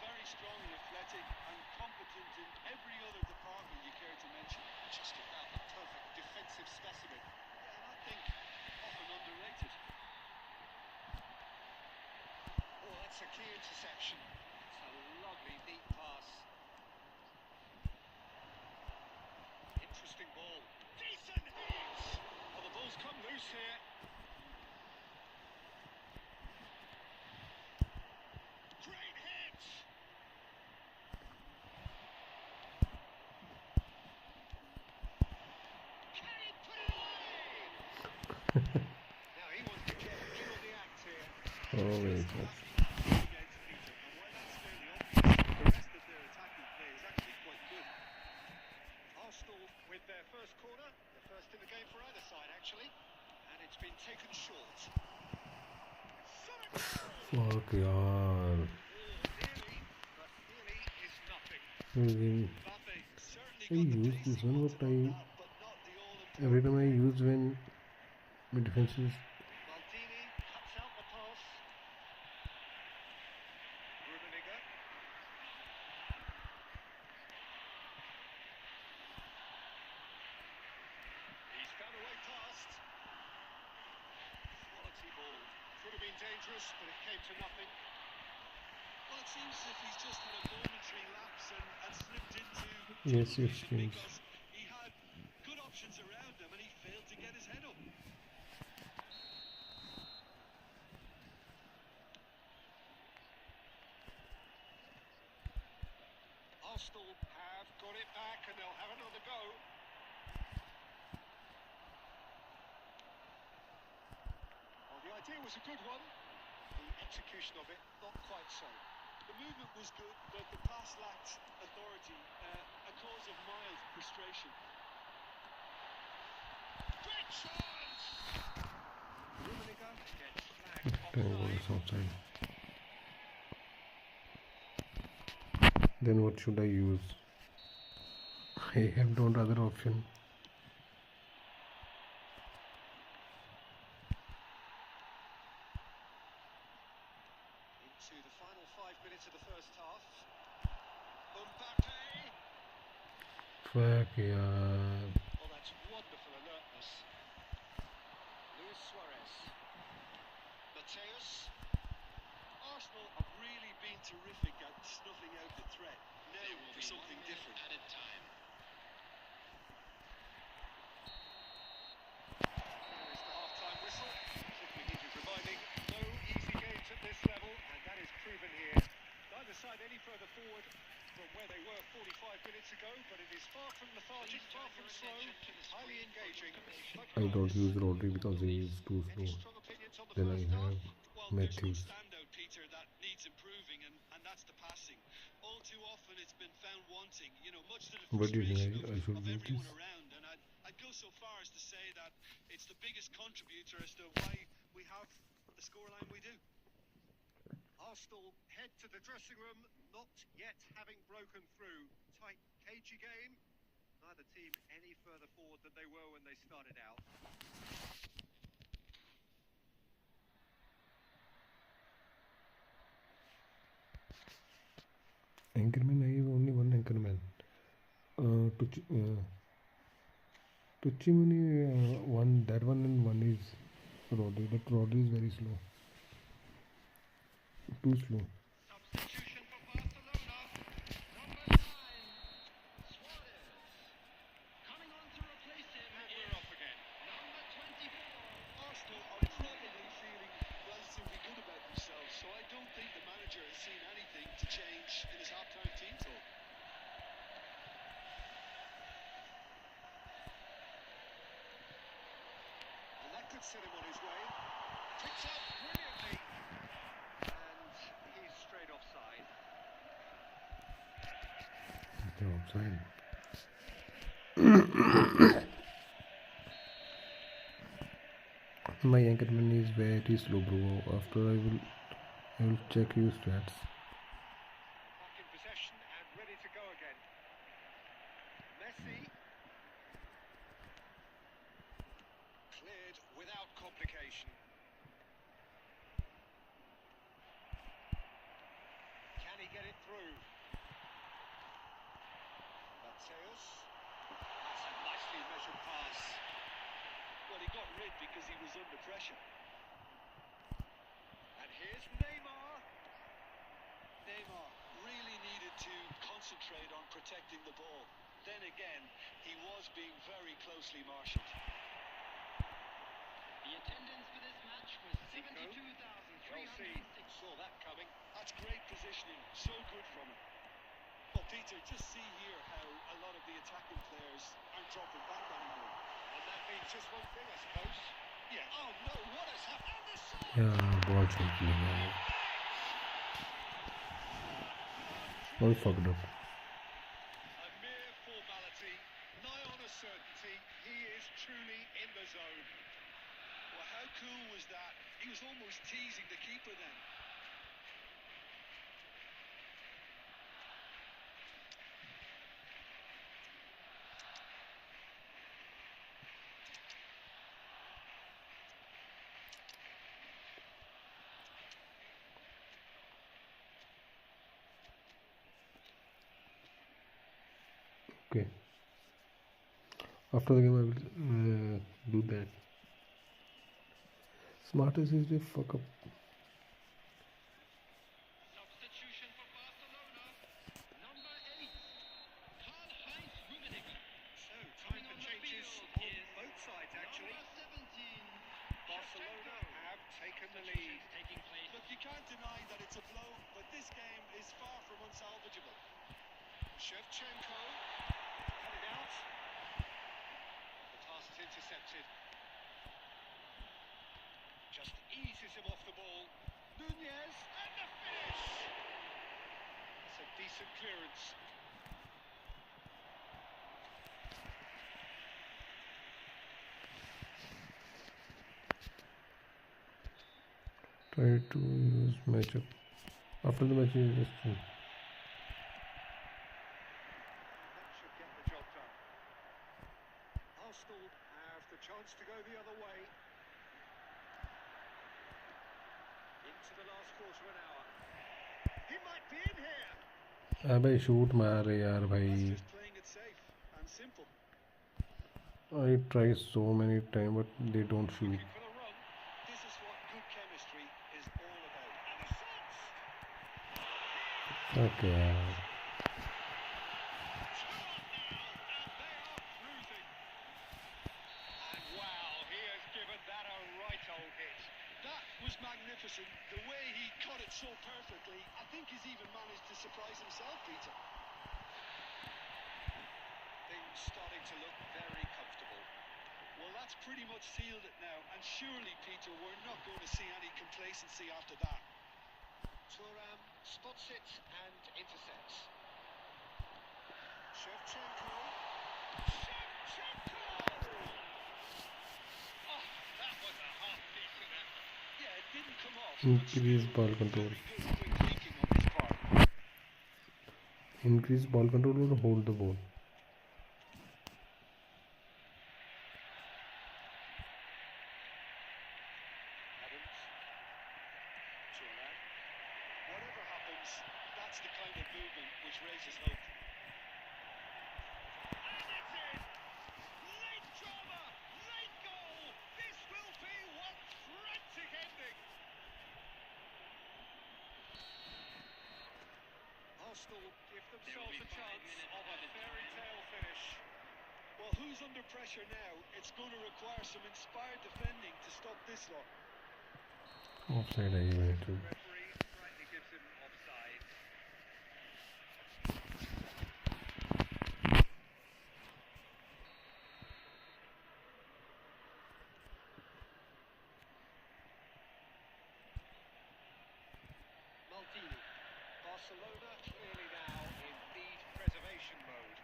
very strong and athletic and competent in every other department you care to mention. Just about the perfect defensive specimen. Yeah, and I think often underrated. Oh, that's a key interception. It's a lovely, neat pass. Interesting ball. Decent hit! Well, the ball's come loose here. Great hit! Can he put it away? Now he wants to get through the act here. Oh, wait. Against Peter. And where that's fairly obvious, the rest of their attacking play is actually quite good. Arsenal with their first corner, the first in the game for either side actually, and it's been taken short. Fuck, yaar. Nearly, but nearly is nothing. Mbappe certainly I got the use pace this he one, wanted but on that, but not the all-important. every time I use when my defense is Maldini cuts out the pass. looking dangerous, but it came to nothing. Well, it seems as if he's just had a momentary lapse and slipped into Yes, tunnel yes, vision yes. because he had good options around him and he failed to get his head up. Arsenal have got it back and they'll have another go. Well, the idea was a good one. The execution of it, not quite so. The movement was good, but the pass lacked authority, a cause of mild frustration. Great chance! Rummenigge gets flagged Was offside. outside. Then what should I use? I have no other option. Into the final 5 minutes of the first half. Mbappe! Fuck yeah. Oh, that's wonderful alertness. Luis Suarez. Mateus. Arsenal have really been terrific at snuffing out the threat. Now for something different. Added time. There is the half-time whistle. Simply needed reminding. No easy games at this level, and that is proven here. Neither side any further forward from where they were 45 minutes ago, but it is far from lethargic, far from slow, highly engaging. I don't use Rodri because he is too Any slow. strong opinions on the Then I first half? have Well, there's one Matthews. standout, Peter, that needs improving, and that's the passing. All too often it's been found wanting, much to the What do you frustration think? I should of use everyone this? around. And I'd go so far as to say that it's the biggest contributor as to why we have the scoreline we do. Arsenal head to the dressing room, not yet having broken through. Tight, cagey game. Neither team any further forward than they were when they started out. Anchorman, I have only one Anchorman. Tuchimuni, that one and one is Rodri, but Rodri is very slow. Too slow. Substitution for Barcelona. Number 9, Suarez. Coming on to replace him And is we're off again. number 24. Arsenal are probably feeling relatively good about themselves, so I don't think the manager has seen anything to change in his half-time team talk. And that could set him on his way. Picks up brilliantly. And he's straight offside. They're outside. My Anchorman is very slow, bro. After I will check your stats. Back in possession and ready to go again. Messi. Cleared without complication. Can he get it through? Mateus. That's a nicely measured pass. Well, he got rid because he was under pressure. And here's Neymar. Neymar really needed to concentrate on protecting the ball. Then again, he was being very closely marshalled. The attendance for this match was Chelsea 72,306. saw that coming. That's great positioning, so good from him. Well, Peter, just see here how a lot of the attacking players aren't dropping back anymore. And that means just one thing, I suppose. Yeah. Oh no, what has happened? And the shot! Yeah, ball jumping. All fucked up. A mere formality, nigh on a certainty. He is truly in the zone. Well, how cool was that? He was almost teasing the keeper then. Okay. After the game, I will do that. Smartest is the fuck up. taking place. Look, you can't deny that it's a blow, but this game is far from unsalvageable. Shevchenko, headed out. The pass is intercepted. Just eases him off the ball. Nunez, and the finish! It's a decent clearance. Try to use matchup. After the match, you just That should get the job done. Arsenal have the chance to go the other way. Into the last quarter of an hour. He might be in here. अबे shoot मार यार That's भाई. just playing it safe and simple. I try so many times but they don't shoot. Looking for the run. This is what good chemistry is all about. And the shots! Okay यार. And wow, he has given that a right old hit. That was magnificent. The way he caught it so perfectly. I think he's even managed to surprise himself, Peter. Things starting to look very comfortable. Well, that's pretty much sealed it now. And surely, Peter, we're not going to see any complacency after that. Thuram spots it and intercepts. Shevchenko. Shevchenko! Oh, that was a half-decent effort. Yeah, it didn't come off. Increase ball control. Very good quick thinking on his part. Increase ball control or hold the ball. Adams. Thuram. Whatever happens, that's the kind of movement which raises hope. And it's in! Late drama! Late goal! This will be one frantic ending! Arsenal give themselves a chance of a fairy tale finish. Well, who's under pressure now? It's going to require some inspired defending to stop this lot. Offside है ये match. Referee rightly gives him offside. Maldini. Barcelona clearly now in lead preservation mode.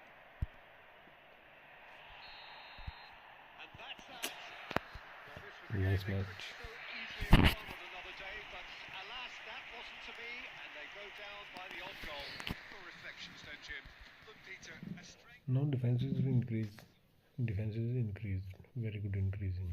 And that's that. Well, this was Nice gaming match. so easily have won on another day, but alas, that wasn't to be, and they go down by the odd goal. Your reflections then, Jim. Look, Peter, a strength. Now defense is increased. Defense is increased. Very good increasing.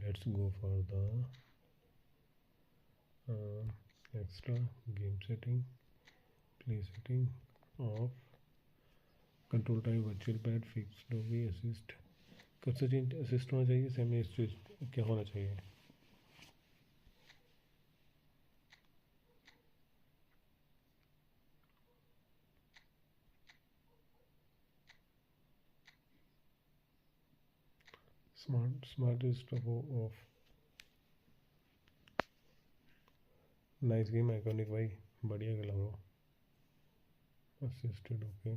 Let's go for the extra game setting, play setting, off, control type virtual pad, fixed lobby, assist. कब से change assist होना चाहिए, semi assist क्या होना चाहिए? Smart stuff of. Nice game iconic भाई, बढ़िया खेला bro. Assisted okay.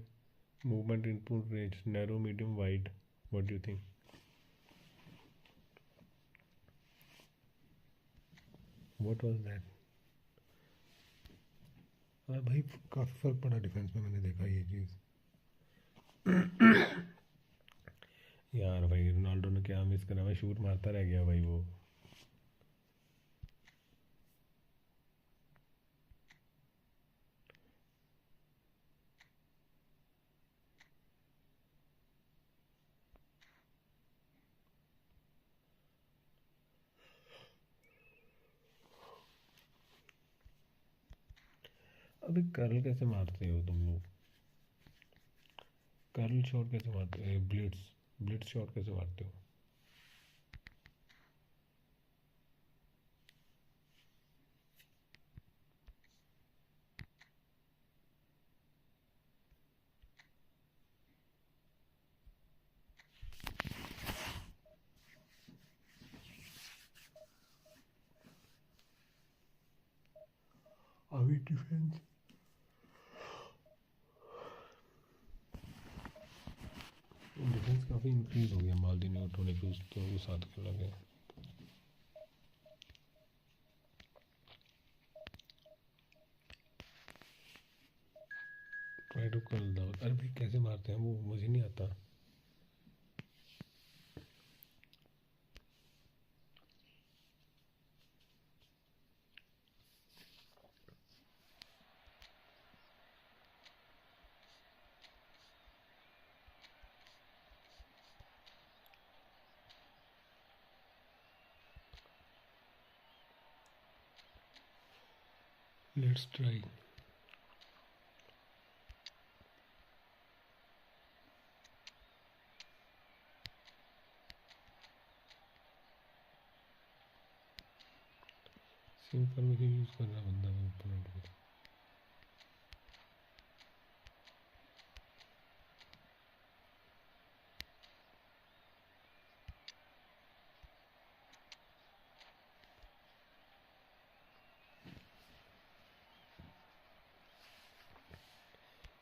Movement input range narrow medium wide. What do you think? What was that? भाई काफ़ी फर्क पड़ा डिफेंस में, मैंने देखा ये चीज़. यार भाई रोनाल्डो ने क्या मिस करा भाई, शूट मारता रह गया भाई वो. अभी कर्ल कैसे मारते हो तुम लोग? कर्ल शॉट कैसे मारते हो? ब्लिट्स शॉट कैसे मारते हो? भाई डिफेंस काफ़ी इंक्रीज हो गया मालदीनी और टोनी क्रूज दोनों के साथ खेला गया ट्राई टू कॉल द अरे भाई कैसे मारते हैं वो मुझे नहीं आता let's try sync permission use कर रहा बंदा वो ओपोनेंट को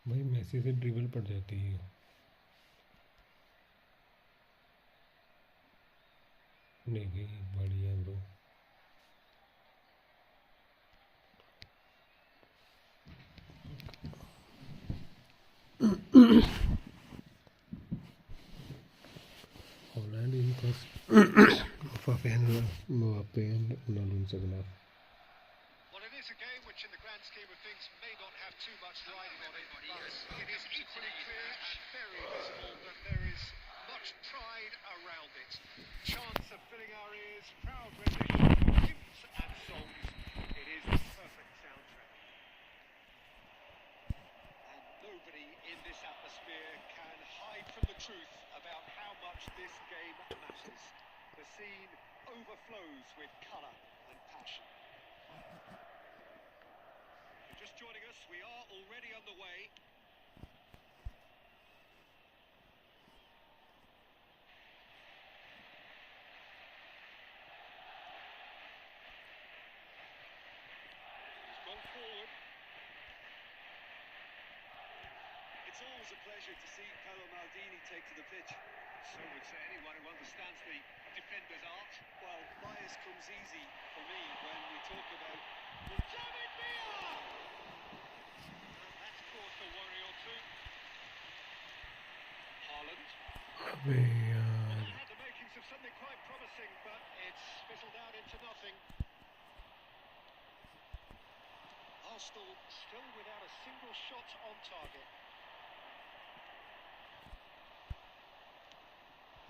भाई मैसी से ड्रिबल पड़ जाती है नहीं भाई बढ़िया bro Holland in first Mbappe and Ronaldo in second half. Well, it is a game which in the grand scheme of things may not have too much riding on it, but it is equally clear and very visible that there is much pride around it. Chants are filling our ears, proud renditions of hymns and songs. It is the perfect soundtrack. And nobody in this atmosphere can hide from the truth about how much this game matters. The scene overflows with colour and passion. Just joining us, we are already underway. He's gone forward. It's always a pleasure to see Paolo Maldini take to the pitch. So would say anyone who understands the defender's art. Well, bias comes easy for me when we talk about David Villa! That's caused a worry or two. Haaland. Had the makings of something quite promising, but it's fizzled out into nothing. Arsenal still without a single shot on target.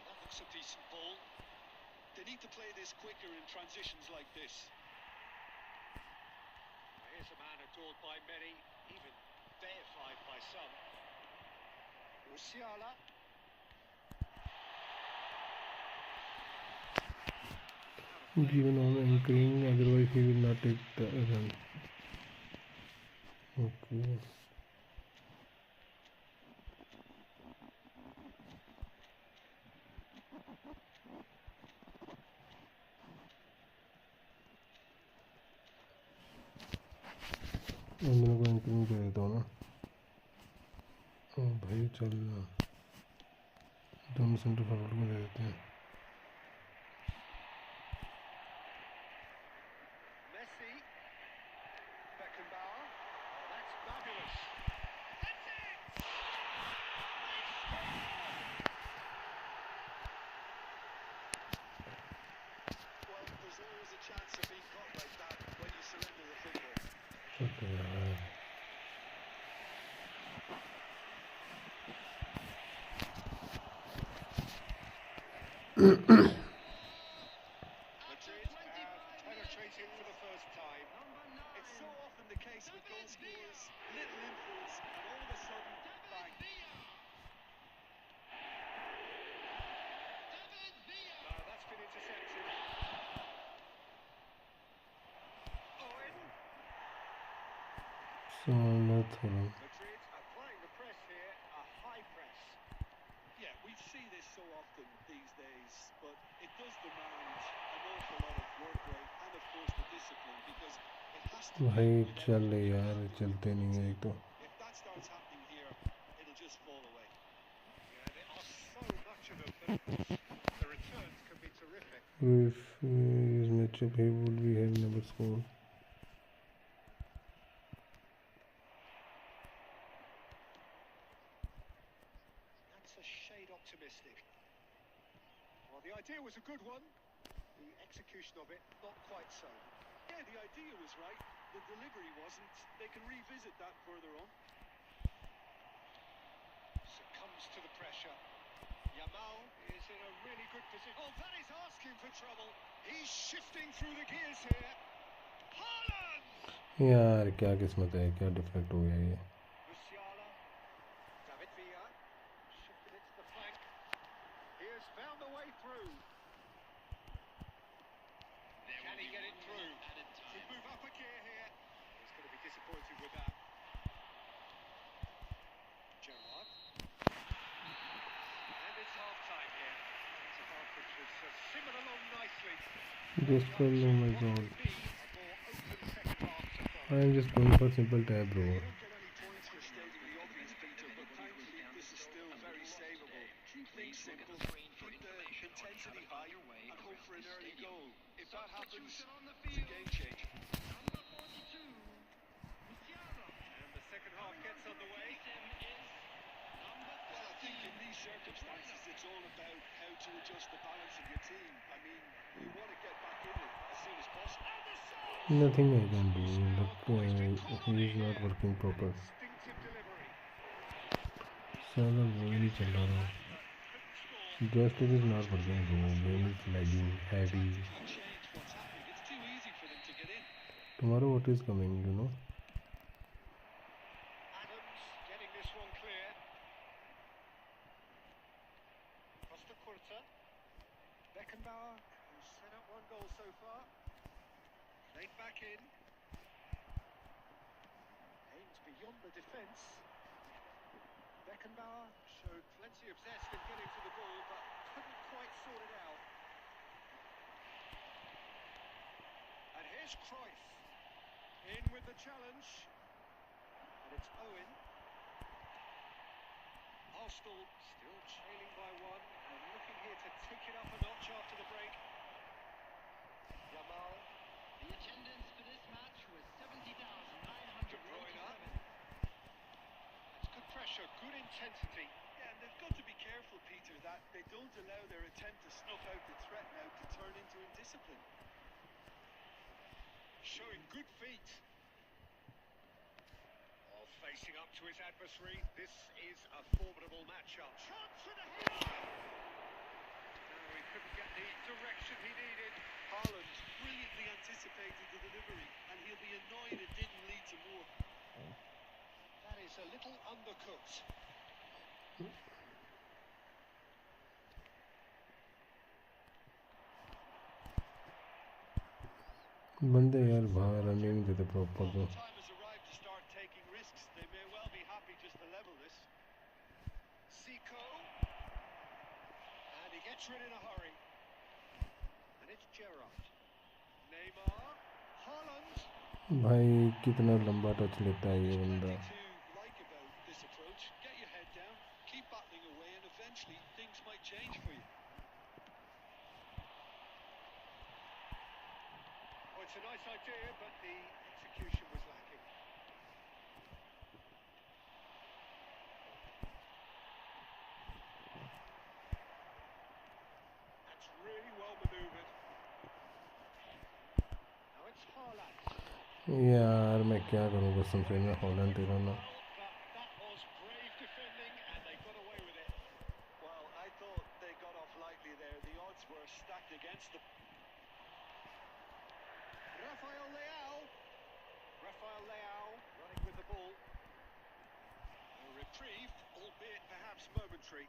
That looks a decent ball. They need to play this quicker in transitions like this. Here's a man adored by many, even deified by some. Musiala. Given on anchoring, otherwise he will not take the run. Okay. मैं को anchoring दे देता हूँ ना भाई चल दोनों centre forward को दे देते हैं Madrid have penetrated for the first time. It's so often the case with goal scorers, little influence, and all of a sudden, bang. No, that's been intercepted. Owen. So not through. Madrid applying the press here, a high press. Yeah, we see this so often these days, but it does demand an awful lot of work rate and, of course, the discipline, because it has भाई चल यार, चलते नहीं है एक तो। If that starts happening here, it'll just fall away. Yeah, there are so much of them, but of course the returns can be terrific. If his matchup he would be have never scored. That's a shade optimistic. Well, the idea was a good one. The execution of it, not quite so. Yeah, the idea was right. The delivery wasn't. They can revisit that further on. Succumbs to the pressure. Yamal is in a really good position. Oh, that is asking for trouble. He's shifting through the gears here. Haaland! यार क्या किस्मत है, क्या defect हो गया ये। Musiala. David Villa. Shifted it to the flank. He has found the way through. Can he get it through? He'll move up a gear here. He's going to be disappointed with that. Gerrard. And it's half-time here. It's a half which was simmered along nicely. Just for oh my god, Be a more open second half to follow. I am just going for simple tab, bro. You don't get any points for stating the obvious, Peter, but thankfully this is still very savable. Keep things simple, keep the intensity high, and hope for an early goal. If that happens, it's a game changer. Number 42, Musiala. And the second half gets underway. Well, I think in these circumstances, it's all about how to adjust the balance of your team. I mean, you want to get back in it as soon as possible. Nothing I can do, but he is not working proper. Instinctive delivery. साला वो ही नहीं चल रहा। Joystick is not working, bro. Game is lagging, heavy. Change what's happening. It's too easy for them to get in. Tomorrow what is coming, you know? Adams getting this one clear. Costa Curta. Beckenbauer, who's set up one goal so far. Played back in. Aims beyond the defence. Beckenbauer showed plenty of zest in getting to the ball, but couldn't quite sort it out. And here's Cruyff. In with the challenge. And it's Owen. Arsenal still trailing by one and looking here to tick it up a notch after the break. Yamal. The attendance for this match was De Bruyne. 70,987. That's good pressure, good intensity. Yeah, and they've got to be careful, Peter, that they don't allow their attempt to snuff out the threat now to turn into indiscipline. Showing good feet. Oh, facing up to his adversary. This is a formidable matchup. Chance for the header! No, he couldn't get the direction he needed. Haaland brilliantly anticipated the delivery, and he'll be annoyed it didn't lead to more. That is a little undercooked. बंदे यार बाहर running देते proper Well, तो। the time has arrived to start taking risks. They may well be happy just to level this. Zico. And he gets rid in a hurry. And it's Gerrard. Neymar. Haaland. भाई कितना लंबा touch लेता है ये बंदा। Plenty to like about this approach. Get your head down, keep battling away, and eventually things might change for you. Oh, it's a nice idea, but the execution was lacking. That's really well manoeuvred. Now it's Haaland. यार मैं क्या करूँ, कसम से मैं Holland दे रहा ना। But that was brave defending, and they got away with it. Well, I thought they got off lightly there. The odds were stacked against them. Rafael Leao. Rafael Leao running with the ball. A reprieve, albeit perhaps momentary.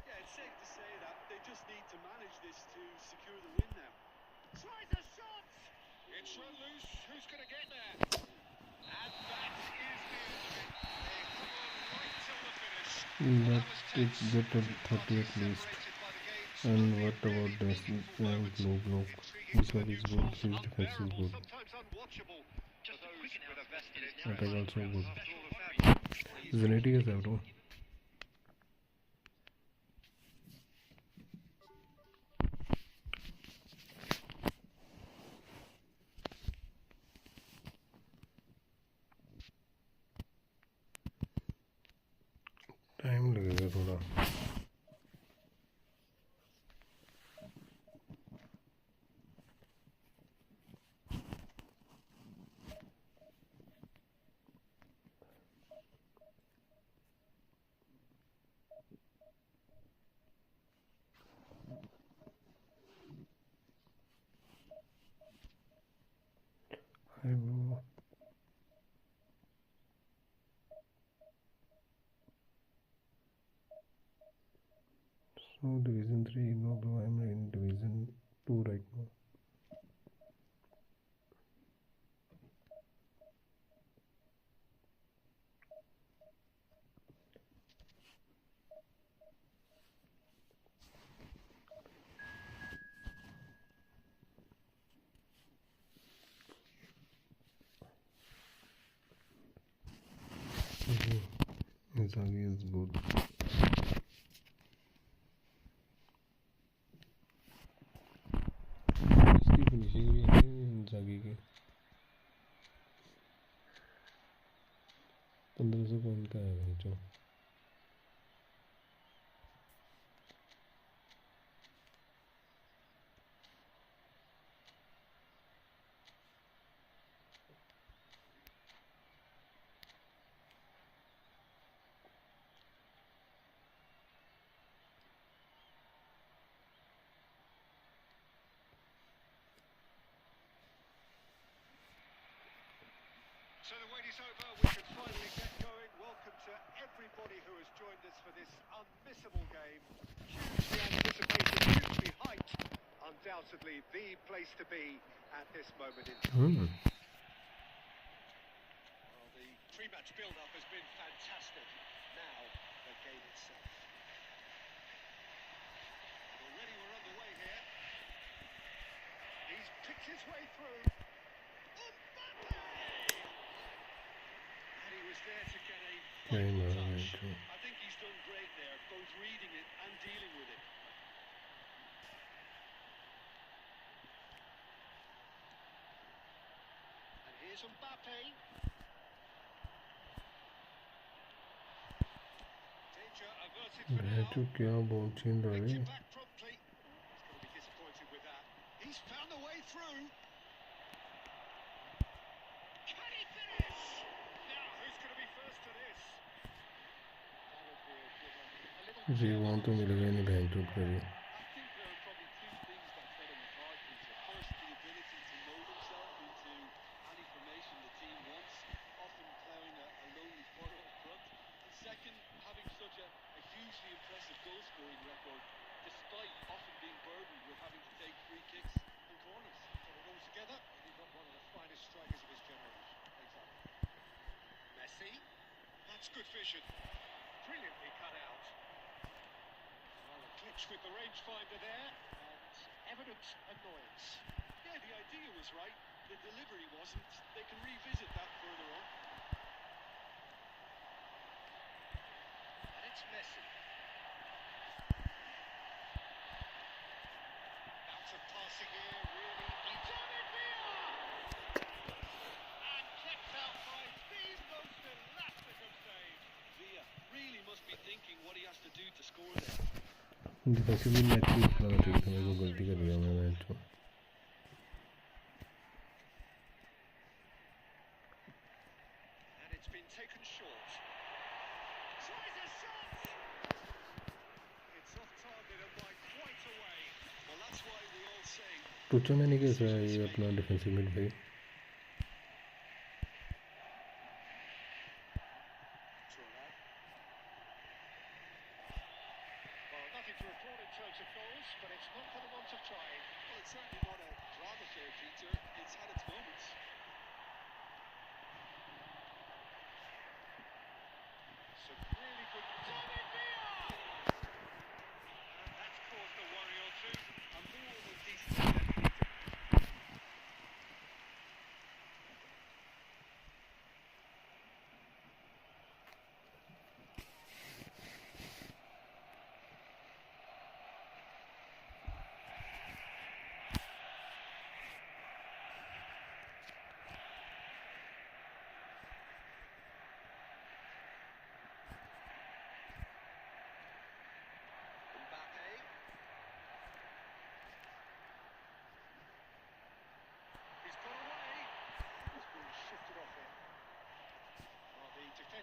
Yeah, it's safe to say that they just need to manage this to secure the win now. Tries a shot. It's run loose. Who's going to get there? And that is the end of it. They hung on right till the finish. Let it get a 30 at least. And what about this? Globe look. This one is good. His defense is good. Sometimes unwatchable. Attack also good. Zenity is out. Time लगेगा थोड़ा. Hi bro. So division 3, no bro, I'm in division 2 right now. Inzaghi is good. इसकी finishing भी है इंजागी की. 1500 point का है जो. So the wait is over, we can finally get going. Welcome to everybody who has joined us for this unmissable game. Hugely anticipated, hugely hyped. Undoubtedly the place to be at this moment in time. Well, the pre-match build-up has been fantastic. Now, the game itself. And already we're underway here. He's picked his way through. There to get a final touch. I think he's done great there, both reading it and dealing with it. And here's Mbappe. Danger averted for now. Picked it back promptly. He's going to be disappointed with that. He's found a way through. Can he finish? जी वहाँ तो मिलेगा नहीं बहन चूत करिए. That's good vision. Brilliantly cut out. Well, a glitch with the rangefinder there, and evident annoyance. Yeah, the idea was right, the delivery wasn't. They can revisit that further on. And it's Messi. Bounce of passing here, really. Turnip and kept out by the most elastic of saves. Villa really must be thinking what he has to do to score there. Defensively match भी इतना ठीक था. मेरे को गलती कर दिया मैं मैच में. And it's been taken short. Tries a shot. It's off target and by quite a way. Well, that's why we all say. टूचा मैंने कैसा है ये अपना डिफेंसिव मिड भाई. But it's not for the want of trying. Well, it's certainly not a drama fair, Peter. It's had its moments. Some really good... And that's caused a worry or two. A more than decent attempt, Peter.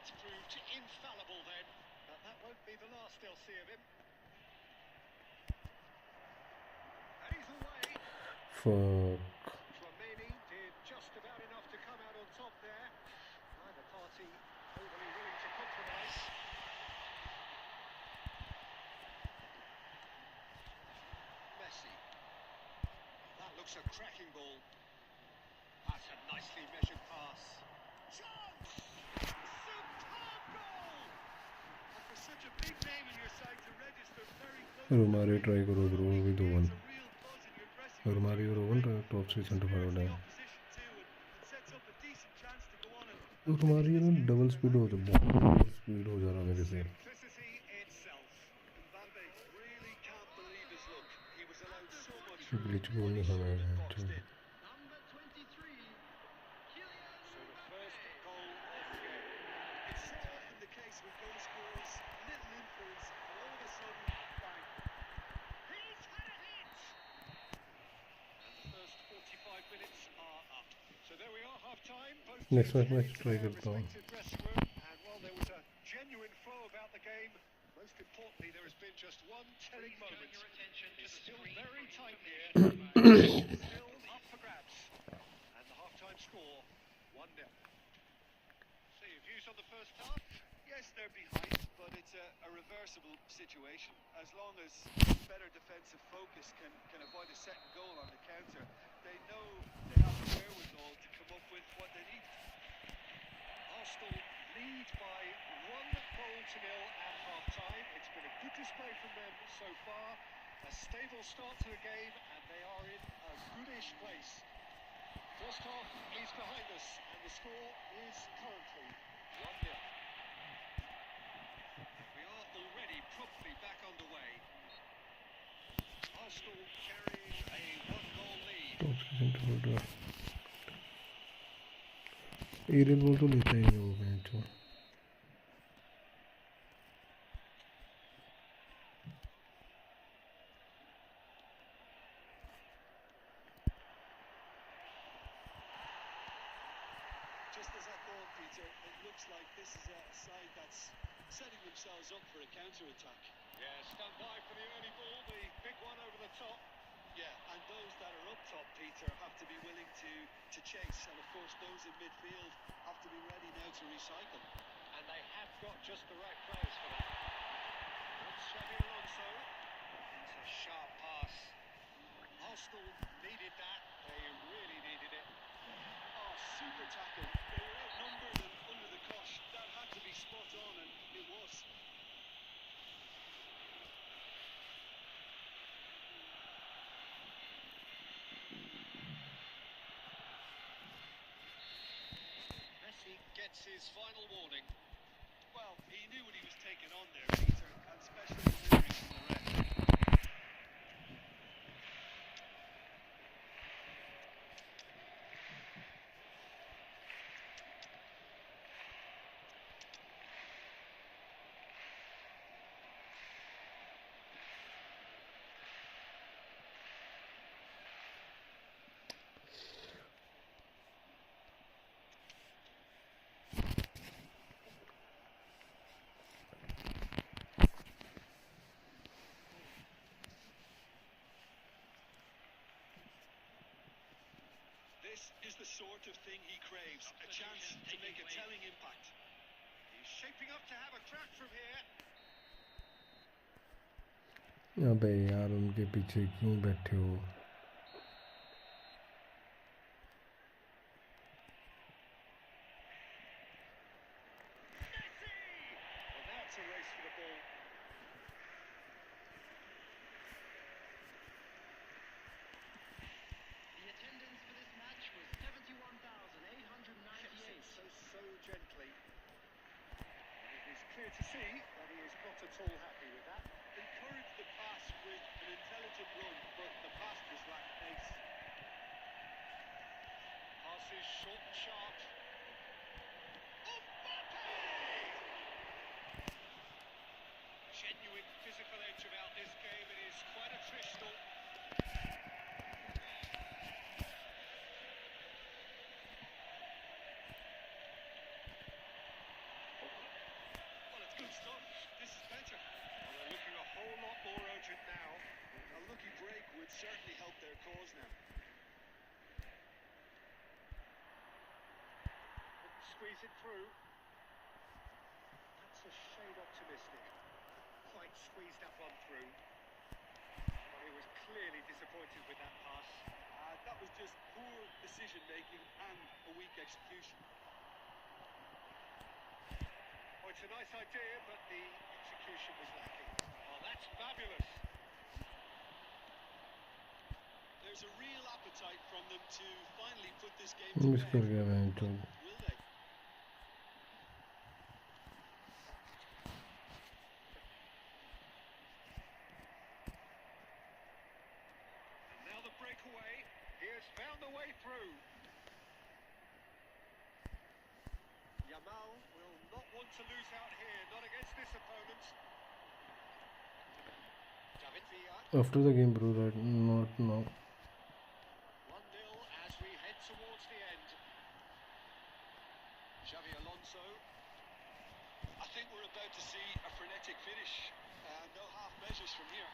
It's proved infallible then, but that won't be the last they'll see of him. And he's away. Fuck. Flamini did just about enough to come out on top there. Neither party overly willing to compromise. Messi. That looks a cracking ball. That's a nicely measured pass. Chance! Superb goal! And for such a big name in your side to register very close. Romario try करो bro अभी 2-1 It's a real buzz in your dressing room. Romario Rowan top से centre forward है Romario ने double speed हो जा रहा मेरे से Simplicity itself. Mbappe really can't believe his luck. He was allowed so much room glitch when goal he नहीं खाना should है have boxed Number in. 23, Kylian So the first goal of the game. It's in the case with goal scorers, little influence, and all of a sudden, bang. He's had a hit! And the first 45 minutes are up. So there we are, half time. Both Next teams match heading to try their करता हूँ respective dressing room. And while there was a genuine flow about the game, most importantly, there has been just one telling moment. It's still very tight here. Still up for grabs. And the half-time score, 1-0. So your views on the first half? Yes, they're behind, but it's a reversible situation. As long as better defensive focus can avoid a second goal on the counter, they know they have the wherewithal to come up with what they need. Arsenal lead by 1-0 at half-time. It's been a good display from them so far. A stable start to the game, and they are in a goodish place. First half is behind us, and the score is currently 1-0. We are already promptly back underway. Arsenal carrying a 1-goal lead. Top से centre forward aerial ball तो लेता ही नहीं वो match में Just as I thought, Peter, it looks like this is a side that's setting themselves up for a counter-attack. Yeah, stand by for the early ball, the big one over the top. Yeah, and those that are up top, Peter, have to be willing to chase. And of course, those in midfield have to be ready now to recycle. And they have got just the right players for that. That's Xabi Alonso. It's a sharp pass. Arsenal needed that. They really needed it. Oh, super tackle. They were outnumbered and under the cosh. That had to be spot on, and it was. Messi gets his final warning. Well, he knew what he was taking on there, Peter, and special delivery from the ref. This is the sort of thing he craves, a chance to make a telling impact. He's shaping up to have a crack from here. अबे यार उनके पीछे क्यों बैठे हो Messi! Well, now it's a race for the ball. The attendance for this match was 71,898. So gently. And it is clear to see that he is not at all happy with that. Encouraged the pass with an intelligent run, but the pass just lacked pace. Pass is short and sharp. Genuine physical edge about this game. It is quite attritional. Good stuff. This is better. Well, they're looking a whole lot more urgent now. A lucky break would certainly help their cause now. Squeeze it through. That's a shade optimistic. Quite squeezed that one through. But he was clearly disappointed with that pass. That was just poor decision making and a weak execution. Oh, it's a nice idea, but the execution was lacking. Oh, that's fabulous. There's a real appetite from them to finally put this game to miss कर bed. गया मैं तो Will they? And now the breakaway. He has found the way through. Yamal will not want to lose out here, not against this opponent. David Villa. after the game bro right not now 1-0 as we head towards the end. Xavi Alonso. I think we're about to see a frenetic finish. No half measures from here.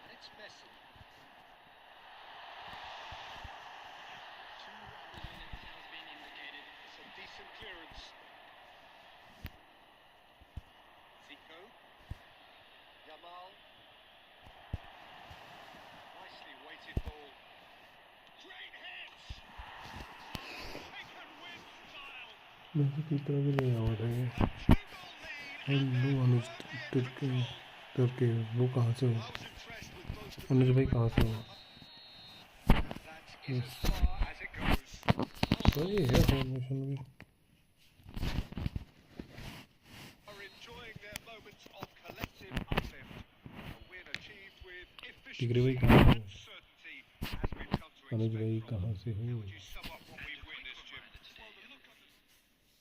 And it's Messi. 2 minutes has been indicated. It's a decent clearance. Zico. Yamal. Nicely weighted ball. Great hits! Taken with style. मैं तो कितना भी नहीं आ रहा है A 2-goal lead. और no अनुज करके वो कहाँ से हो I was impressed with both the अनुज भाई कहाँ से हो That is as far as it goes. सही है फॉर्मेशन भी Are enjoying their moments of collective uplift. A win achieved with Tigray भाई efficiency कहाँ से and हो certainty, as we've come to अनुज भाई expect from कहाँ से हो them. Would you sum up what we've witnessed, Jim? Well, the look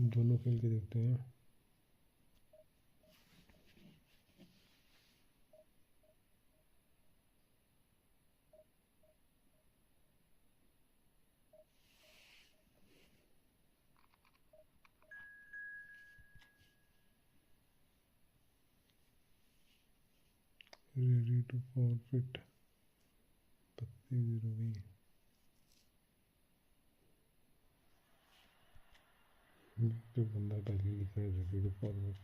on the दोनों खेल के देखते हैं ready to forfeit 32 जो बंदा पहले लिखा है ready to forfeit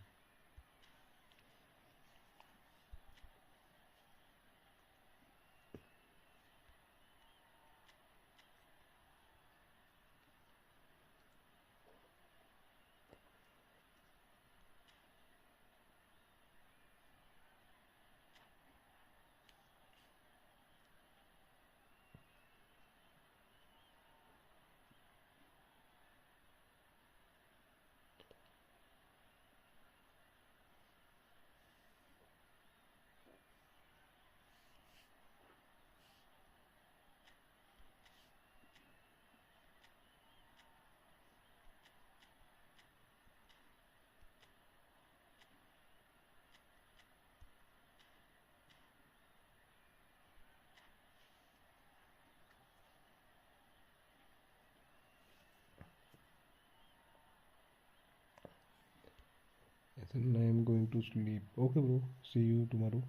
And I am going to sleep. Okay, bro. See you tomorrow.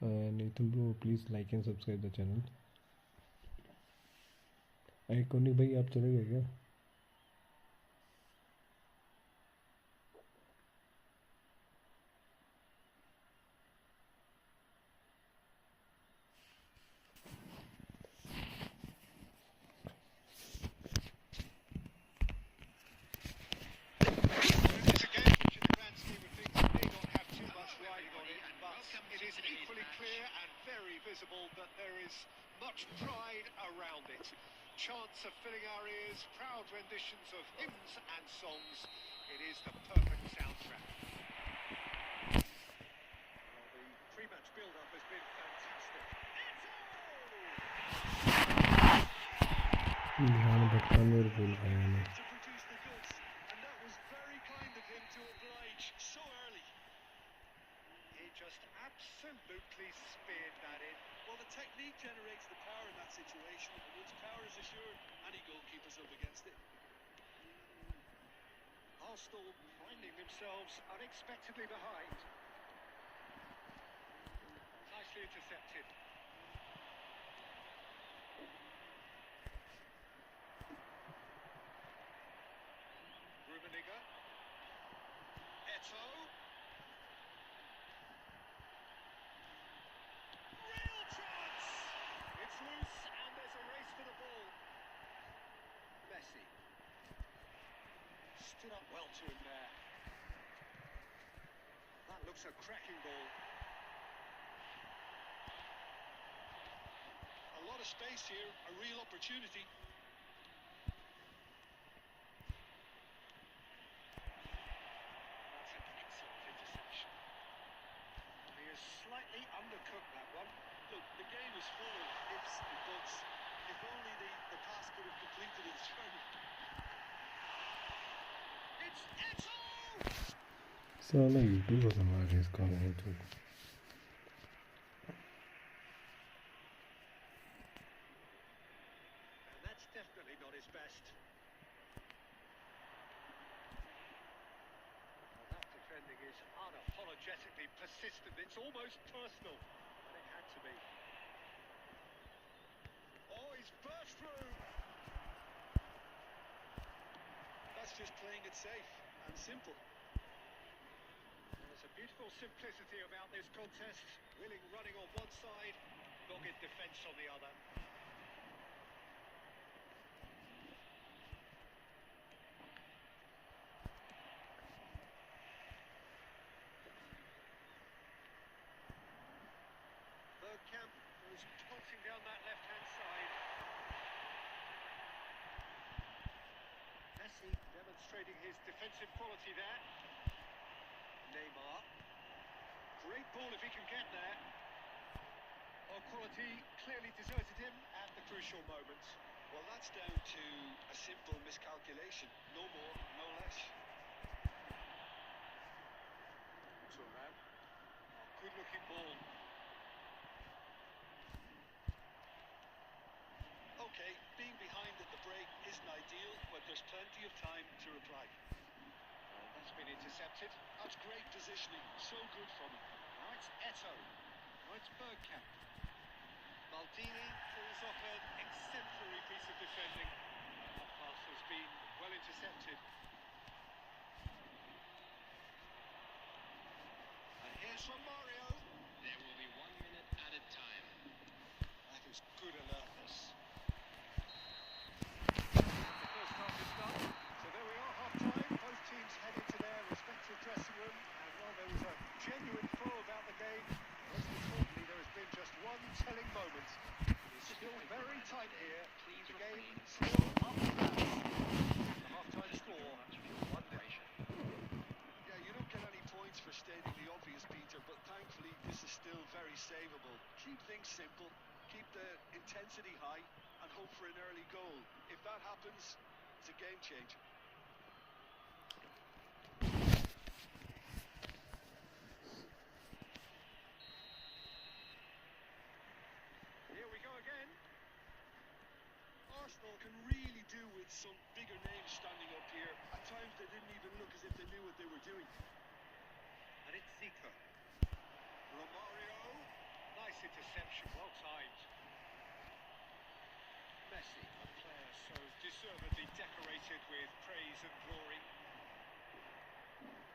Nathan bro, please like and subscribe the channel. Iconic भाई आप चले गए क्या? That there is much pride around it. Chants are filling our ears, proud renditions of hymns and songs. It is the perfect soundtrack. Well, the pre-match build-up has been fantastic. To produce the goods, and that was very kind of him to oblige so early. He just absolutely speared that in. Well, the technique generates the power in that situation, and once power is assured, any goalkeeper's up against it. Arsenal finding themselves unexpectedly behind. Nicely intercepted. Rummenigge. Eto. Real chance! It's loose and there's a race for the ball. Messi. Stood up well to him there. That looks a cracking ball. A lot of space here, a real opportunity. That's an excellent interception. He has slightly undercooked that one. Look, the game is full of ifs and buts. If only the pass could have completed its journey. It's Eto! साला YouTube पर हमारे इसका है तो And that's definitely not his best. Well, that defending is unapologetically persistent. It's almost personal. And it had to be. Oh, he's burst through! That's just playing it safe and simple. There's a beautiful simplicity about this contest. Willing running on one side, dogged defence on the other. Bergkamp was pulsing down that left-hand side. Messi demonstrating his defensive quality there. Neymar. Great ball if he can get there. Well, quality clearly deserted him at the crucial moment. Well, that's down to a simple miscalculation. No more, no less. Turnip. Good looking ball. Okay, being behind at the break isn't ideal, but there's plenty of time to reply. That's been intercepted. That's great positioning, so good from him. Now it's Eto. Now it's Bergkamp. Maldini pulls off an exemplary piece of defending. That pass has been well intercepted. And here's from Mario. There will be 1 minute added time. That is good alertness. The first half is done. So there we are, half-time. Both teams head into their respective dressing room. And while there was a genuine flow about the game, most importantly, there has been just one telling moment. It's still very tight here. The game still up for grabs. The half-time score, 1-0. Yeah, you don't get any points for stating the obvious, Peter, but thankfully this is still very savable. Keep things simple, keep the intensity high, and hope for an early goal. If that happens, it's a game changer. Here we go again. Arsenal can really do with some bigger names standing up here. At times they didn't even look as if they knew what they were doing. And it's Zico. Romario. Nice interception, well timed. Messi, a player so deservedly decorated with praise and glory.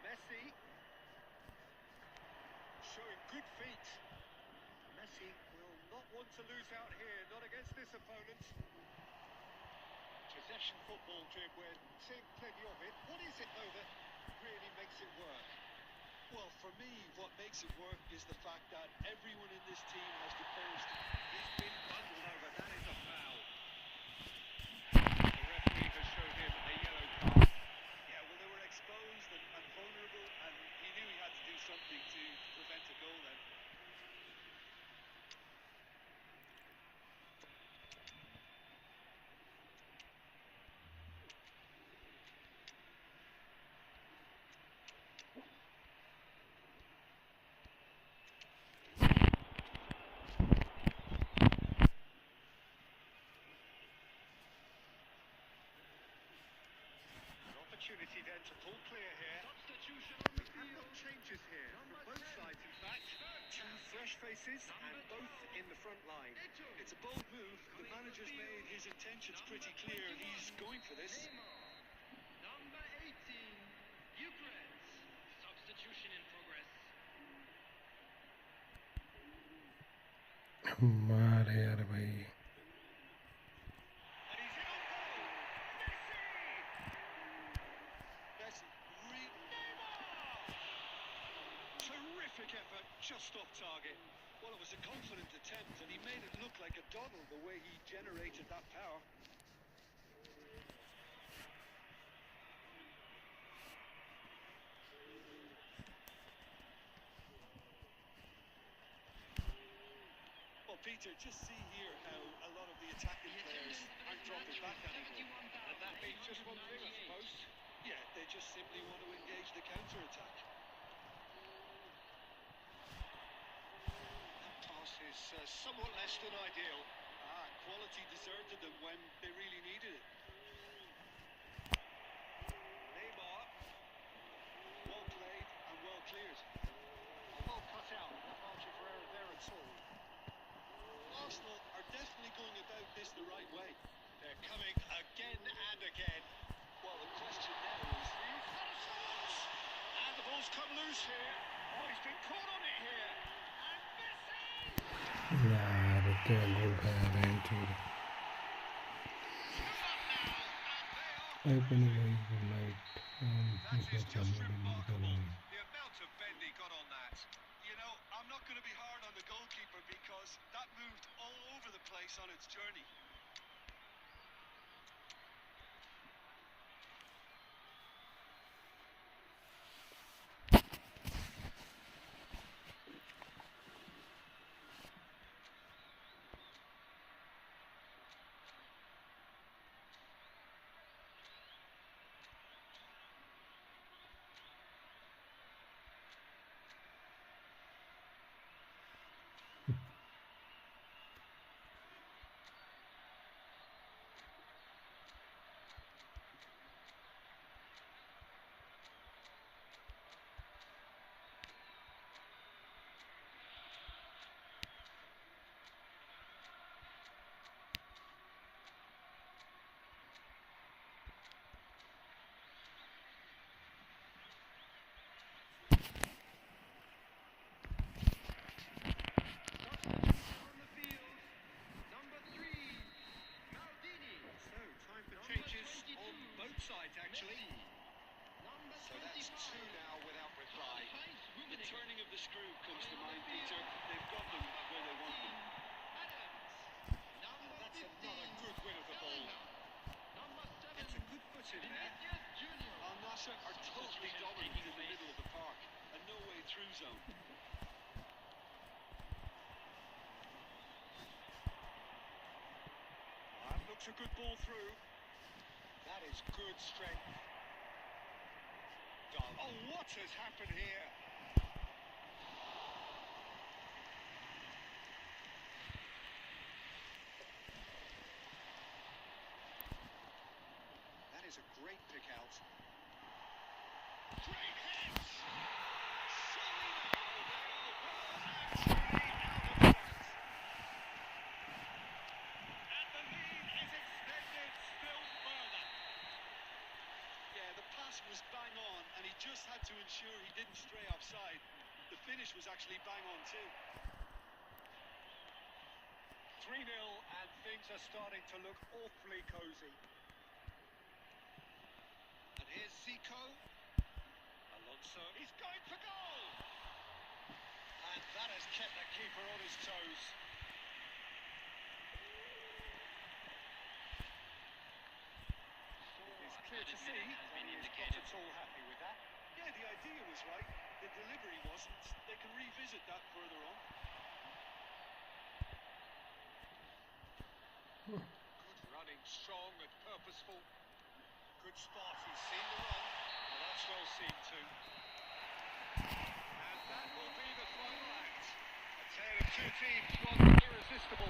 Messi. Showing good feet. Messi will not want to lose out here, not against this opponent. Possession football, Jim, we're seeing plenty of it. What is it, though, that really makes it work? Well, for me, what makes it work is the fact that everyone in this team has the post. He's been bundled over, that is a foul. The referee has showed him a yellow card. Yeah, well, they were exposed and vulnerable, and he knew he had to do something to prevent a goal then. Opportunity then to pull clear here. Substitution on the And field. no changes here from Number both 10. sides, in fact. Two fresh faces and both in the front line. It's a bold move. The manager's made his intentions pretty clear. He's going for this. Number 18, Ukraine. Substitution in progress. मार है यार भाई. And he's in on goal. Messi. Terrific effort, just off target. Well, it was a confident attempt, and he made it look like a doddle the way he generated that power. Well, Peter, just see here how a lot of the attacking players aren't dropping back anymore. And that means just one thing, I suppose. Yeah, they just simply want to engage the counter-attack. That pass is somewhat less than ideal. Quality deserted them when they really needed it. Neymar. Well played and well cleared. Well cut out. No margin for error there at all. Arsenal are definitely going about this the right way. They're coming again and again. Well, the question now is... He's got a shot! And the ball's come loose here. Oh, he's been caught on it here. And Messi! यार क्या गोल खाया रहे हैं चोर. Open away good night. That is just remarkable. निकाला. The amount of bend he got on that. You know, I'm not going to be hard on the goalkeeper because that moved all over the place on its journey. sides, actually. So that's two now without reply. The turning of the screw comes to mind, Peter. They've got them where they want them. That's another good win of the ball. It's a good foot in there. Al Nassr are totally dominant in the middle of the park. A no-way through zone. That looks a good ball through. That is good strength. Oh, what has happened here? That is a great pick out. Great hits! Surely now they are well and truly out of sight. And the lead is extended still further. Yeah, the pass was bang on, and he just had to ensure he didn't stray offside. The finish was actually bang on too. 3-0 and things are starting to look awfully cosy. And here's Zico. Alonso. He's going for goal! And that has kept the keeper on his toes. It's clear to see that he is not at all happy with that. Yeah, the idea was right. The delivery wasn't. They can revisit that further on. Good running, strong and purposeful. Good spot, he's seen the run. Well, that's well seen too. And that will be the final act. A tale of two teams, one irresistible.